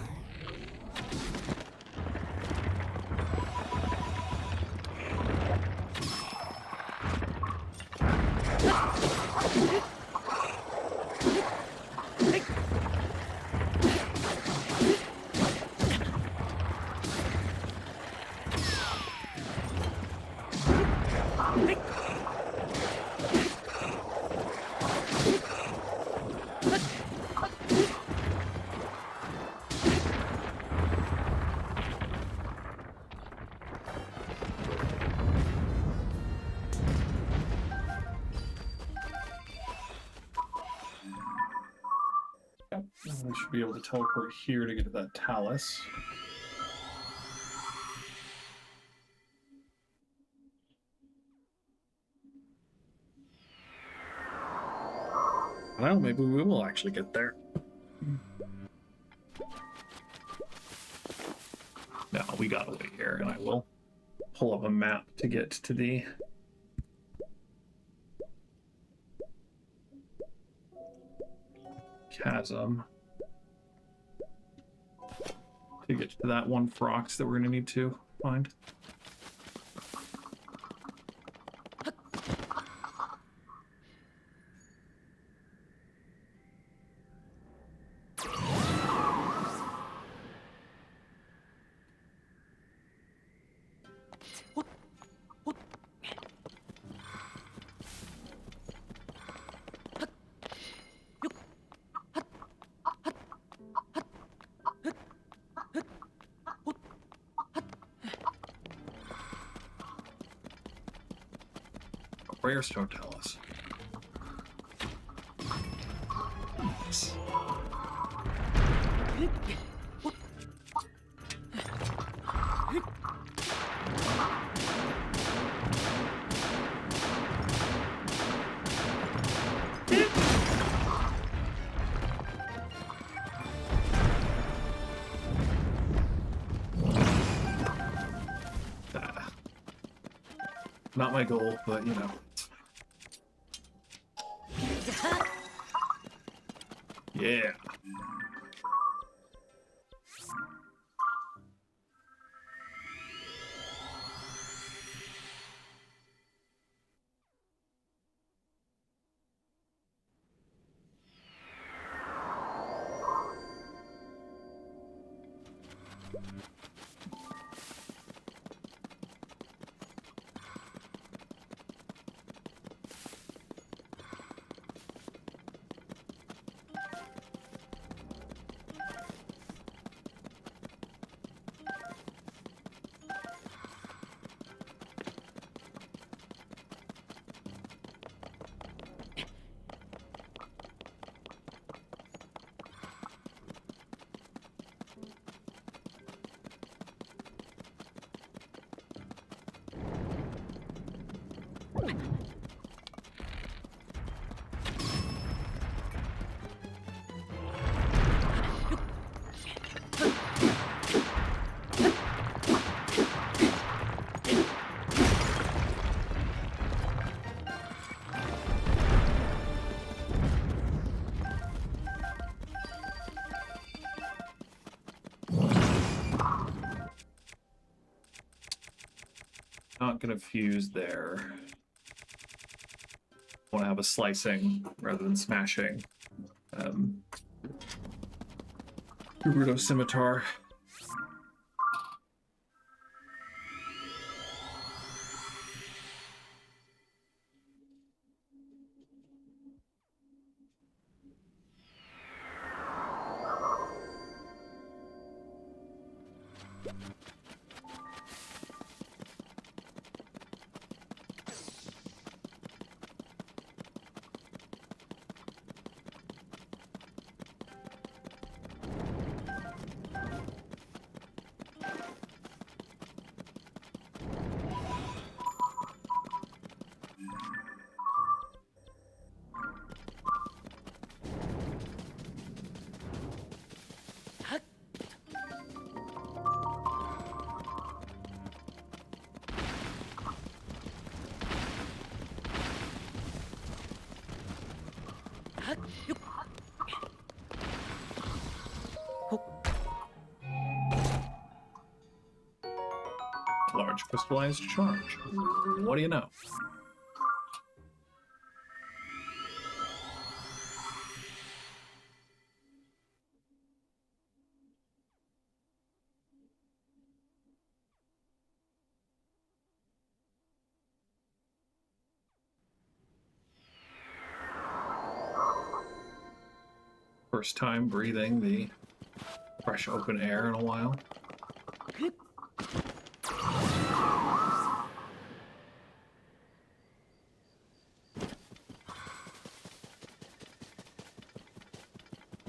Yep. We should be able to teleport here to get to that talus. Well, maybe we will actually get there. No, we gotta wait here, and I will pull up a map to get to the chasm to get to that one frox that we're gonna need to find. Rare stone talus. Nice. Not my goal, but you know. Yeah. Not gonna fuse there. Want to have a slicing rather than smashing. Gerudo scimitar. Large crystallized charge. What do you know? First time breathing the fresh open air in a while.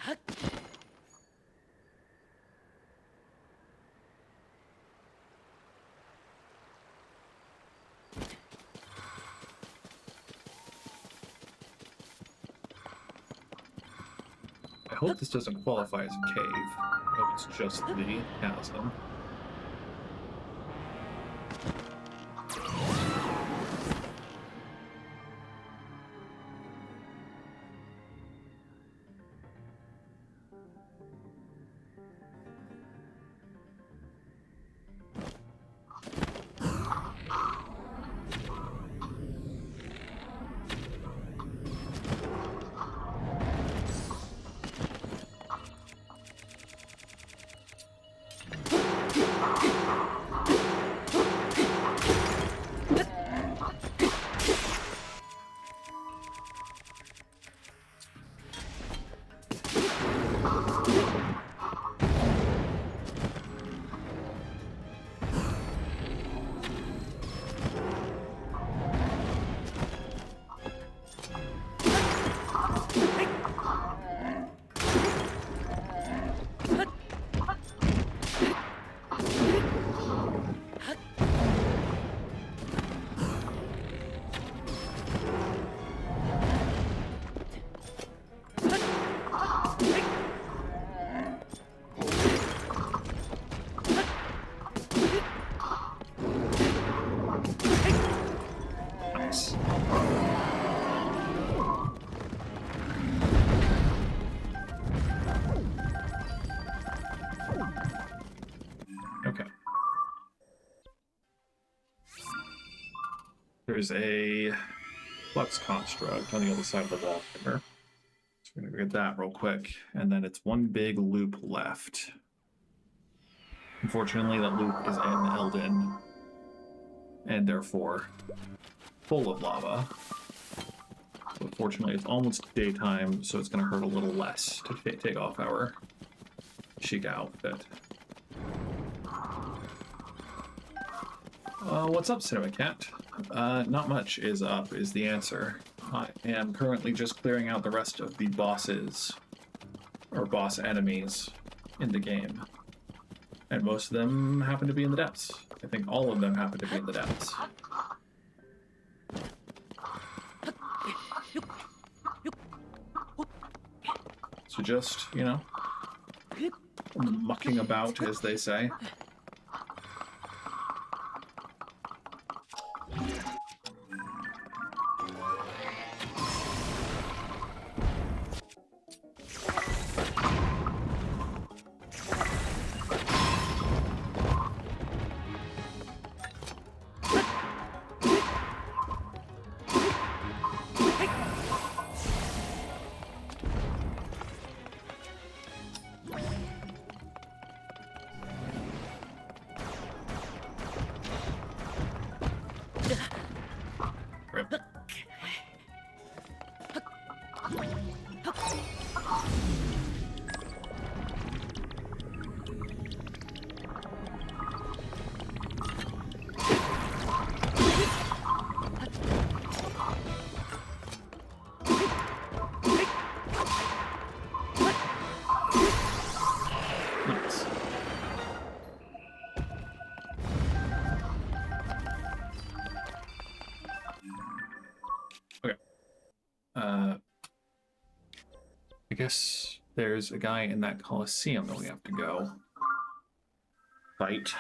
I hope this doesn't qualify as a cave. I hope it's just the chasm. Okay. There's a flux construct on the other side of the wall here. So we're gonna get that real quick, and then it's one big loop left. Unfortunately, that loop is in Elden, and therefore full of lava. But fortunately, it's almost daytime, so it's gonna hurt a little less to take off our Yiga outfit. What's up, Cinema Cat? Not much is up, is the answer. I am currently just clearing out the rest of the bosses, or boss enemies, in the game. And most of them happen to be in the depths. I think all of them happen to be in the depths. So just, you know, mucking about, as they say. I guess there's a guy in that Coliseum that we have to go fight.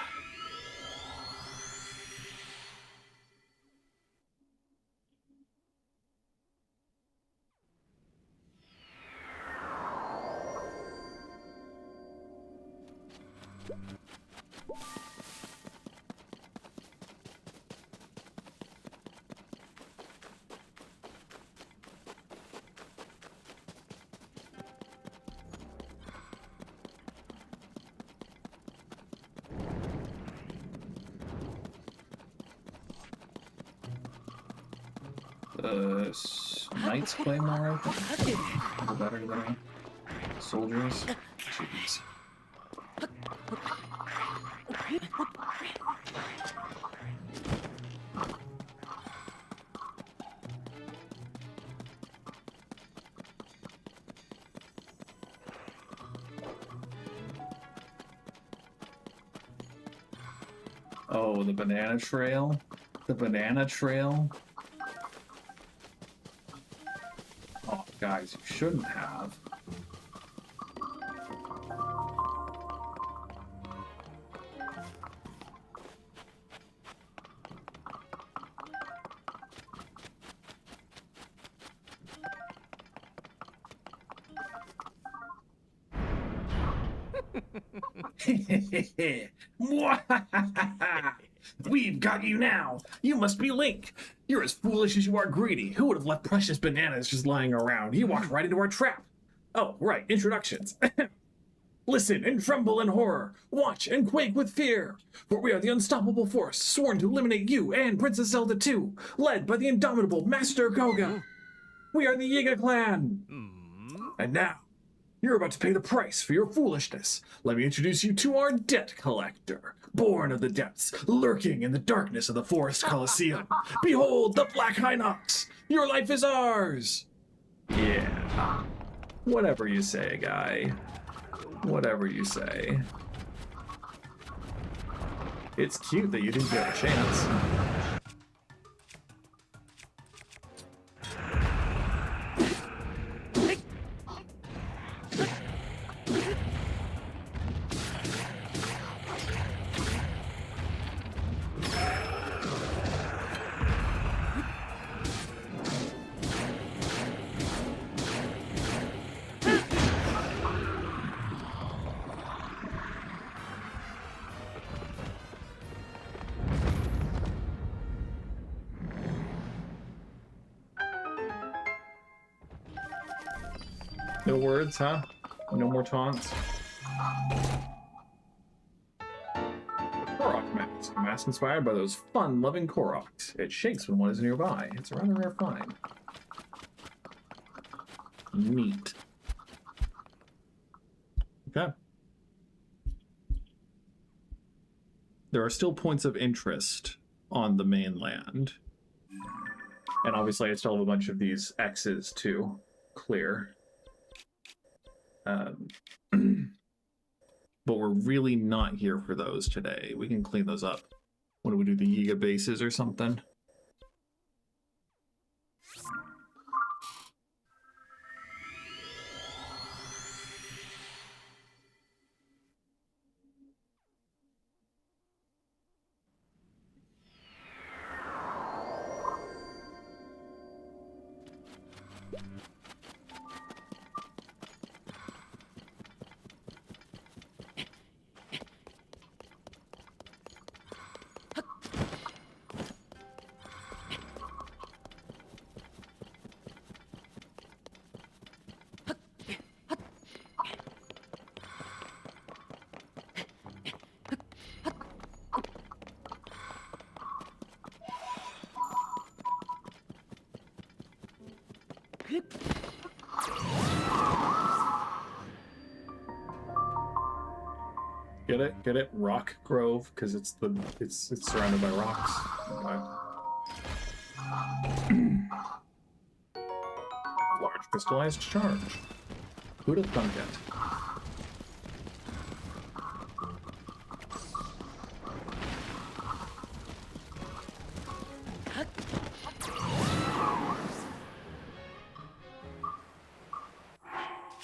Knight's Claymore, I think. A little better than soldiers. Jeez. Oh, the banana trail? The banana trail? Oh, guys, you shouldn't have. We've got you now. You must be Link. You're as foolish as you are greedy. Who would have left precious bananas just lying around? He walked right into our trap. Oh, right, introductions. Listen and tremble in horror. Watch and quake with fear. For we are the unstoppable force, sworn to eliminate you and Princess Zelda too, led by the indomitable Master Kohga. We are the Yiga clan. And now, you're about to pay the price for your foolishness. Let me introduce you to our debt collector, born of the depths, lurking in the darkness of the Forest Coliseum. Behold the Black Hinox! Your life is ours! Yeah. Whatever you say, guy. Whatever you say. It's cute that you didn't get a chance. No words, huh? No more taunts. Korok mask. A mask inspired by those fun-loving Koroks. It shakes when one is nearby. It's a rather rare find. Neat. Okay. There are still points of interest on the mainland. And obviously I still have a bunch of these X's to clear. But we're really not here for those today. We can clean those up when we do the Yiga bases or something. Get it? Get it? Rock Grove, because it's surrounded by rocks. Okay. Large crystallized charge. Who'd have thunk it?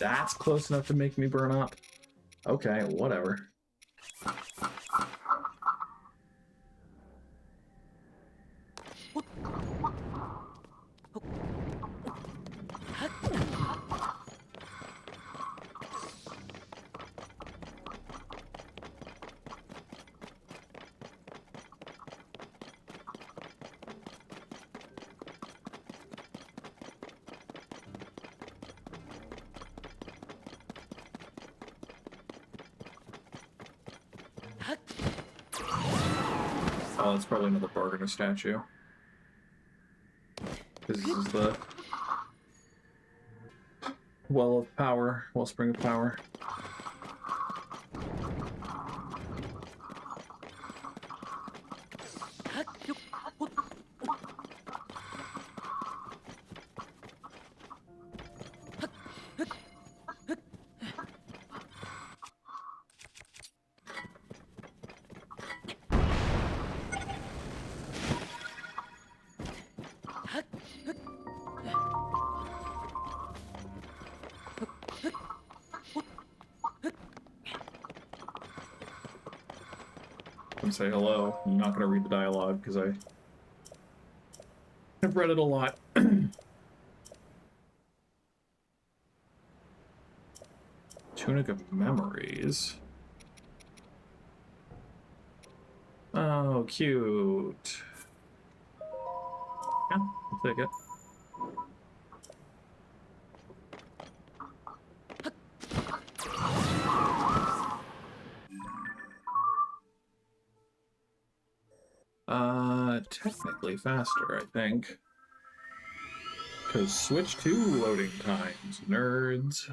That's close enough to make me burn up. Okay, whatever. Oh, it's probably another bargainer statue. This is the well of power, wellspring of power. and say hello. I'm not going to read the dialogue because I've read it a lot. Tunic of Memories. Oh, cute. Yeah, I'll take it. Technically faster, I think. Because switch to loading times, nerds.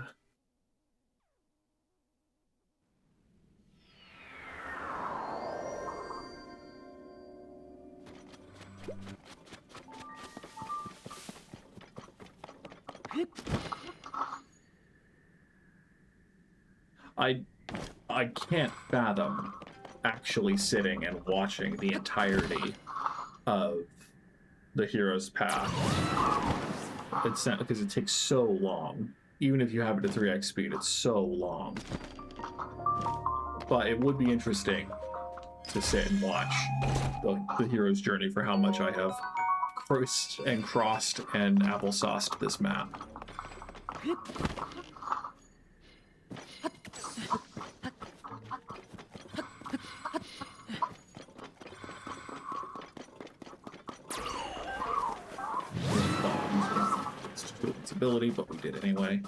I can't fathom actually sitting and watching the entirety of the hero's path. It's not because it takes so long. Even if you have it at 3x speed, it's so long. But it would be interesting to sit and watch the hero's journey for how much I have crossed and applesauced this map. Ability, but we did anyway.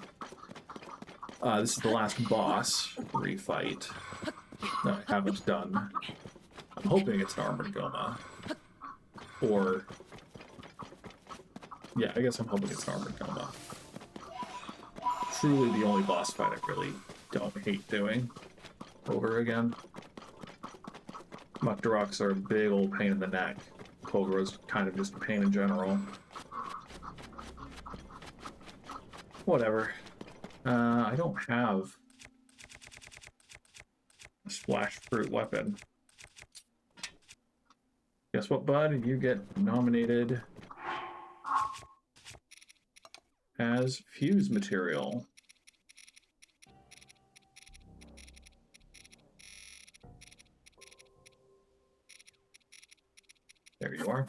This is the last boss refight that I haven't done. I'm hoping it's an armored Goma. Or... yeah, I guess I'm hoping it's an armored Goma. Truly the only boss fight I really don't hate doing over again. Muckdaroks are a big old pain in the neck. Kohga is kind of just a pain in general. Whatever. I don't have a splash fruit weapon. Guess what, bud? You get nominated as fuse material. There you are.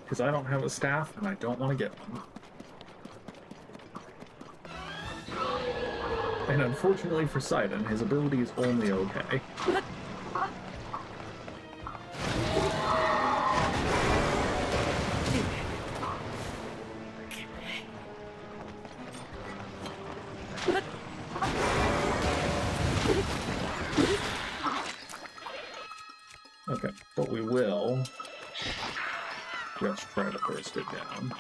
Because I don't have a staff, and I don't want to get one. And unfortunately for Sidon, his ability is only okay. Okay, but we will just try to burst it down.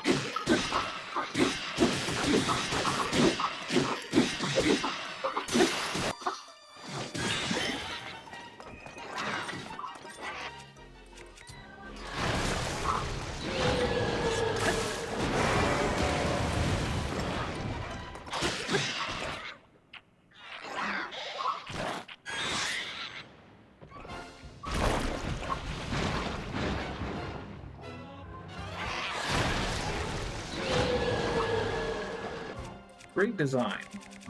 Great design.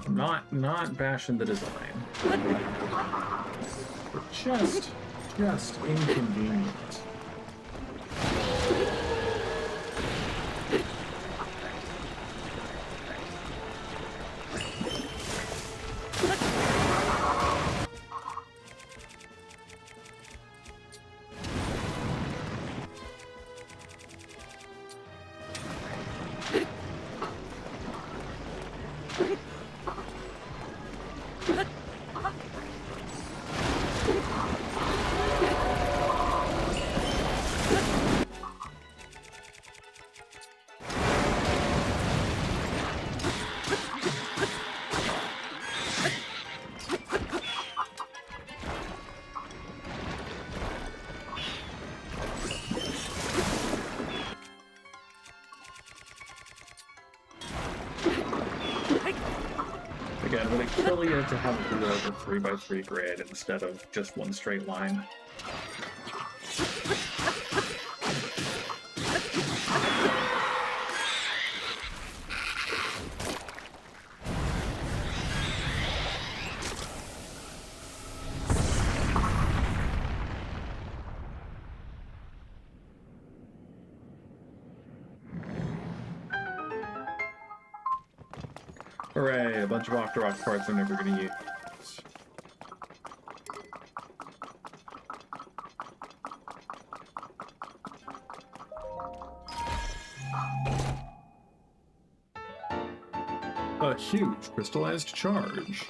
Not bashing the design. But just inconvenient. Again, would it kill you to have it be like a 3x3 grid instead of just one straight line? Hooray, a bunch of Octorok parts I'm never going to use. A huge crystallized charge.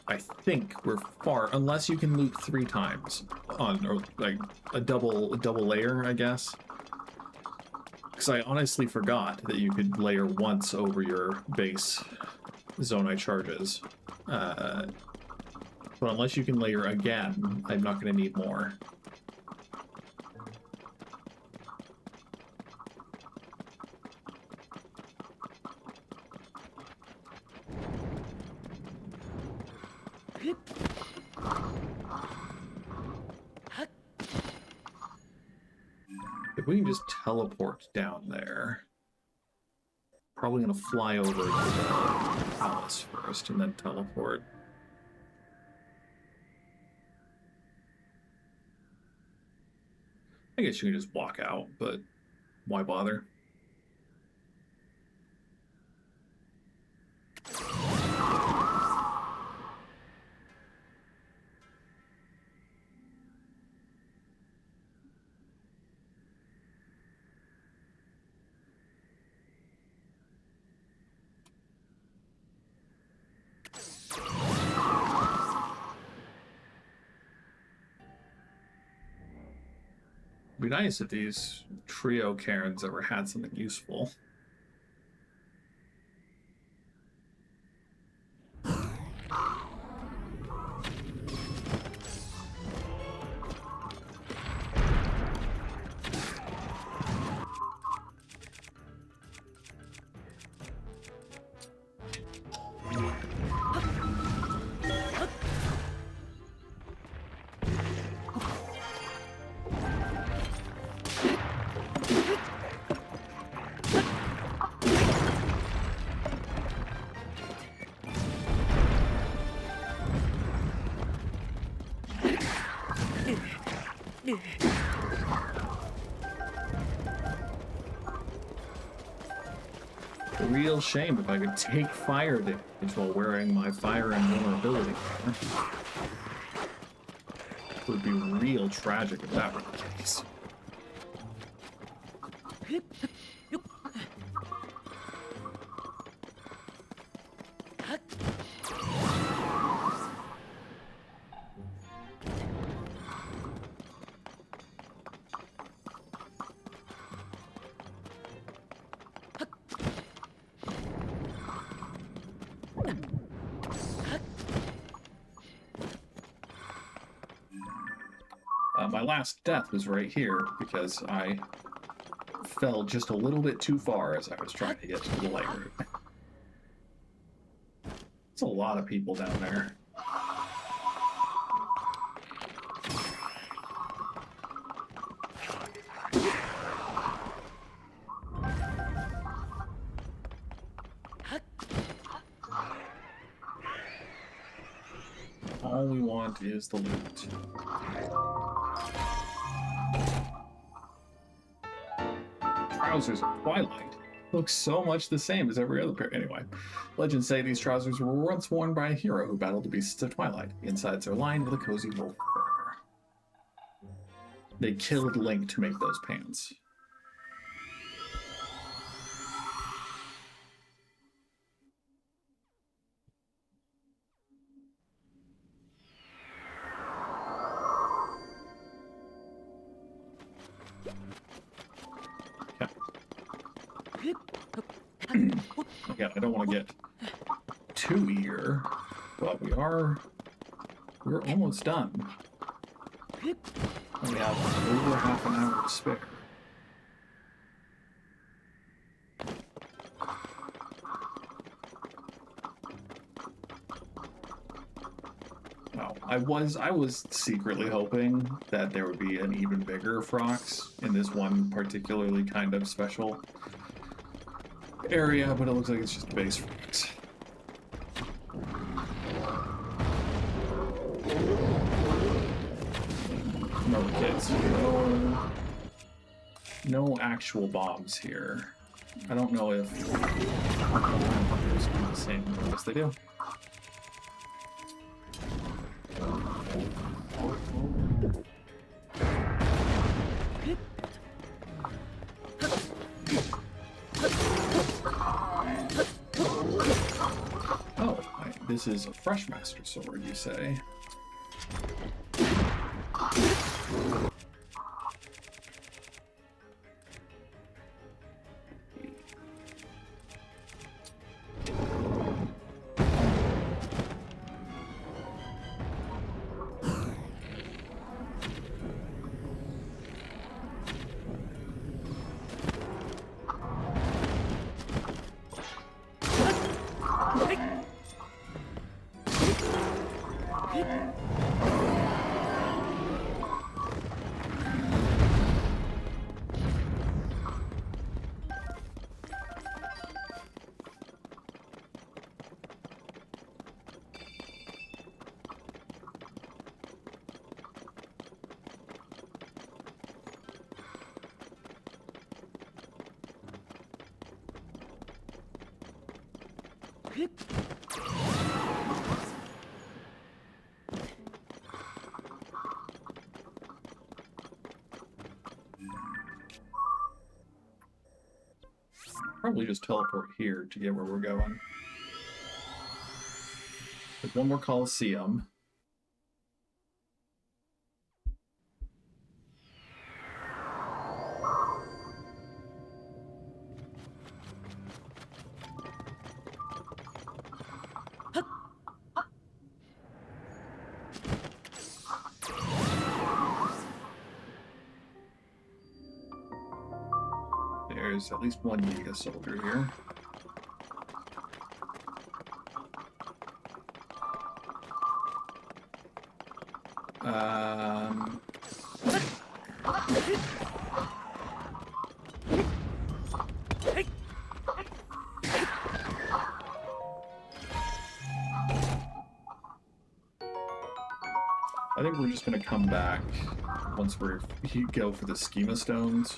I think we're far, unless you can loot 3 times on, or like a double layer, I guess. Because I honestly forgot that you could layer once over your base Zonai charges. But unless you can layer again, I'm not going to need more. If we can just teleport down there, probably gonna fly over to the palace first and then teleport. I guess you can just walk out, but why bother? It'd be nice if these trio cairns ever had something useful. A real shame if I could take fire damage while wearing my fire and vulnerability. It would be real tragic if that were the case. My last death was right here because I fell just a little bit too far as I was trying to get to the light route. It's a lot of people down there. All we want is the loot. Trousers of Twilight look so much the same as every other pair. Anyway, legends say these trousers were once worn by a hero who battled the beasts of Twilight. The insides are lined with a cozy wool fur. They killed Link to make those pants. Again, I don't want to get too eager, but we're almost done. We have over half an hour to spare. Oh, I was secretly hoping that there would be an even bigger Frox in this one particularly kind of special area, but it looks like it's just a base Frox. No kids. No actual bombs here. I don't know if do the same. Yes, they do. Oh, this is a fresh Master Sword, you say? Probably just teleport here to get where we're going. There's one more Coliseum. There's at least one Yiga soldier here. I think we're just going to come back once we go for the schema stones.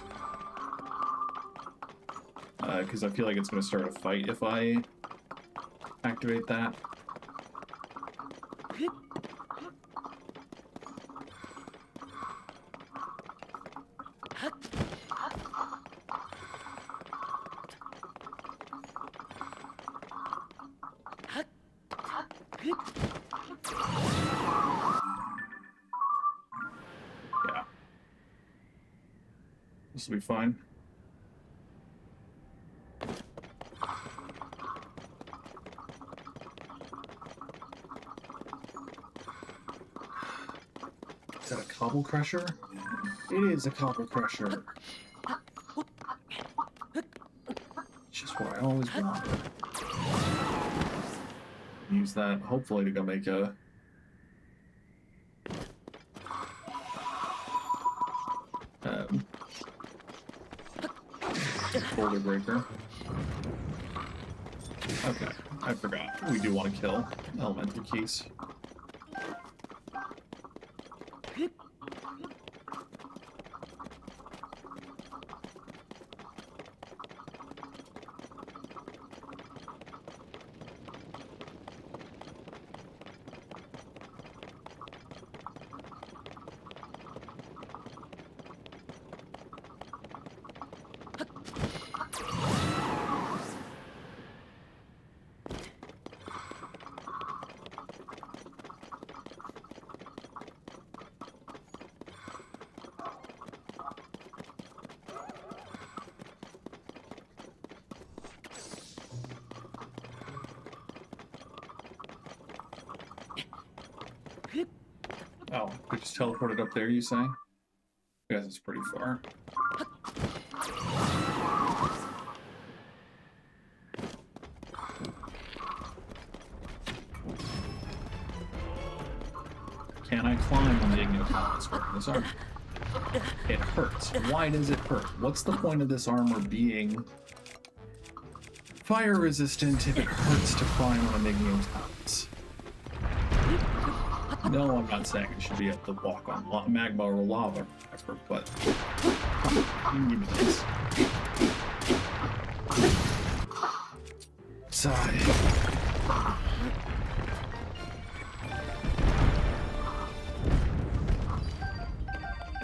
Because I feel like it's going to start a fight if I activate that. Yeah. This will be fine. Is that a cobble crusher? It is a cobble crusher. It's just what I always wanted. Use that, hopefully, to go make a boulder breaker. Okay, I forgot. We do want to kill elemental keys. Oh, we just teleported up there, you say? I guess it's pretty far. Can I climb on the Igniotalus wearing this armor? It hurts. Why does it hurt? What's the point of this armor being fire resistant if it hurts to climb on an Igniotalus? No, I'm not saying it should be able to walk on magma or lava, but you can give me this. Sigh.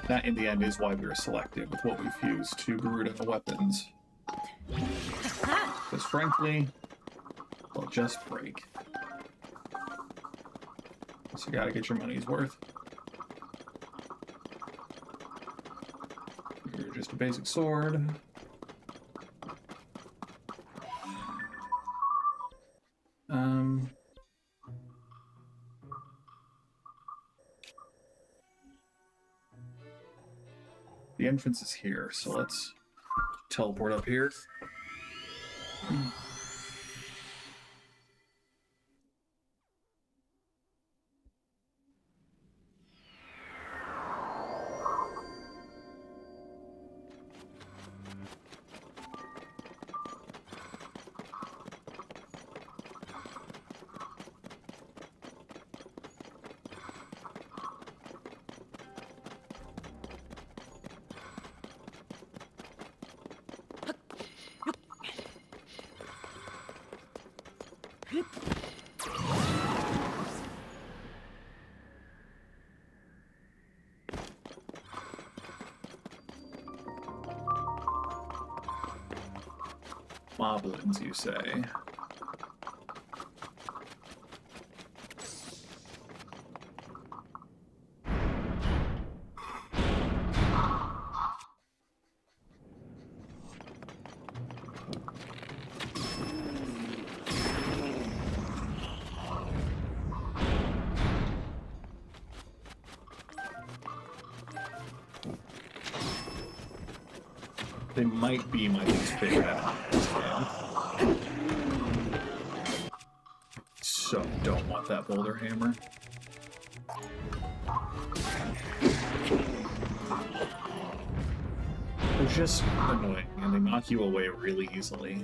That, in the end, is why we were selective with what we fused to Garuda weapons. Because, frankly, they'll just break. So you gotta get your money's worth. You're just a basic sword. The entrance is here, so let's teleport up here. Moblins, you say? They might be my least favorite enemy in this game. So don't want that boulder hammer. They're just annoying, and they knock you away really easily.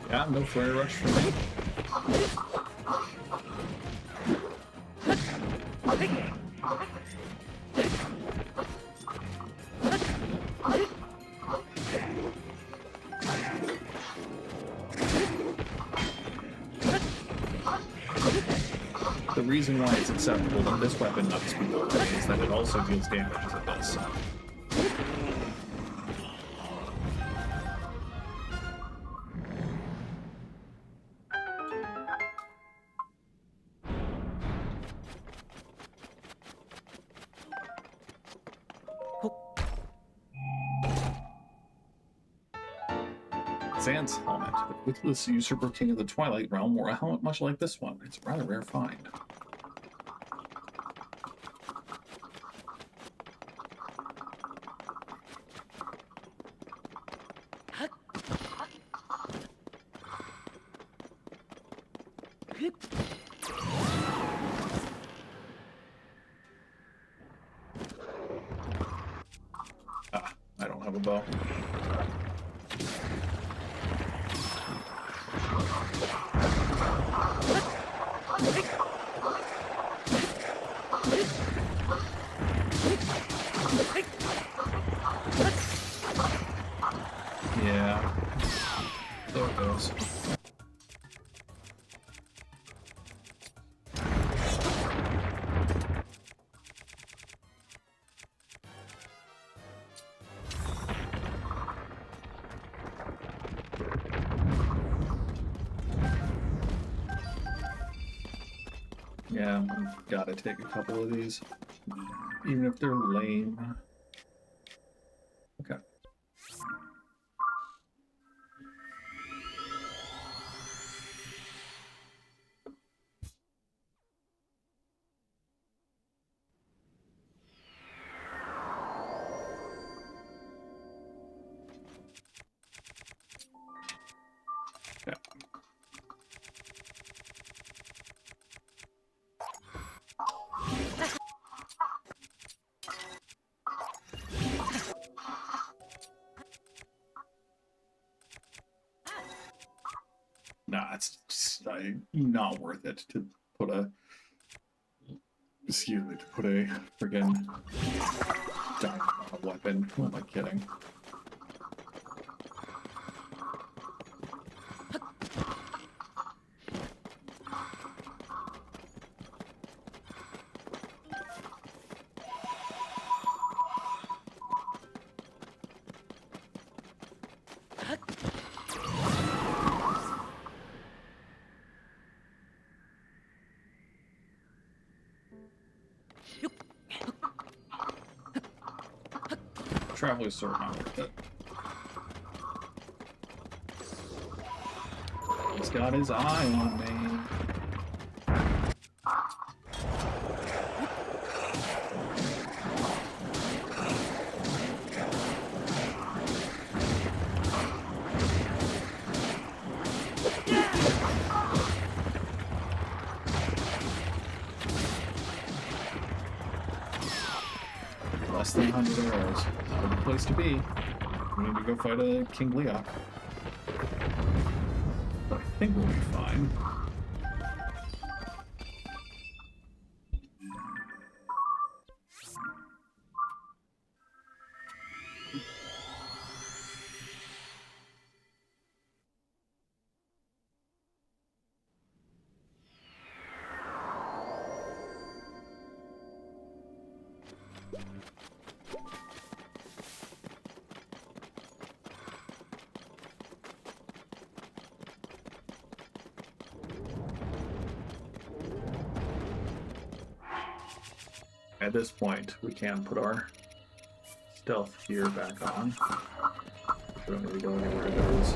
Yeah, no flare rush for me. The reason why it's acceptable that this weapon knocks people away is that it also deals damage as it does so. Zan's helmet. The Witless Usurper King of the Twilight Realm wore a helmet much like this one. It's a rather rare find. have a bow. Yeah. There it goes. Yeah, I've gotta take a couple of these. Even if they're lame. Okay. Okay. Nah, it's just, not worth it to put a. Excuse me, to put a friggin' diamond on a weapon. Who am I kidding? Traveler's sword not worth it. He's got his eye on me. Less than 100 arrows. Not a good place to be. We need to go fight a King Leok. But I think we'll be fine. At this point, we can put our stealth gear back on. We don't really go anywhere it goes.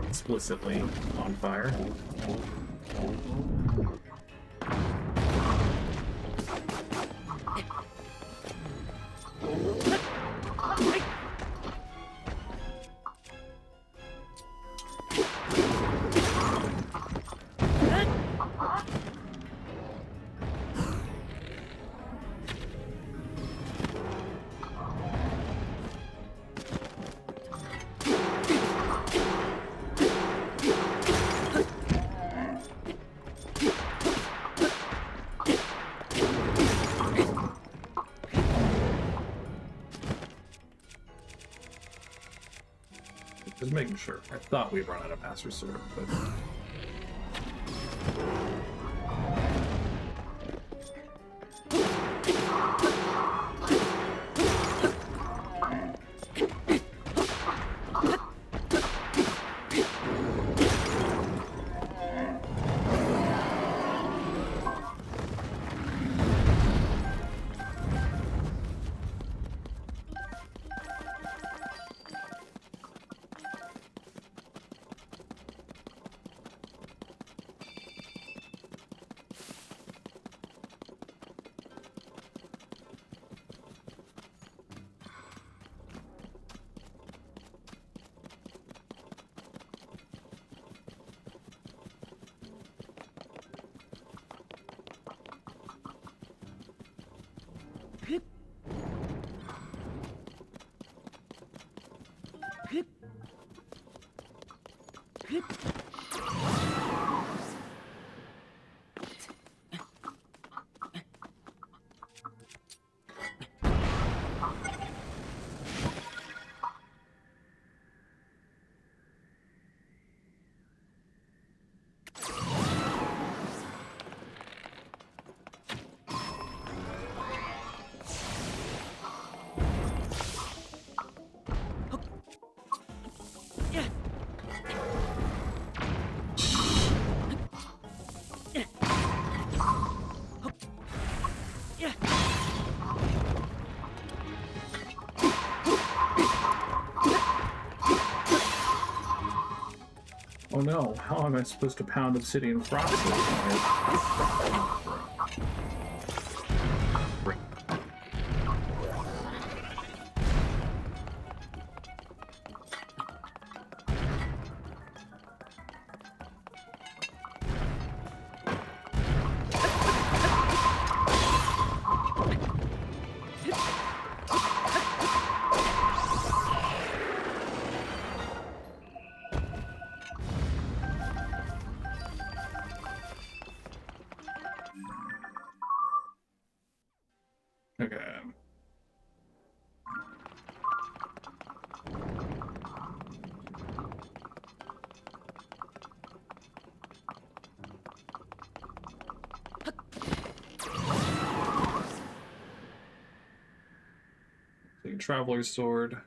Explicitly on fire. Just making sure. I thought we'd run out of Master Sword, but... Oh no, how am I supposed to pound obsidian frosted? Okay. Take a traveler's sword.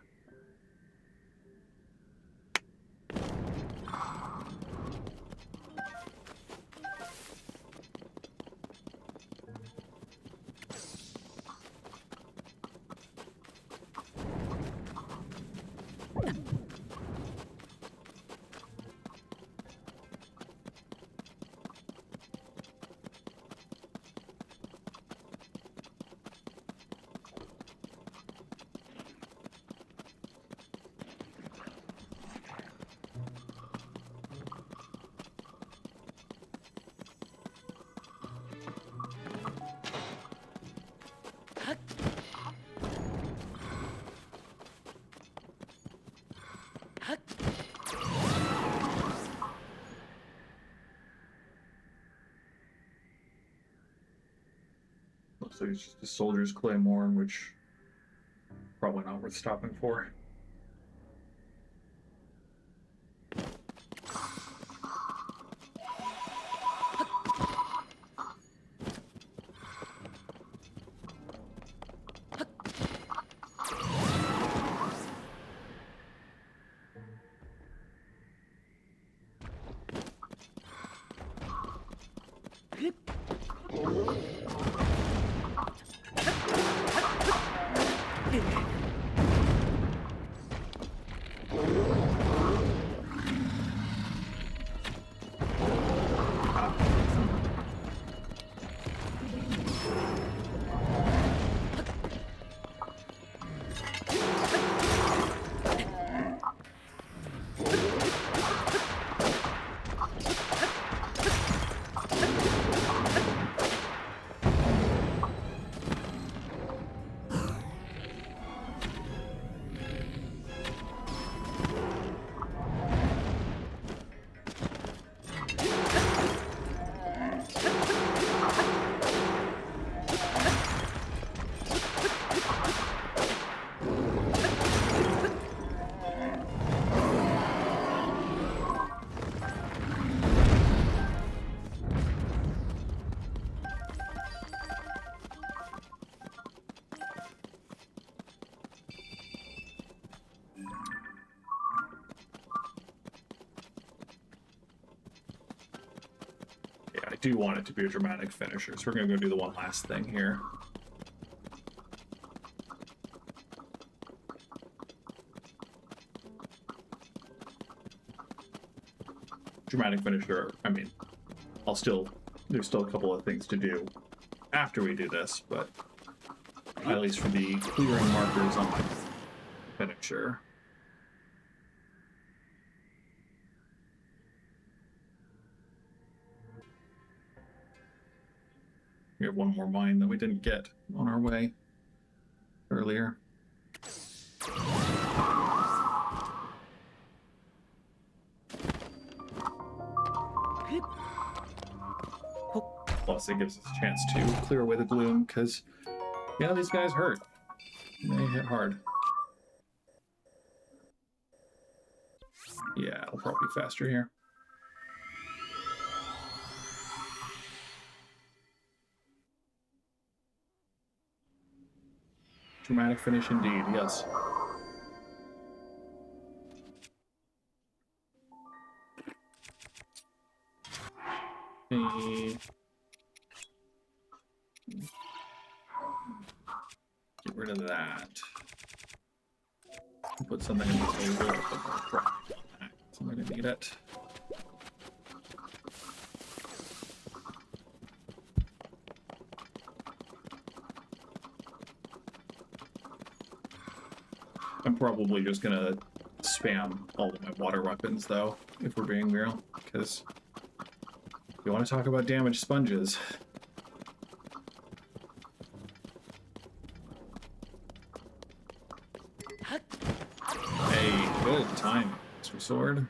Looks like it's just a soldier's claymore, which probably not worth stopping for. I do want it to be a dramatic finisher, so we're gonna go do the one last thing here. Dramatic finisher, I mean, there's still a couple of things to do after we do this, but at least for the clearing markers on my finisher. We have one more mine that we didn't get on our way earlier. Plus, it gives us a chance to clear away the gloom, because, yeah, these guys hurt. They hit hard. Yeah, it'll probably be faster here. Dramatic finish indeed, yes. Get rid of that. Put something in this a little bit more crap. So I'm gonna need it. I'm probably just gonna spam all of my water weapons, though, if we're being real, because you want to talk about damaged sponges. Hey, good time, Master Sword.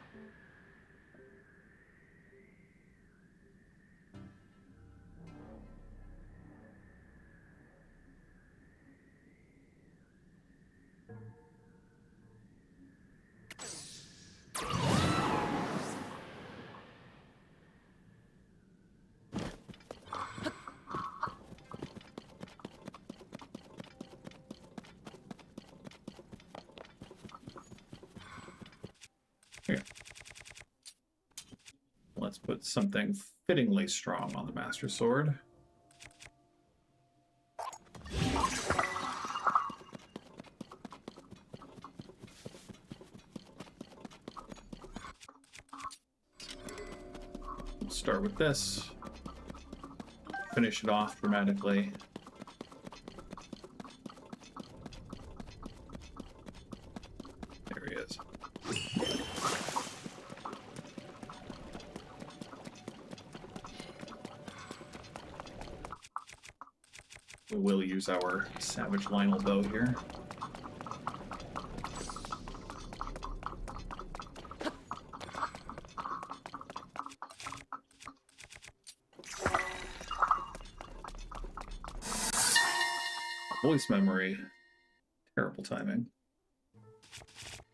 Here. Let's put something fittingly strong on the Master Sword. We'll start with this. Finish it off dramatically. There he is. We will use our Savage Lionel bow here. Voice memory. Terrible timing.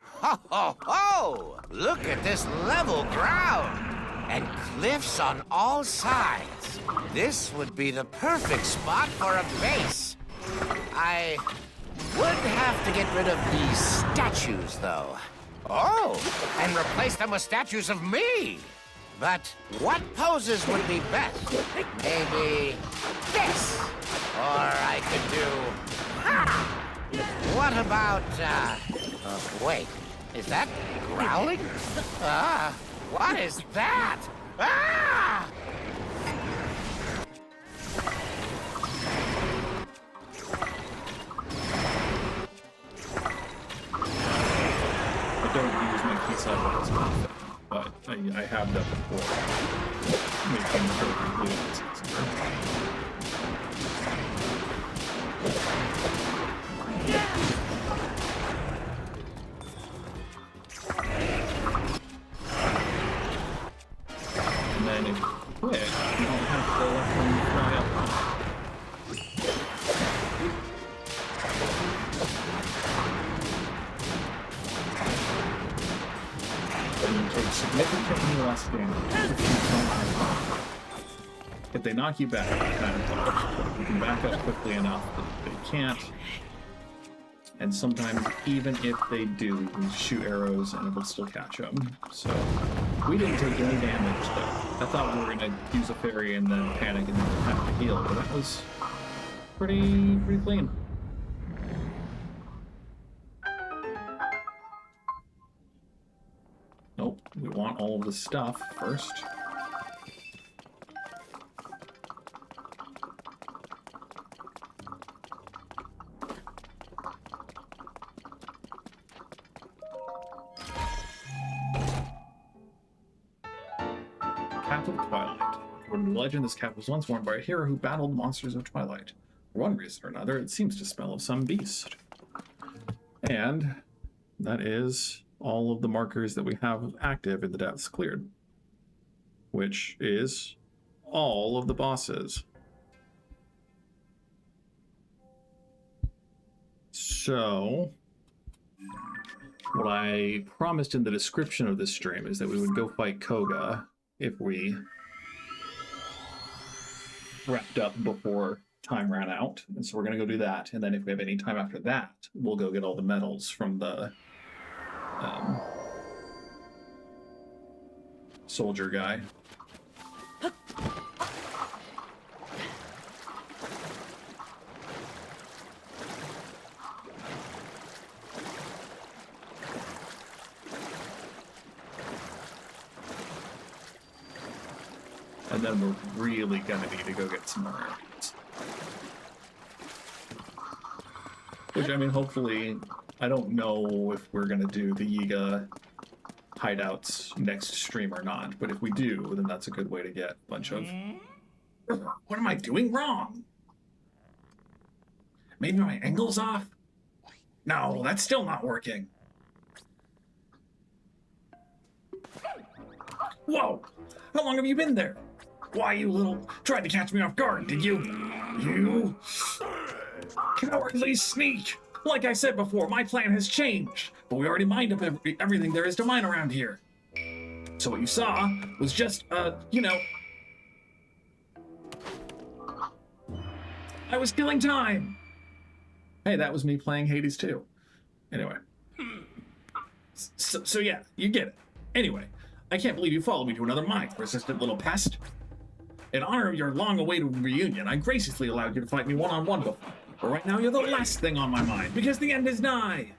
Ho, ho, ho! Look at this level ground! And cliffs on all sides. This would be the perfect spot for a base. I would have to get rid of these statues, though. Oh, and replace them with statues of me. But what poses would be best? Maybe this. Or I could do... Ha! What about, wait. Is that growling? What is that? Ah! I don't use my key side weapons often, but I have done before. Making perfectly easy. And then if you quit, you don't have to let them fly up. And you take significantly less damage. If they knock you back, you kind of dodge. You can back up quickly enough that they can't. And sometimes, even if they do, you shoot arrows and it'll still catch them. So, we didn't take any damage, though. I thought we were going to use a fairy and then panic and then have to heal, but that was pretty clean. Nope, we want all of the stuff first. Cap of Twilight. According to legend, this cap was once worn by a hero who battled monsters of Twilight. For one reason or another, it seems to smell of some beast. And that is all of the markers that we have active in the depths cleared, which is all of the bosses. So, what I promised in the description of this stream is that we would go fight Kohga if we wrapped up before time ran out. And so we're going to go do that. And then if we have any time after that, we'll go get all the medals from the soldier guy. And then we're really gonna need to go get some more arrows. Which, I mean, hopefully I don't know if we're gonna do the Yiga hideouts next stream or not, but if we do, then that's a good way to get a bunch of... What am I doing wrong? Maybe my angle's off? No, that's still not working. Whoa! How long have you been there? Why, you little... Tried to catch me off guard, did you? You... Cowardly sneak! Like I said before, my plan has changed, but we already mined up everything there is to mine around here. So what you saw was just, you know... I was killing time! Hey, that was me playing Hades 2. Anyway. So yeah, you get it. Anyway, I can't believe you followed me to another mine, resistant little pest. In honor of your long-awaited reunion, I graciously allowed you to fight me one-on-one before. But right now, you're the last thing on my mind, because the end is nigh.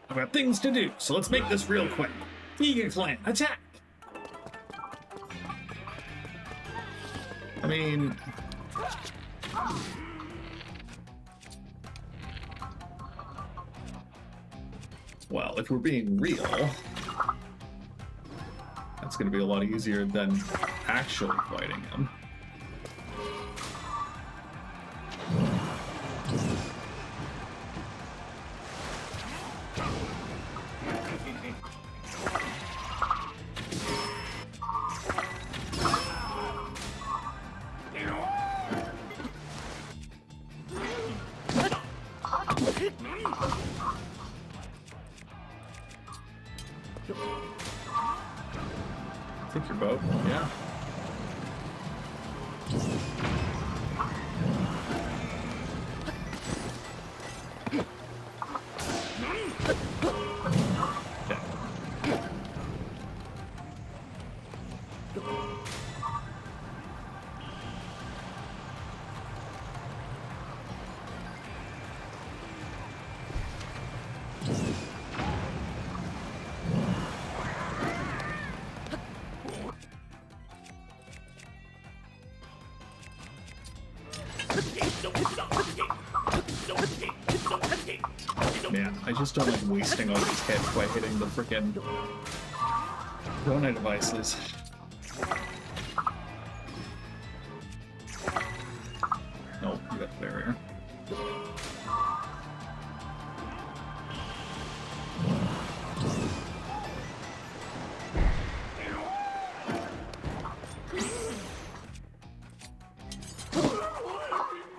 I've got things to do, so let's make this real quick. Yiga clan, attack! I mean... Well, if we're being real, that's going to be a lot easier than actually fighting him. Take your boat, yeah. Man, I just don't like wasting all these hits by hitting the frickin' donut devices. Nope, you got the barrier.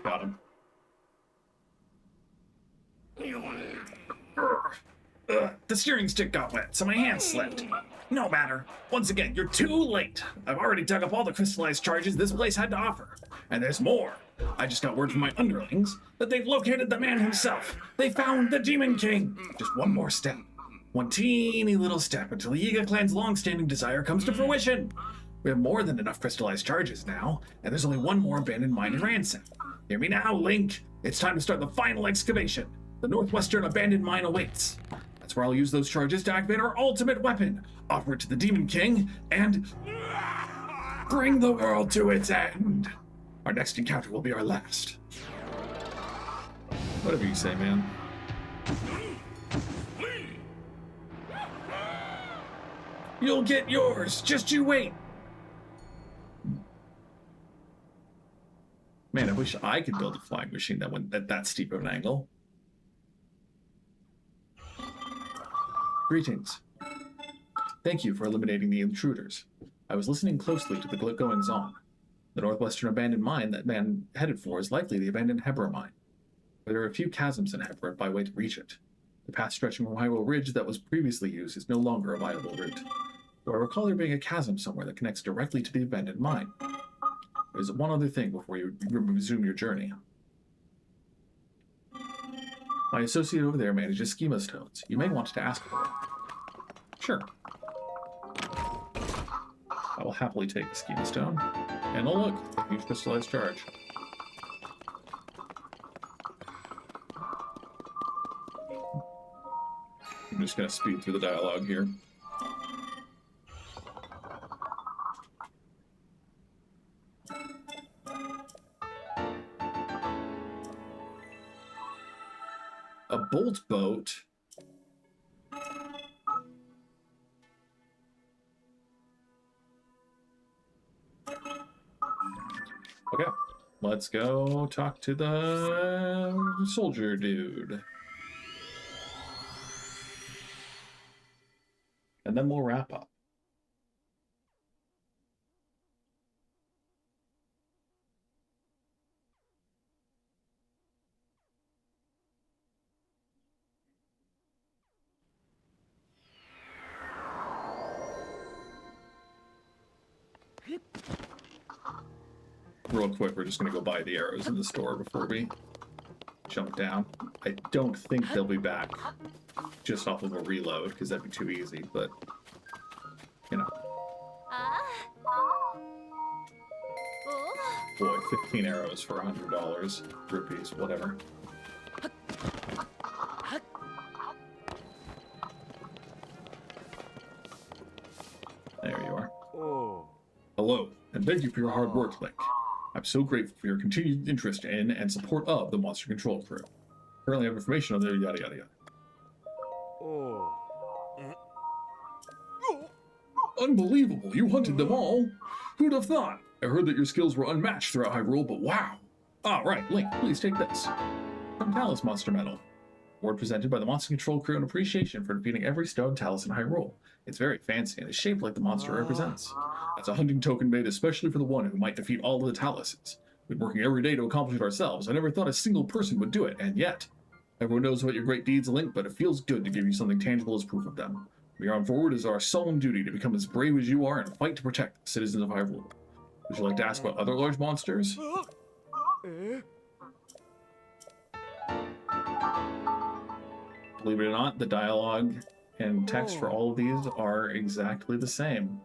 Got him. The steering stick got wet, so my hand slipped. No matter. Once again, you're too late. I've already dug up all the crystallized charges this place had to offer. And there's more. I just got word from my underlings that they've located the man himself. They found the Demon King. Just one more step. One teeny little step until the Yiga clan's long-standing desire comes to fruition. We have more than enough crystallized charges now, and there's only one more abandoned mine to ransack. Hear me now, Link. It's time to start the final excavation. The northwestern abandoned mine awaits. That's where I'll use those charges to activate our ultimate weapon, offer it to the Demon King, and bring the world to its end. Our next encounter will be our last. Whatever you say, man. You'll get yours. Just you wait. Man, I wish I could build a flying machine that went at that steep of an angle. Greetings. Thank you for eliminating the intruders. I was listening closely to the goings-on. The northwestern abandoned mine that man headed for is likely the abandoned Hebra mine. There are a few chasms in Hebra by way to reach it. The path stretching from Hyrule Ridge that was previously used is no longer a viable route. Though I recall there being a chasm somewhere that connects directly to the abandoned mine. There's one other thing before you resume your journey. My associate over there manages schema stones. You may want to ask for it. Sure. I will happily take the schema stone. And oh look, a huge crystallized charge. I'm just going to speed through the dialogue here. bolt boat. Okay, let's go talk to the soldier dude. And then we'll wrap up. Real quick, we're just going to go buy the arrows in the store before we jump down. I don't think they'll be back just off of a reload, because that'd be too easy, but, you know. Boy, 15 arrows for $100, rupees, whatever. There you are. Hello, and thank you for your hard work, Link. I'm so grateful for your continued interest in and support of the Monster Control Crew. Currently I have information on there, yada yada yada. Unbelievable, you hunted them all? Who'd have thought? I heard that your skills were unmatched throughout Hyrule, but wow. Alright, Link, please take this. From Talus Monster Medal. Award presented by the Monster Control Crew in appreciation for defeating every stone talus in Hyrule. It's very fancy and is shaped like the monster it represents. That's a hunting token made especially for the one who might defeat all of the taluses. We've been working every day to accomplish it ourselves. I never thought a single person would do it, and yet. Everyone knows about your great deeds, Link, but it feels good to give you something tangible as proof of them. From here on forward is our solemn duty to become as brave as you are and fight to protect the citizens of Hyrule. Would you like to ask about other large monsters? Believe it or not, the dialogue and text for all of these are exactly the same.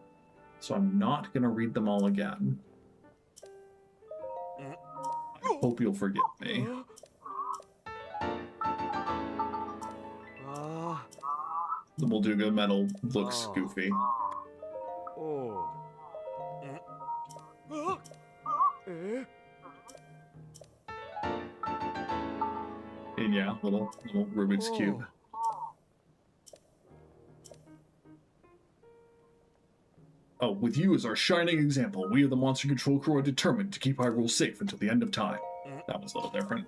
So I'm not going to read them all again. I hope you'll forgive me. The Molduga medal looks goofy. And yeah, little Rubik's Cube. Oh, with you as our shining example, we of the Monster Control Crew are determined to keep Hyrule safe until the end of time. That was a little different.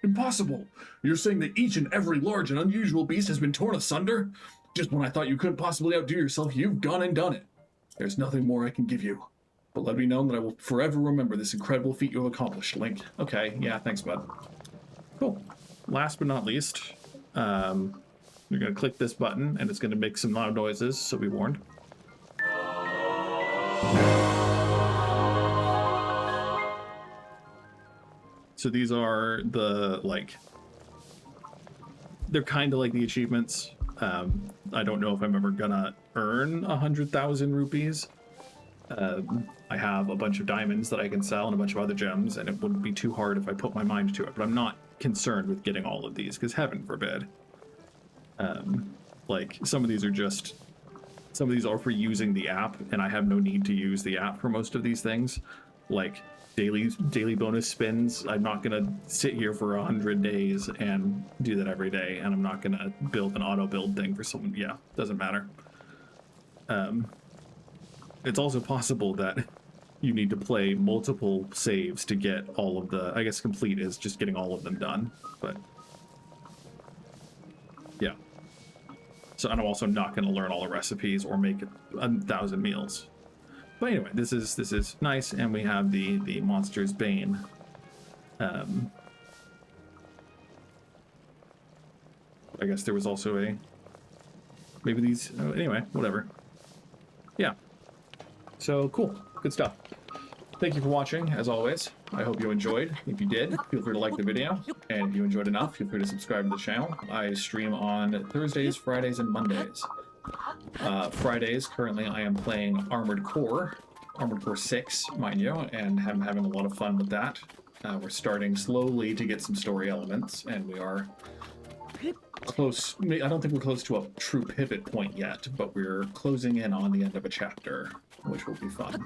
Impossible! You're saying that each and every large and unusual beast has been torn asunder? Just when I thought you couldn't possibly outdo yourself, you've gone and done it. There's nothing more I can give you. But let me know that I will forever remember this incredible feat you have accomplished, Link. Okay, yeah, thanks, bud. Cool. Last but not least, you're going to click this button, and it's going to make some loud noises, so be warned. So these are the, like, they're kind of like the achievements. I don't know if I'm ever gonna earn 100,000 rupees. I have a bunch of diamonds that I can sell and a bunch of other gems, and it wouldn't be too hard if I put my mind to it, but I'm not concerned with getting all of these, because heaven forbid. Like, some of these are for using the app, and I have no need to use the app for most of these things. Like, daily bonus spins, I'm not gonna sit here for 100 days and do that every day, and I'm not gonna build an auto build thing for someone. Yeah, doesn't matter. It's also possible that you need to play multiple saves to get all of the, I guess complete is just getting all of them done, but yeah. So I'm also not gonna learn all the recipes or make 1,000 meals. But anyway, this is nice, and we have the Monster's Bane. I guess there was also a, maybe these, anyway, whatever. Yeah. So cool, good stuff. Thank you for watching, as always. I hope you enjoyed. If you did, feel free to like the video, and if you enjoyed enough, feel free to subscribe to the channel. I stream on Thursdays, Fridays, and Mondays. Fridays, currently I am playing Armored Core 6, mind you, and I'm having a lot of fun with that. We're starting slowly to get some story elements, and we are close. I don't think we're close to a true pivot point yet, but we're closing in on the end of a chapter, which will be fun.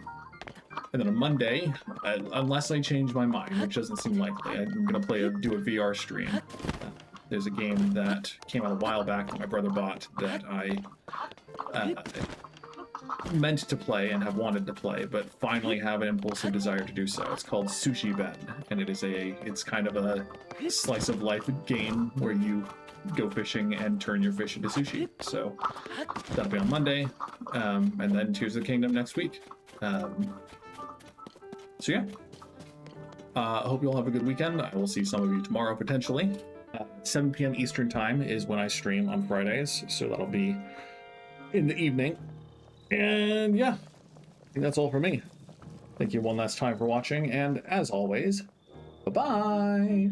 And then on Monday, unless I change my mind, which doesn't seem likely, I'm gonna do a VR stream. There's a game that came out a while back that my brother bought that I meant to play and have wanted to play, but finally have an impulsive desire to do so. It's called Sushi Ben, and it's kind of a slice of life game where you go fishing and turn your fish into sushi. So that'll be on Monday, and then Tears of the Kingdom next week. So yeah, I hope you all have a good weekend. I will see some of you tomorrow potentially. 7 p.m. Eastern time is when I stream on Fridays, so that'll be in the evening. And yeah, I think that's all for me. Thank you one last time for watching, and as always, bye-bye!